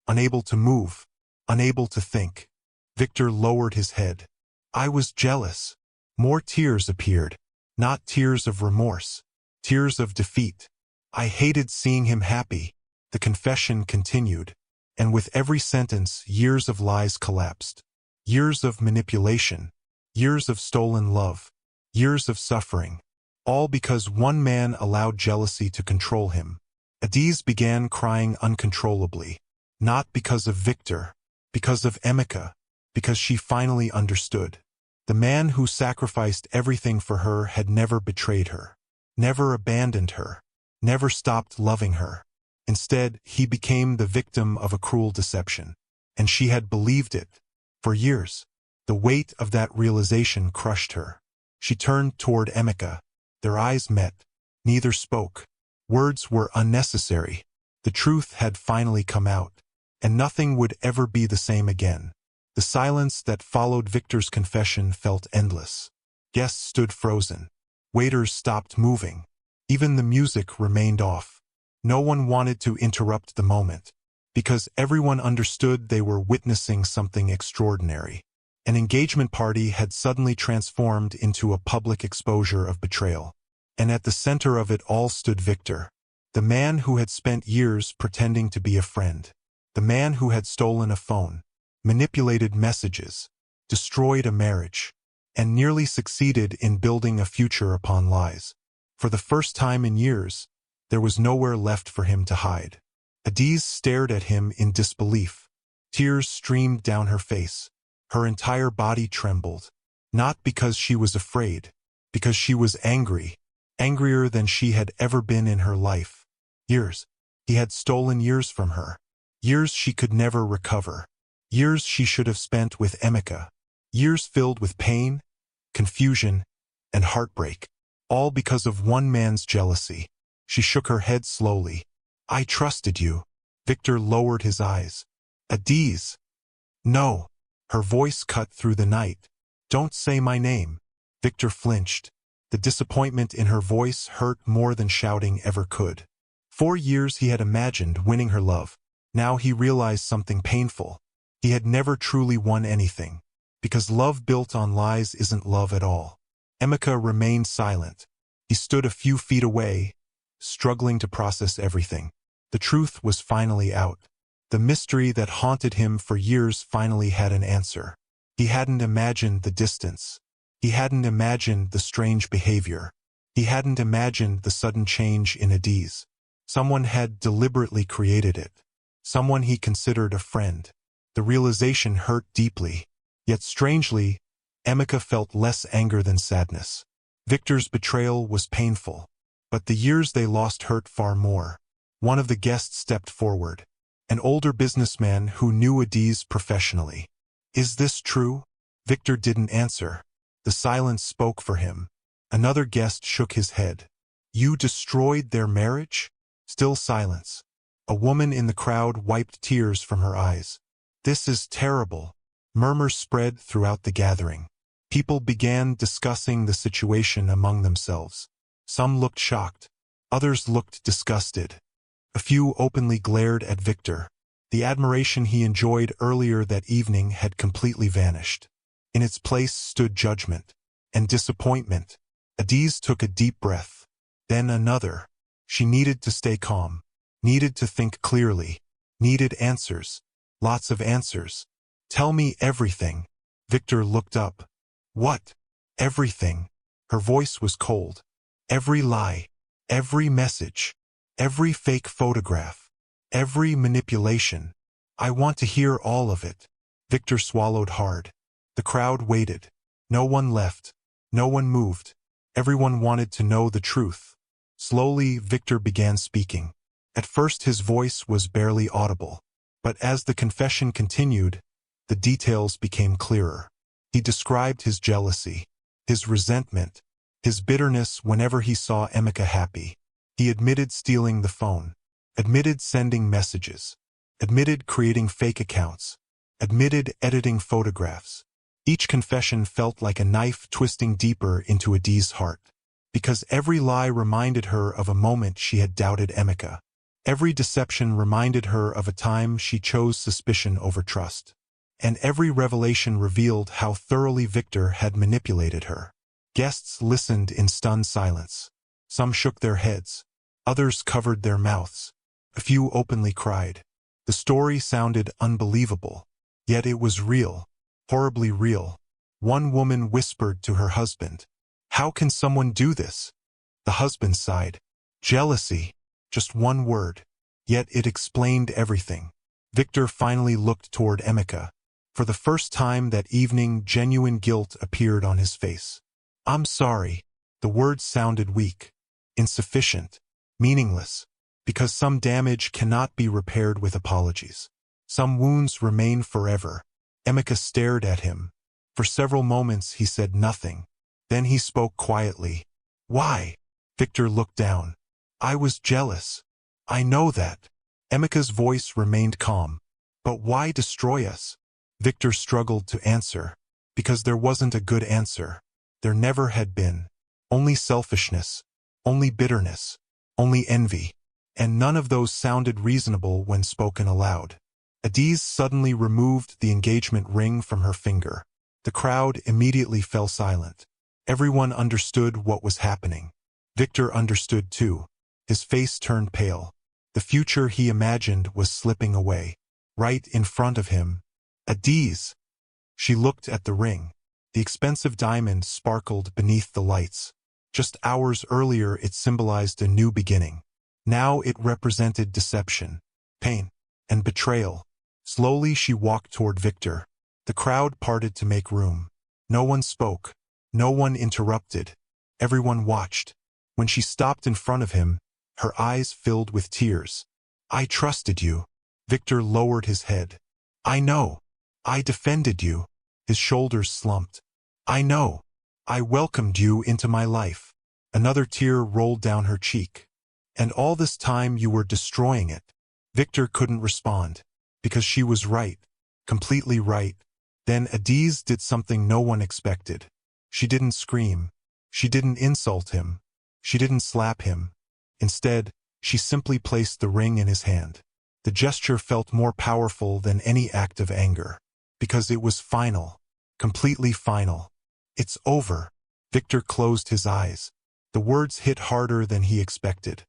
Unable to move. Unable to think. Victor lowered his head. I was jealous. More tears appeared. Not tears of remorse. Tears of defeat. I hated seeing him happy. The confession continued. And with every sentence, years of lies collapsed. Years of manipulation. Years of stolen love. Years of suffering. All because one man allowed jealousy to control him. Adiz began crying uncontrollably. Not because of Victor. Because of Emika. Because she finally understood. The man who sacrificed everything for her had never betrayed her. Never abandoned her. never stopped loving her. Instead, he became the victim of a cruel deception. And she had believed it. For years. The weight of that realization crushed her. She turned toward Emeka. Their eyes met. Neither spoke. Words were unnecessary. The truth had finally come out. And nothing would ever be the same again. The silence that followed Victor's confession felt endless. Guests stood frozen. Waiters stopped moving. Even the music remained off. No one wanted to interrupt the moment, because everyone understood they were witnessing something extraordinary. An engagement party had suddenly transformed into a public exposure of betrayal. And at the center of it all stood Victor, the man who had spent years pretending to be a friend, the man who had stolen a phone, manipulated messages, destroyed a marriage, and nearly succeeded in building a future upon lies. For the first time in years, there was nowhere left for him to hide. Adiz stared at him in disbelief. Tears streamed down her face. Her entire body trembled. Not because she was afraid, because she was angry, angrier than she had ever been in her life. Years. He had stolen years from her. Years she could never recover. Years she should have spent with Emeka. Years filled with pain, confusion, and heartbreak. All because of one man's jealousy. She shook her head slowly. I trusted you. Victor lowered his eyes. Adiz. No. Her voice cut through the night. Don't say my name. Victor flinched. The disappointment in her voice hurt more than shouting ever could. 4 years he had imagined winning her love. Now he realized something painful. He had never truly won anything. Because love built on lies isn't love at all. Emeka remained silent. He stood a few feet away, struggling to process everything. The truth was finally out. The mystery that haunted him for years finally had an answer. He hadn't imagined the distance. He hadn't imagined the strange behavior. He hadn't imagined the sudden change in Adiz. Someone had deliberately created it. Someone he considered a friend. The realization hurt deeply. Yet strangely, Emeka felt less anger than sadness. Victor's betrayal was painful. But the years they lost hurt far more. One of the guests stepped forward. An older businessman who knew Adiz professionally. Is this true? Victor didn't answer. The silence spoke for him. Another guest shook his head. You destroyed their marriage? Still silence. A woman in the crowd wiped tears from her eyes. This is terrible. Murmurs spread throughout the gathering. People began discussing the situation among themselves. Some looked shocked. Others looked disgusted. A few openly glared at Victor. The admiration he enjoyed earlier that evening had completely vanished. In its place stood judgment and disappointment. Adiz took a deep breath. Then another. She needed to stay calm. Needed to think clearly. Needed answers. Lots of answers. Tell me everything. Victor looked up. What? Everything. Her voice was cold. Every lie. Every message. Every fake photograph. Every manipulation. I want to hear all of it. Victor swallowed hard. The crowd waited. No one left. No one moved. Everyone wanted to know the truth. Slowly, Victor began speaking. At first his voice was barely audible. But as the confession continued, the details became clearer. He described his jealousy, his resentment, his bitterness whenever he saw Emeka happy. He admitted stealing the phone, admitted sending messages, admitted creating fake accounts, admitted editing photographs. Each confession felt like a knife twisting deeper into Adiz's heart, because every lie reminded her of a moment she had doubted Emeka. Every deception reminded her of a time she chose suspicion over trust. And every revelation revealed how thoroughly Victor had manipulated her. Guests listened in stunned silence. Some shook their heads. Others covered their mouths. A few openly cried. The story sounded unbelievable. Yet it was real. Horribly real. One woman whispered to her husband, "How can someone do this?" The husband sighed. Jealousy. Just one word. Yet it explained everything. Victor finally looked toward Emeka. For the first time that evening, genuine guilt appeared on his face. I'm sorry. The words sounded weak. Insufficient. Meaningless. Because some damage cannot be repaired with apologies. Some wounds remain forever. Emeka stared at him. For several moments he said nothing. Then he spoke quietly. Why? Victor looked down. I was jealous. I know that. Emeka's voice remained calm. But why destroy us? Victor struggled to answer. Because there wasn't a good answer. There never had been. Only selfishness. Only bitterness. Only envy. And none of those sounded reasonable when spoken aloud. Adiz suddenly removed the engagement ring from her finger. The crowd immediately fell silent. Everyone understood what was happening. Victor understood too. His face turned pale. The future he imagined was slipping away. Right in front of him. Adiz! She looked at the ring. The expensive diamond sparkled beneath the lights. Just hours earlier it symbolized a new beginning. Now it represented deception, pain, and betrayal. Slowly she walked toward Victor. The crowd parted to make room. No one spoke. No one interrupted. Everyone watched. When she stopped in front of him, her eyes filled with tears. I trusted you. Victor lowered his head. I know. I defended you. His shoulders slumped. I know. I welcomed you into my life. Another tear rolled down her cheek. And all this time you were destroying it. Victor couldn't respond. Because she was right. Completely right. Then Adiz did something no one expected. She didn't scream. She didn't insult him. She didn't slap him. Instead, she simply placed the ring in his hand. The gesture felt more powerful than any act of anger. Because it was final. Completely final. It's over. Victor closed his eyes. The words hit harder than he expected.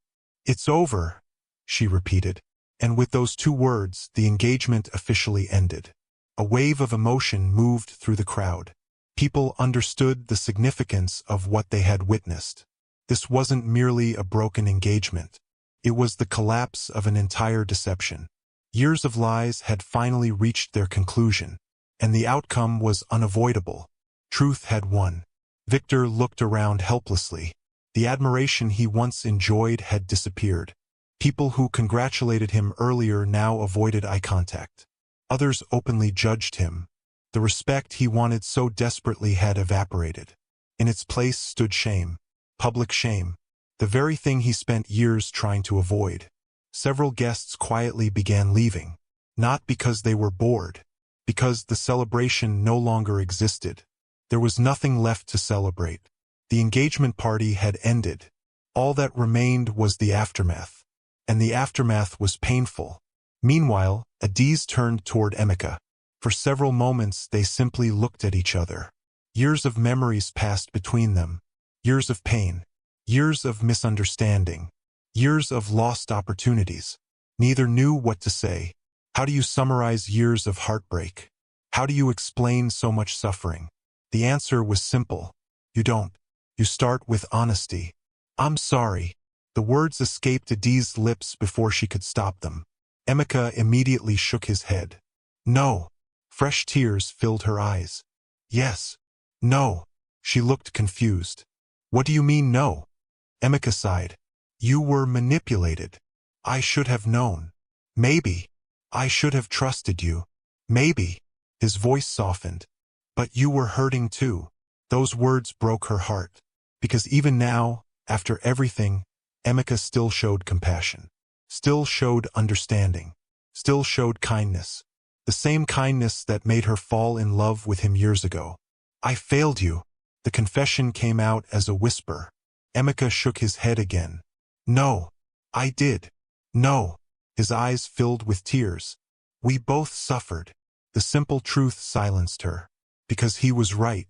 It's over, she repeated. And with those two words, the engagement officially ended. A wave of emotion moved through the crowd. People understood the significance of what they had witnessed. This wasn't merely a broken engagement. It was the collapse of an entire deception. Years of lies had finally reached their conclusion, and the outcome was unavoidable. Truth had won. Victor looked around helplessly. The admiration he once enjoyed had disappeared. People who congratulated him earlier now avoided eye contact. Others openly judged him. The respect he wanted so desperately had evaporated. In its place stood shame. Public shame. The very thing he spent years trying to avoid. Several guests quietly began leaving. Not because they were bored. Because the celebration no longer existed. There was nothing left to celebrate. The engagement party had ended. All that remained was the aftermath. And the aftermath was painful. Meanwhile, Adiz turned toward Emeka. For several moments they simply looked at each other. Years of memories passed between them. Years of pain. Years of misunderstanding. Years of lost opportunities. Neither knew what to say. How do you summarize years of heartbreak? How do you explain so much suffering? The answer was simple. You don't. You start with honesty. I'm sorry. The words escaped Adiz's lips before she could stop them. Emeka immediately shook his head. No. Fresh tears filled her eyes. Yes. No. She looked confused. What do you mean no? Emeka sighed. You were manipulated. I should have known. Maybe. I should have trusted you. Maybe. His voice softened. But you were hurting too. Those words broke her heart. Because even now, after everything, Emeka still showed compassion. Still showed understanding. Still showed kindness. The same kindness that made her fall in love with him years ago. I failed you. The confession came out as a whisper. Emeka shook his head again. No. I did. No. His eyes filled with tears. We both suffered. The simple truth silenced her. Because he was right.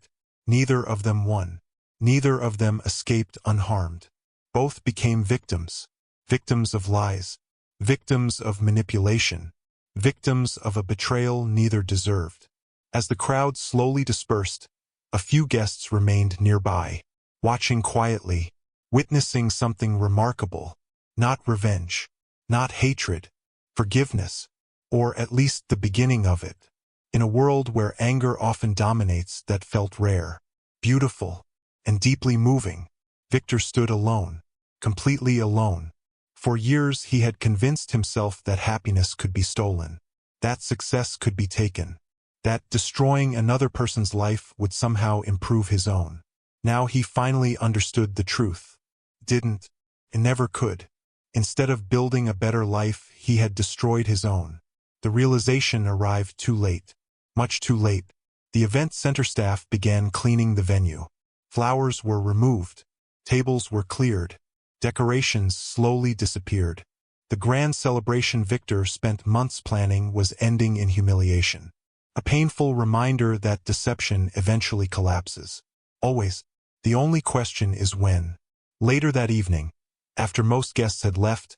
Neither of them won. Neither of them escaped unharmed. Both became victims. Victims of lies. Victims of manipulation. Victims of a betrayal neither deserved. As the crowd slowly dispersed, a few guests remained nearby, watching quietly, witnessing something remarkable. Not revenge. Not hatred. Forgiveness. Or at least the beginning of it. In a world where anger often dominates, that felt rare, beautiful, and deeply moving, Victor stood alone, completely alone. For years he had convinced himself that happiness could be stolen, that success could be taken, that destroying another person's life would somehow improve his own. Now he finally understood the truth. Didn't. It never could. Instead of building a better life, he had destroyed his own. The realization arrived too late. Much too late. The event center staff began cleaning the venue. Flowers were removed. Tables were cleared. Decorations slowly disappeared. The grand celebration Victor spent months planning was ending in humiliation. A painful reminder that deception eventually collapses. Always. The only question is when. Later that evening, after most guests had left,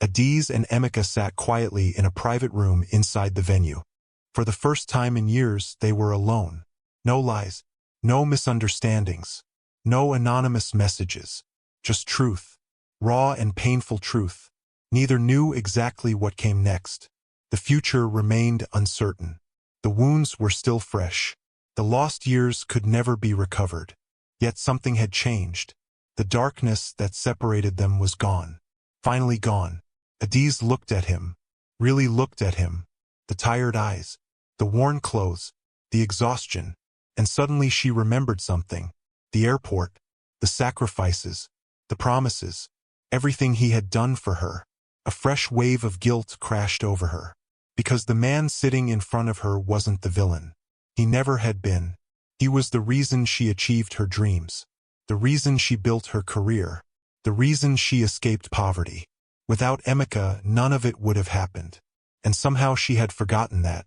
Adiz and Emeka sat quietly in a private room inside the venue. For the first time in years, they were alone. No lies, no misunderstandings, no anonymous messages, just truth, raw and painful truth. Neither knew exactly what came next. The future remained uncertain. The wounds were still fresh. The lost years could never be recovered. Yet something had changed. The darkness that separated them was gone. Finally gone. Adiz looked at him. Really looked at him. The tired eyes. The worn clothes. The exhaustion. And suddenly she remembered something. The airport. The sacrifices. The promises. Everything he had done for her. A fresh wave of guilt crashed over her. Because the man sitting in front of her wasn't the villain. He never had been. He was the reason she achieved her dreams. The reason she built her career. The reason she escaped poverty. Without Emeka, none of it would have happened. And somehow she had forgotten that.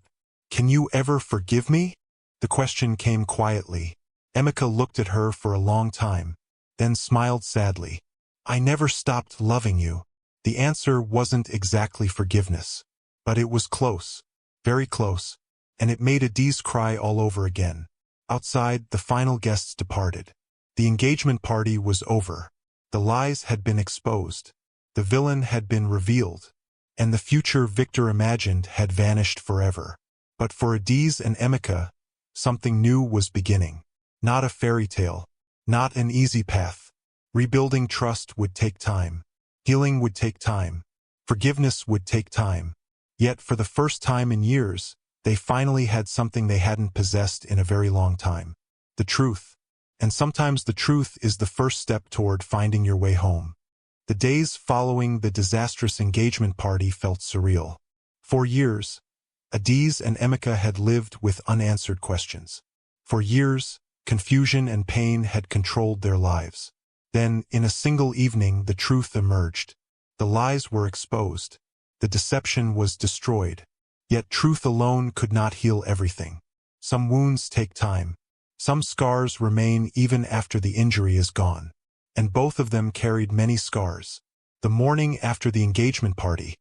"Can you ever forgive me?" The question came quietly. Emeka looked at her for a long time, then smiled sadly. "I never stopped loving you." The answer wasn't exactly forgiveness. But it was close. Very close. And it made Adiz cry all over again. Outside, the final guests departed. The engagement party was over. The lies had been exposed. The villain had been revealed. And the future Victor imagined had vanished forever. But for Adiz and Emeka, something new was beginning. Not a fairy tale. Not an easy path. Rebuilding trust would take time. Healing would take time. Forgiveness would take time. Yet for the first time in years, they finally had something they hadn't possessed in a very long time. The truth. And sometimes the truth is the first step toward finding your way home. The days following the disastrous engagement party felt surreal. For years, Adiz and Emeka had lived with unanswered questions. For years, confusion and pain had controlled their lives. Then, in a single evening, the truth emerged. The lies were exposed. The deception was destroyed. Yet truth alone could not heal everything. Some wounds take time. Some scars remain even after the injury is gone. And both of them carried many scars. The morning after the engagement party,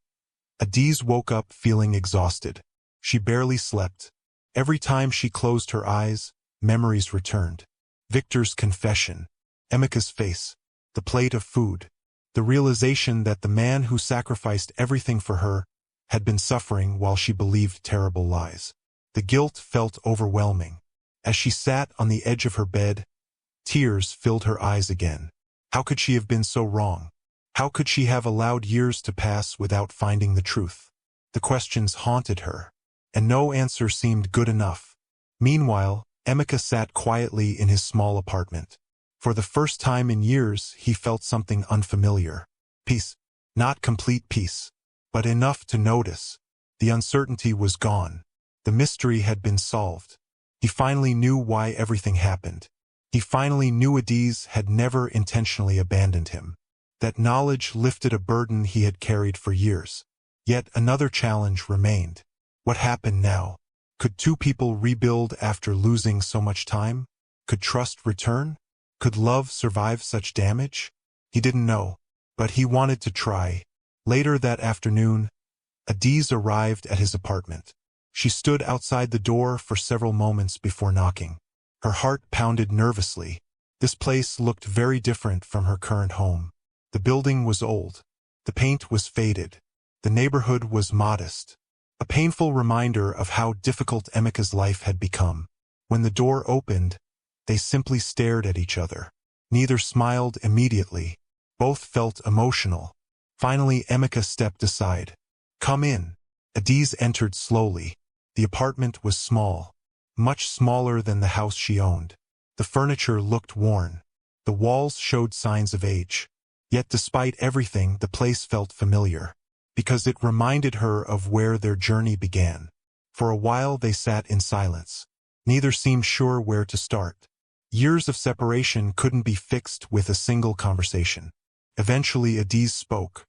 Adiz woke up feeling exhausted. She barely slept. Every time she closed her eyes, memories returned. Victor's confession, Emeka's face, the plate of food, the realization that the man who sacrificed everything for her had been suffering while she believed terrible lies. The guilt felt overwhelming. As she sat on the edge of her bed, tears filled her eyes again. How could she have been so wrong? How could she have allowed years to pass without finding the truth? The questions haunted her, and no answer seemed good enough. Meanwhile, Emeka sat quietly in his small apartment. For the first time in years, he felt something unfamiliar. Peace. Not complete peace, but enough to notice. The uncertainty was gone. The mystery had been solved. He finally knew why everything happened. He finally knew Adiz had never intentionally abandoned him. That knowledge lifted a burden he had carried for years. Yet another challenge remained. What happened now? Could two people rebuild after losing so much time? Could trust return? Could love survive such damage? He didn't know, but he wanted to try. Later that afternoon, Adiz arrived at his apartment. She stood outside the door for several moments before knocking. Her heart pounded nervously. This place looked very different from her current home. The building was old. The paint was faded. The neighborhood was modest. A painful reminder of how difficult Emeka's life had become. When the door opened, they simply stared at each other. Neither smiled immediately. Both felt emotional. Finally, Emeka stepped aside. "Come in." Adiz entered slowly. The apartment was small, much smaller than the house she owned. The furniture looked worn. The walls showed signs of age. Yet despite everything, the place felt familiar, because it reminded her of where their journey began. For a while they sat in silence. Neither seemed sure where to start. Years of separation couldn't be fixed with a single conversation. Eventually Adiz spoke.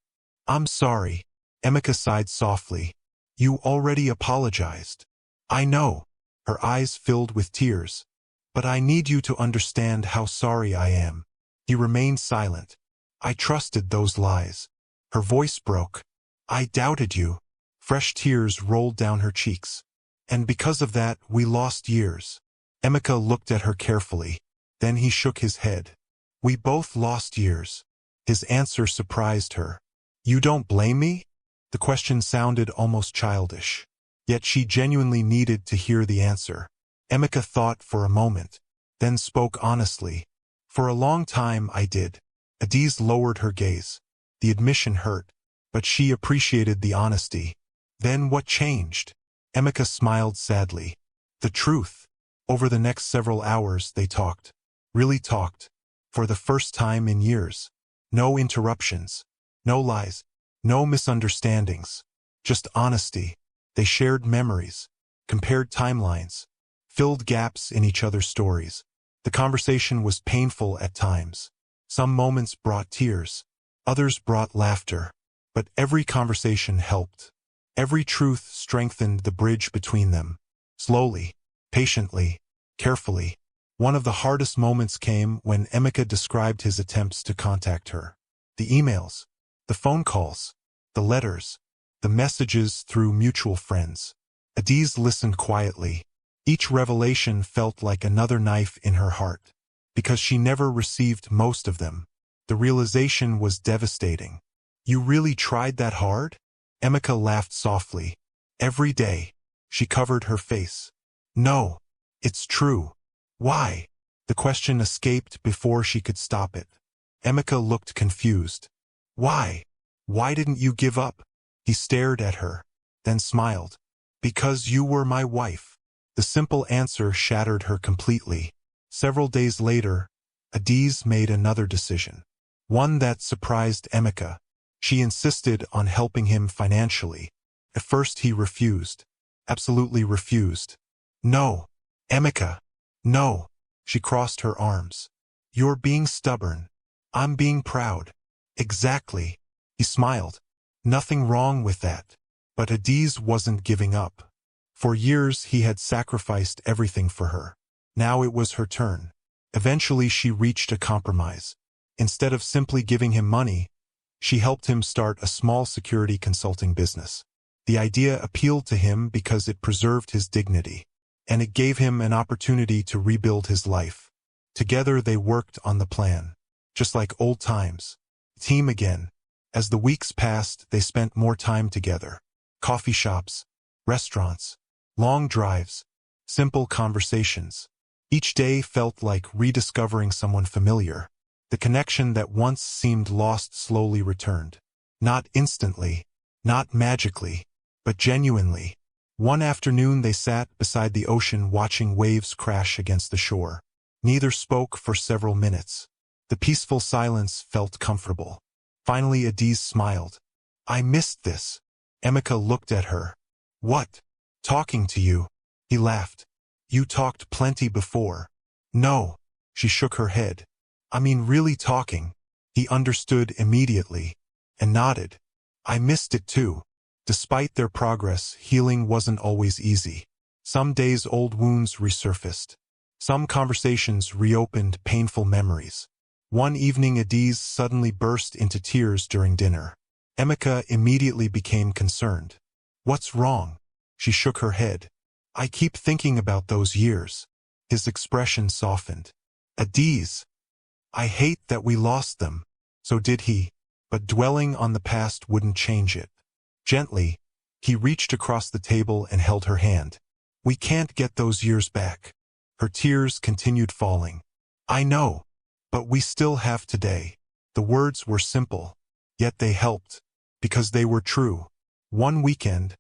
"I'm sorry." Emeka sighed softly. "You already apologized." "I know." Her eyes filled with tears. "But I need you to understand how sorry I am." He remained silent. "I trusted those lies." Her voice broke. "I doubted you." Fresh tears rolled down her cheeks. "And because of that, we lost years." Emeka looked at her carefully. Then he shook his head. "We both lost years." His answer surprised her. "You don't blame me?" The question sounded almost childish. Yet she genuinely needed to hear the answer. Emeka thought for a moment, then spoke honestly. "For a long time I did." Adiz lowered her gaze. The admission hurt, but she appreciated the honesty. "Then what changed?" Emeka smiled sadly. "The truth." Over the next several hours they talked. Really talked. For the first time in years. No interruptions. No lies. No misunderstandings. Just honesty. They shared memories, compared timelines, filled gaps in each other's stories. The conversation was painful at times. Some moments brought tears. Others brought laughter. But every conversation helped. Every truth strengthened the bridge between them. Slowly, patiently, carefully. One of the hardest moments came when Emeka described his attempts to contact her. The emails, the phone calls, the letters, the messages through mutual friends. Adiz listened quietly. Each revelation felt like another knife in her heart. Because she never received most of them. The realization was devastating. "You really tried that hard?" Emeka laughed softly. "Every day." She covered her face. "No. It's true." "Why?" The question escaped before she could stop it. Emeka looked confused. "Why? Why didn't you give up?" He stared at her, then smiled. "Because you were my wife." The simple answer shattered her completely. Several days later, Adiz made another decision. One that surprised Emeka. She insisted on helping him financially. At first he refused. Absolutely refused. "No. Emeka. No." She crossed her arms. "You're being stubborn. I'm being proud." "Exactly." He smiled. Nothing wrong with that. But Adiz wasn't giving up. For years he had sacrificed everything for her. Now it was her turn. Eventually she reached a compromise. Instead of simply giving him money, she helped him start a small security consulting business. The idea appealed to him because it preserved his dignity, and it gave him an opportunity to rebuild his life. Together they worked on the plan. Just like old times. Team again. As the weeks passed, they spent more time together. Coffee shops, restaurants, long drives, simple conversations. Each day felt like rediscovering someone familiar. The connection that once seemed lost slowly returned. Not instantly, not magically, but genuinely. One afternoon they sat beside the ocean watching waves crash against the shore. Neither spoke for several minutes. The peaceful silence felt comfortable. Finally Adiz smiled. "I missed this." Emeka looked at her. "What?" "Talking to you." He laughed. "You talked plenty before." "No." She shook her head. "I mean really talking." He understood immediately, and nodded. "I missed it too." Despite their progress, healing wasn't always easy. Some days old wounds resurfaced. Some conversations reopened painful memories. One evening Adiz suddenly burst into tears during dinner. Emeka immediately became concerned. "What's wrong?" She shook her head. "I keep thinking about those years." His expression softened. "Adiz, I hate that we lost them." So did he. But dwelling on the past wouldn't change it. Gently, he reached across the table and held her hand. "We can't get those years back." Her tears continued falling. "I know. But we still have today." The words were simple, Yet they helped, because they were true. One weekend,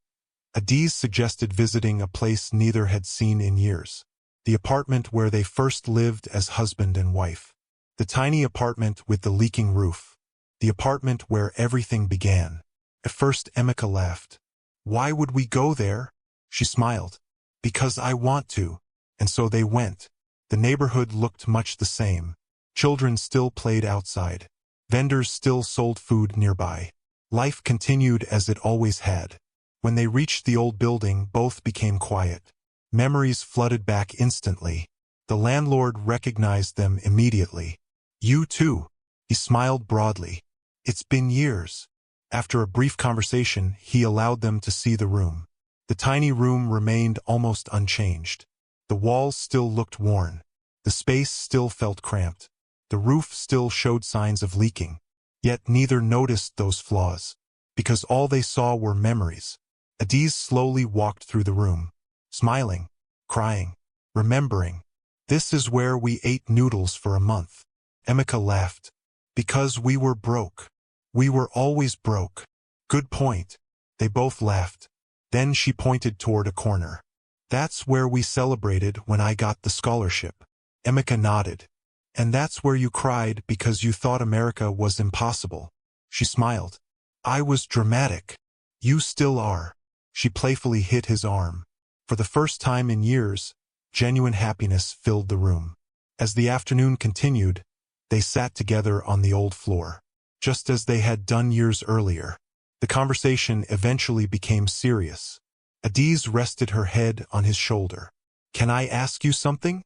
Adiz suggested visiting a place neither had seen in years. The apartment where they first lived as husband and wife. The tiny apartment with the leaking roof. The apartment where everything began. At first Emeka laughed. "Why would we go there?" She smiled. "Because I want to." And so they went. The neighborhood looked much the same. Children still played outside. Vendors still sold food nearby. Life continued as it always had. When they reached the old building, both became quiet. Memories flooded back instantly. The landlord recognized them immediately. "You too." He smiled broadly. "It's been years." After a brief conversation, he allowed them to see the room. The tiny room remained almost unchanged. The walls still looked worn. The space still felt cramped. The roof still showed signs of leaking. Yet neither noticed those flaws, because all they saw were memories. Adiz slowly walked through the room, smiling, crying, remembering. "This is where we ate noodles for a month." Emeka laughed. "Because we were broke. We were always broke." "Good point." They both laughed. Then she pointed toward a corner. "That's where we celebrated when I got the scholarship." Emeka nodded. "And that's where you cried because you thought America was impossible." She smiled. "I was dramatic." "You still are." She playfully hit his arm. For the first time in years, genuine happiness filled the room. As the afternoon continued, they sat together on the old floor, just as they had done years earlier. The conversation eventually became serious. Adiz rested her head on his shoulder. "Can I ask you something?"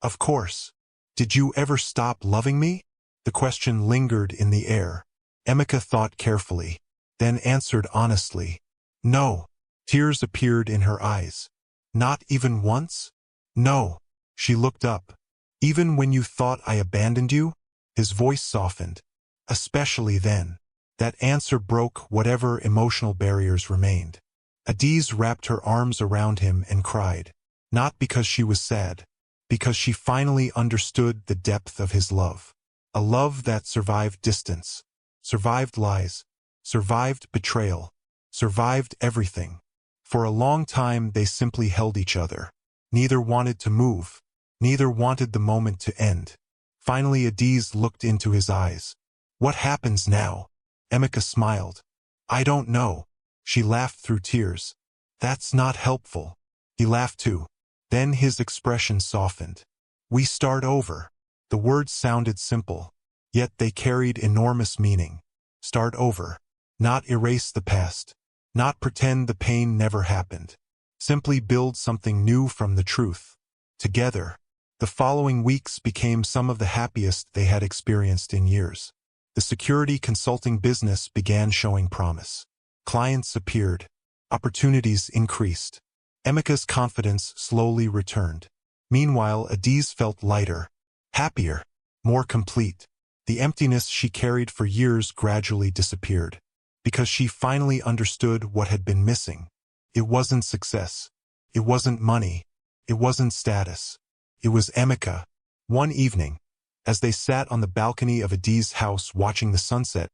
"Of course." "Did you ever stop loving me?" The question lingered in the air. Emeka thought carefully, then answered honestly. "No." Tears appeared in her eyes. "Not even once?" "No." She looked up. "Even when you thought I abandoned you?" His voice softened. "Especially then." That answer broke whatever emotional barriers remained. Adiz wrapped her arms around him and cried. Not because she was sad, because she finally understood the depth of his love. A love that survived distance, survived lies, survived betrayal, survived everything. For a long time they simply held each other. Neither wanted to move. Neither wanted the moment to end. Finally Adiz looked into his eyes. "What happens now?" Emeka smiled. "I don't know." She laughed through tears. "That's not helpful." He laughed too. Then his expression softened. "We start over." The words sounded simple, yet they carried enormous meaning. Start over. Not erase the past. Not pretend the pain never happened. Simply build something new from the truth. Together. The following weeks became some of the happiest they had experienced in years. The security consulting business began showing promise. Clients appeared. Opportunities increased. Emeka's confidence slowly returned. Meanwhile, Adiz felt lighter, happier, more complete. The emptiness she carried for years gradually disappeared, because she finally understood what had been missing. It wasn't success. It wasn't money. It wasn't status. It was Emeka. One evening, as they sat on the balcony of Adiz's house watching the sunset,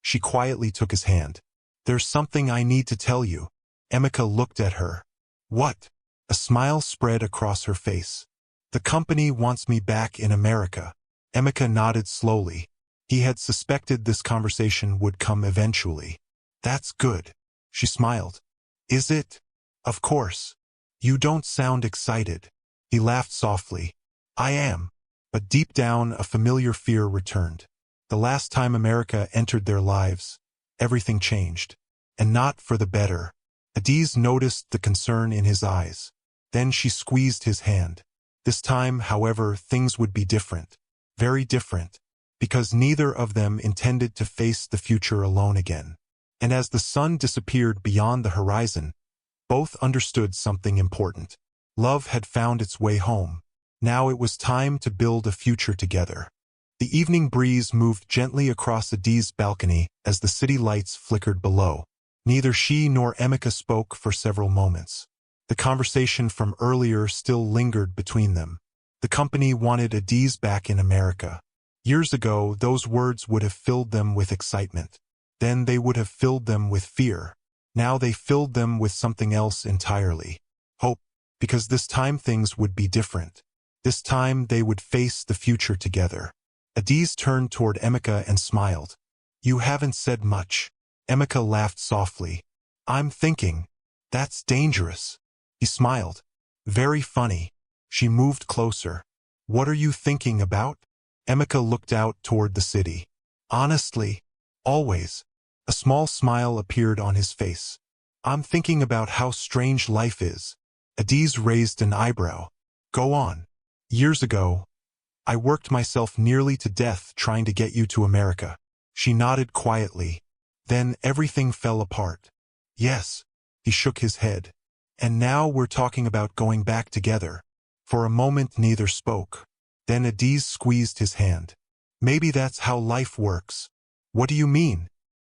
she quietly took his hand. "There's something I need to tell you." Emeka looked at her. "What?" A smile spread across her face. "The company wants me back in America." Emeka nodded slowly. He had suspected this conversation would come eventually. "That's good." She smiled. "Is it?" "Of course. You don't sound excited." He laughed softly. "I am." But deep down, a familiar fear returned. The last time America entered their lives, everything changed. And not for the better. Adiz noticed the concern in his eyes. Then she squeezed his hand. This time, however, things would be different. Very different. Because neither of them intended to face the future alone again. And as the sun disappeared beyond the horizon, both understood something important. Love had found its way home. Now it was time to build a future together. The evening breeze moved gently across Adiz's balcony as the city lights flickered below. Neither she nor Emeka spoke for several moments. The conversation from earlier still lingered between them. The company wanted Adiz back in America. Years ago, those words would have filled them with excitement. Then they would have filled them with fear. Now they filled them with something else entirely. Hope, because this time things would be different. This time they would face the future together. Adiz turned toward Emeka and smiled. You haven't said much. Emeka laughed softly. I'm thinking. That's dangerous. He smiled. Very funny. She moved closer. What are you thinking about? Emeka looked out toward the city. Honestly, always. A small smile appeared on his face. I'm thinking about how strange life is. Adiz raised an eyebrow. Go on. Years ago, I worked myself nearly to death trying to get you to America. She nodded quietly. Then everything fell apart. Yes. He shook his head. And now we're talking about going back together. For a moment neither spoke. Then Adiz squeezed his hand. Maybe that's how life works. What do you mean?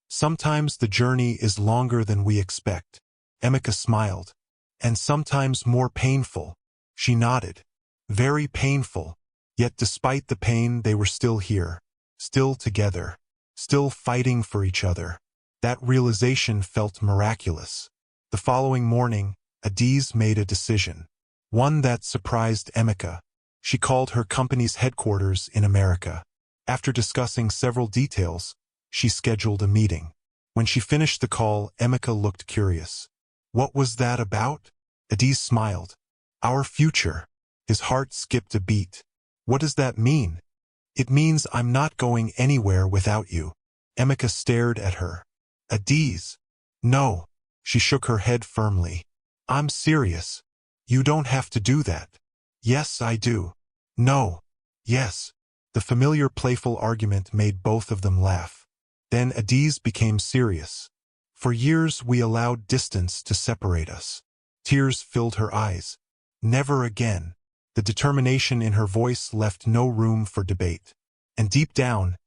Sometimes the journey is longer than we expect. Emeka smiled. And sometimes more painful. She nodded. Very painful. Yet despite the pain they were still here. Still together. Still fighting for each other. That realization felt miraculous. The following morning, Adiz made a decision. One that surprised Emeka. She called her company's headquarters in America. After discussing several details, she scheduled a meeting. When she finished the call, Emeka looked curious. What was that about? Adiz smiled. Our future. His heart skipped a beat. What does that mean? It means I'm not going anywhere without you. Emeka stared at her. Adiz. No. She shook her head firmly. I'm serious. You don't have to do that. Yes, I do. No. Yes. The familiar playful argument made both of them laugh. Then Adiz became serious. For years we allowed distance to separate us. Tears filled her eyes. Never again. The determination in her voice left no room for debate. And deep down,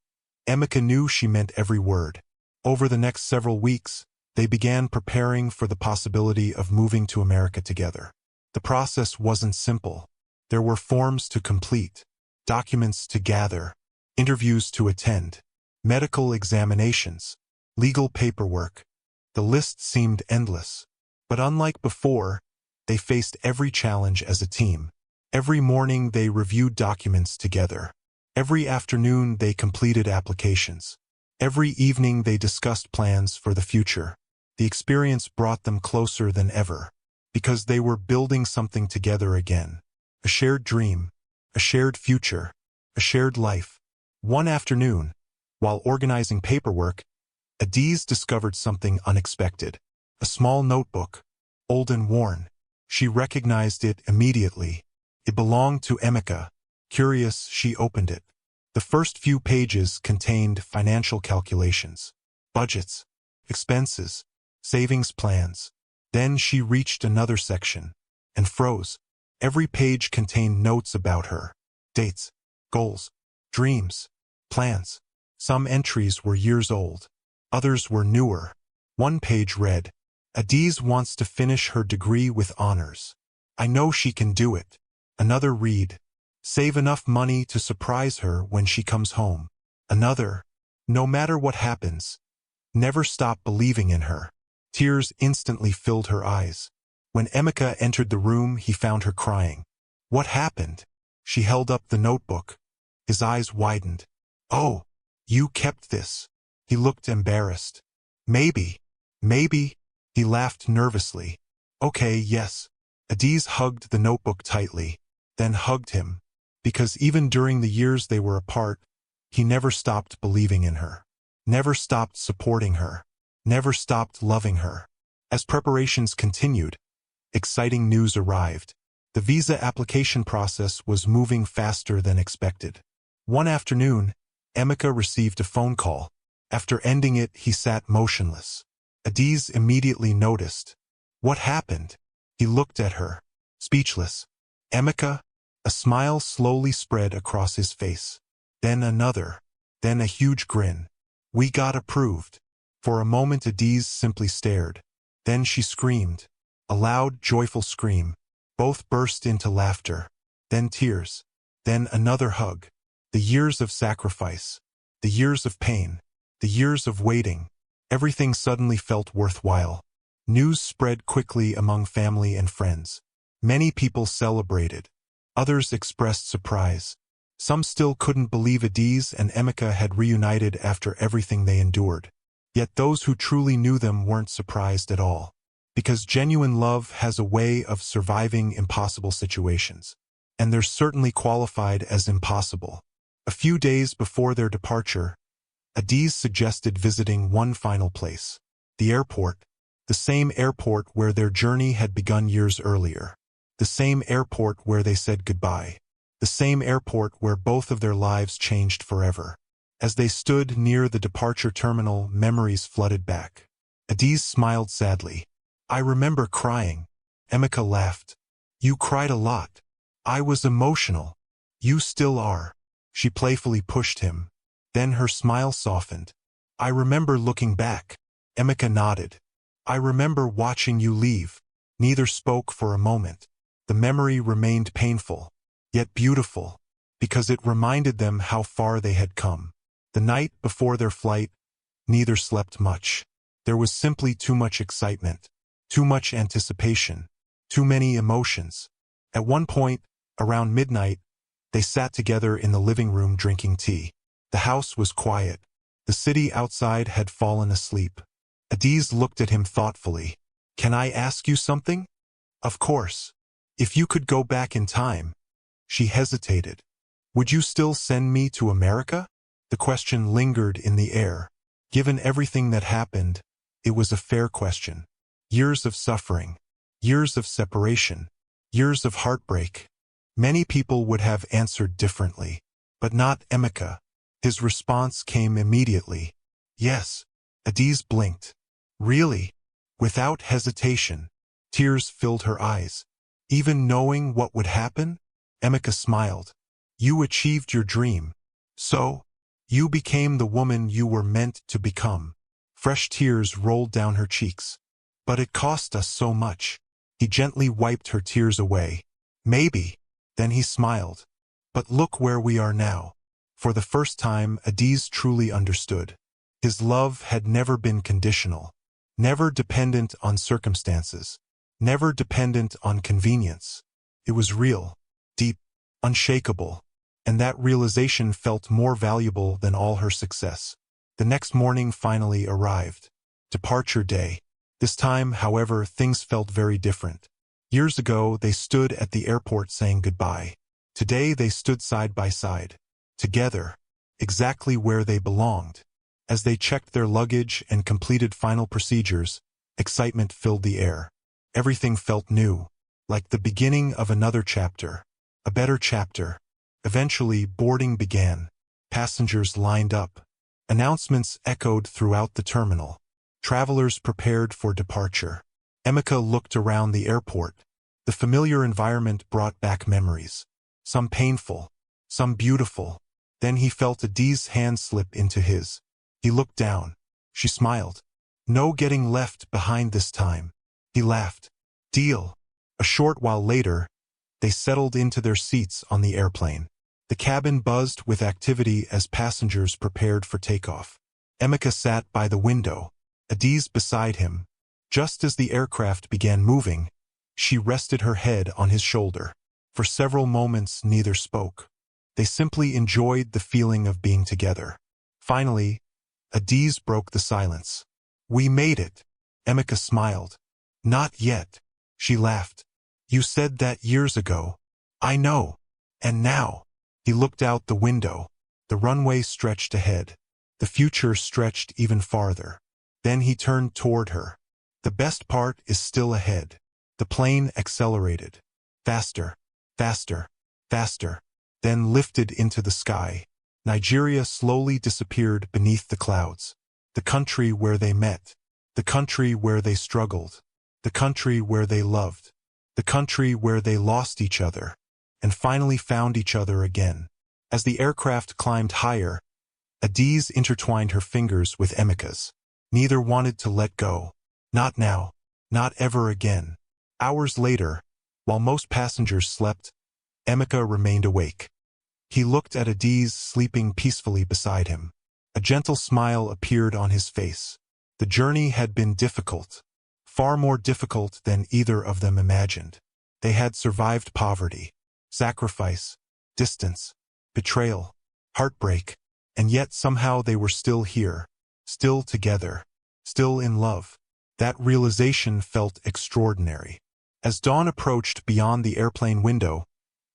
Emeka knew she meant every word. Over the next several weeks, they began preparing for the possibility of moving to America together. The process wasn't simple. There were forms to complete, documents to gather, interviews to attend, medical examinations, legal paperwork. The list seemed endless. But unlike before, they faced every challenge as a team. Every morning they reviewed documents together. Every afternoon they completed applications. Every evening they discussed plans for the future. The experience brought them closer than ever, because they were building something together again. A shared dream, a shared future, a shared life. One afternoon, while organizing paperwork, Adiz discovered something unexpected. A small notebook, old and worn. She recognized it immediately. It belonged to Emeka. Curious, she opened it. The first few pages contained financial calculations, budgets, expenses, savings plans. Then she reached another section and froze. Every page contained notes about her, dates, goals, dreams, plans. Some entries were years old. Others were newer. One page read, Adiz wants to finish her degree with honors. I know she can do it. Another read, save enough money to surprise her when she comes home. Another, no matter what happens, never stop believing in her. Tears instantly filled her eyes. When Emeka entered the room, he found her crying. What happened? She held up the notebook. His eyes widened. Oh, you kept this. He looked embarrassed. Maybe. He laughed nervously. Okay, yes. Adiz hugged the notebook tightly, then hugged him. Because even during the years they were apart, he never stopped believing in her. Never stopped supporting her. Never stopped loving her. As preparations continued, exciting news arrived. The visa application process was moving faster than expected. One afternoon, Emeka received a phone call. After ending it, he sat motionless. Adiz immediately noticed. What happened? He looked at her, speechless. Emeka? A smile slowly spread across his face. Then another. Then a huge grin. We got approved. For a moment Adiz simply stared. Then she screamed. A loud, joyful scream. Both burst into laughter. Then tears. Then another hug. The years of sacrifice. The years of pain. The years of waiting. Everything suddenly felt worthwhile. News spread quickly among family and friends. Many people celebrated. Others expressed surprise. Some still couldn't believe Adiz and Emeka had reunited after everything they endured. Yet those who truly knew them weren't surprised at all. Because genuine love has a way of surviving impossible situations. And they're certainly qualified as impossible. A few days before their departure, Adiz suggested visiting one final place. The airport. The same airport where their journey had begun years earlier. The same airport where they said goodbye. The same airport where both of their lives changed forever. As they stood near the departure terminal, memories flooded back. Adiz smiled sadly. "I remember crying." Emeka laughed. "You cried a lot." "I was emotional." "You still are." She playfully pushed him. Then her smile softened. "I remember looking back." Emeka nodded. "I remember watching you leave." Neither spoke for a moment. The memory remained painful, yet beautiful, because it reminded them how far they had come. The night before their flight, neither slept much. There was simply too much excitement, too much anticipation, too many emotions. At one point, around midnight, they sat together in the living room drinking tea. The house was quiet. The city outside had fallen asleep. Adiz looked at him thoughtfully. "Can I ask you something?" "Of course." "If you could go back in time." She hesitated. "Would you still send me to America?" The question lingered in the air. Given everything that happened, it was a fair question. Years of suffering, years of separation, years of heartbreak. Many people would have answered differently, but not Emeka. His response came immediately. "Yes." Adiz blinked. "Really?" Without hesitation. Tears filled her eyes. "Even knowing what would happen?" Emeka smiled. "You achieved your dream. So, you became the woman you were meant to become." Fresh tears rolled down her cheeks. "But it cost us so much." He gently wiped her tears away. "Maybe." Then he smiled. "But look where we are now." For the first time, Adiz truly understood. His love had never been conditional, never dependent on circumstances, never dependent on convenience. It was real, deep, unshakable, and that realization felt more valuable than all her success. The next morning finally arrived. Departure day. This time, however, things felt very different. Years ago, they stood at the airport saying goodbye. Today, they stood side by side, together, exactly where they belonged. As they checked their luggage and completed final procedures, excitement filled the air. Everything felt new, like the beginning of another chapter, a better chapter. Eventually, boarding began. Passengers lined up. Announcements echoed throughout the terminal. Travelers prepared for departure. Emeka looked around the airport. The familiar environment brought back memories. Some painful, some beautiful. Then he felt Adiz's hand slip into his. He looked down. She smiled. "No getting left behind this time." He laughed. "Deal." A short while later, they settled into their seats on the airplane. The cabin buzzed with activity as passengers prepared for takeoff. Emeka sat by the window, Adiz beside him. Just as the aircraft began moving, she rested her head on his shoulder. For several moments, neither spoke. They simply enjoyed the feeling of being together. Finally, Adiz broke the silence. "We made it." Emeka smiled. "Not yet." She laughed. "You said that years ago." "I know. And now." He looked out the window. The runway stretched ahead. The future stretched even farther. Then he turned toward her. "The best part is still ahead." The plane accelerated. Faster, faster, faster, then lifted into the sky. Nigeria slowly disappeared beneath the clouds. The country where they met. The country where they struggled. The country where they loved. The country where they lost each other, and finally found each other again. As the aircraft climbed higher, Adiz intertwined her fingers with Emeka's. Neither wanted to let go. Not now. Not ever again. Hours later, while most passengers slept, Emeka remained awake. He looked at Adiz sleeping peacefully beside him. A gentle smile appeared on his face. The journey had been difficult, far more difficult than either of them imagined. They had survived poverty, sacrifice, distance, betrayal, heartbreak, and yet somehow they were still here, still together, still in love. That realization felt extraordinary. As dawn approached beyond the airplane window,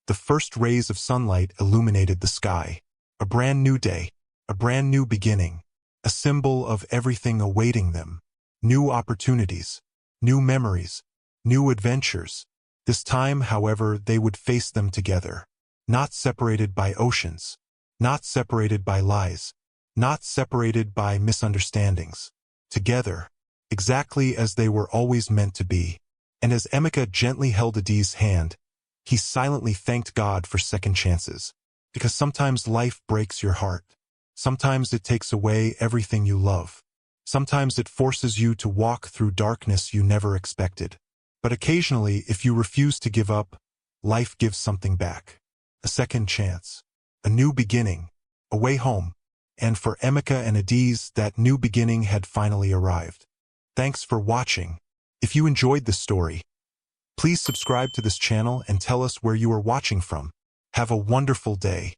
the first rays of sunlight illuminated the sky. A brand new day, a brand new beginning, a symbol of everything awaiting them. New opportunities, new memories, new adventures. This time, however, they would face them together, not separated by oceans, not separated by lies, not separated by misunderstandings. Together, exactly as they were always meant to be. And as Emeka gently held Adi's hand, he silently thanked God for second chances. Because sometimes life breaks your heart. Sometimes it takes away everything you love. Sometimes it forces you to walk through darkness you never expected. But occasionally, if you refuse to give up, life gives something back. A second chance. A new beginning. A way home. And for Emeka and Adiz, that new beginning had finally arrived. Thanks for watching. If you enjoyed this story, please subscribe to this channel and tell us where you are watching from. Have a wonderful day.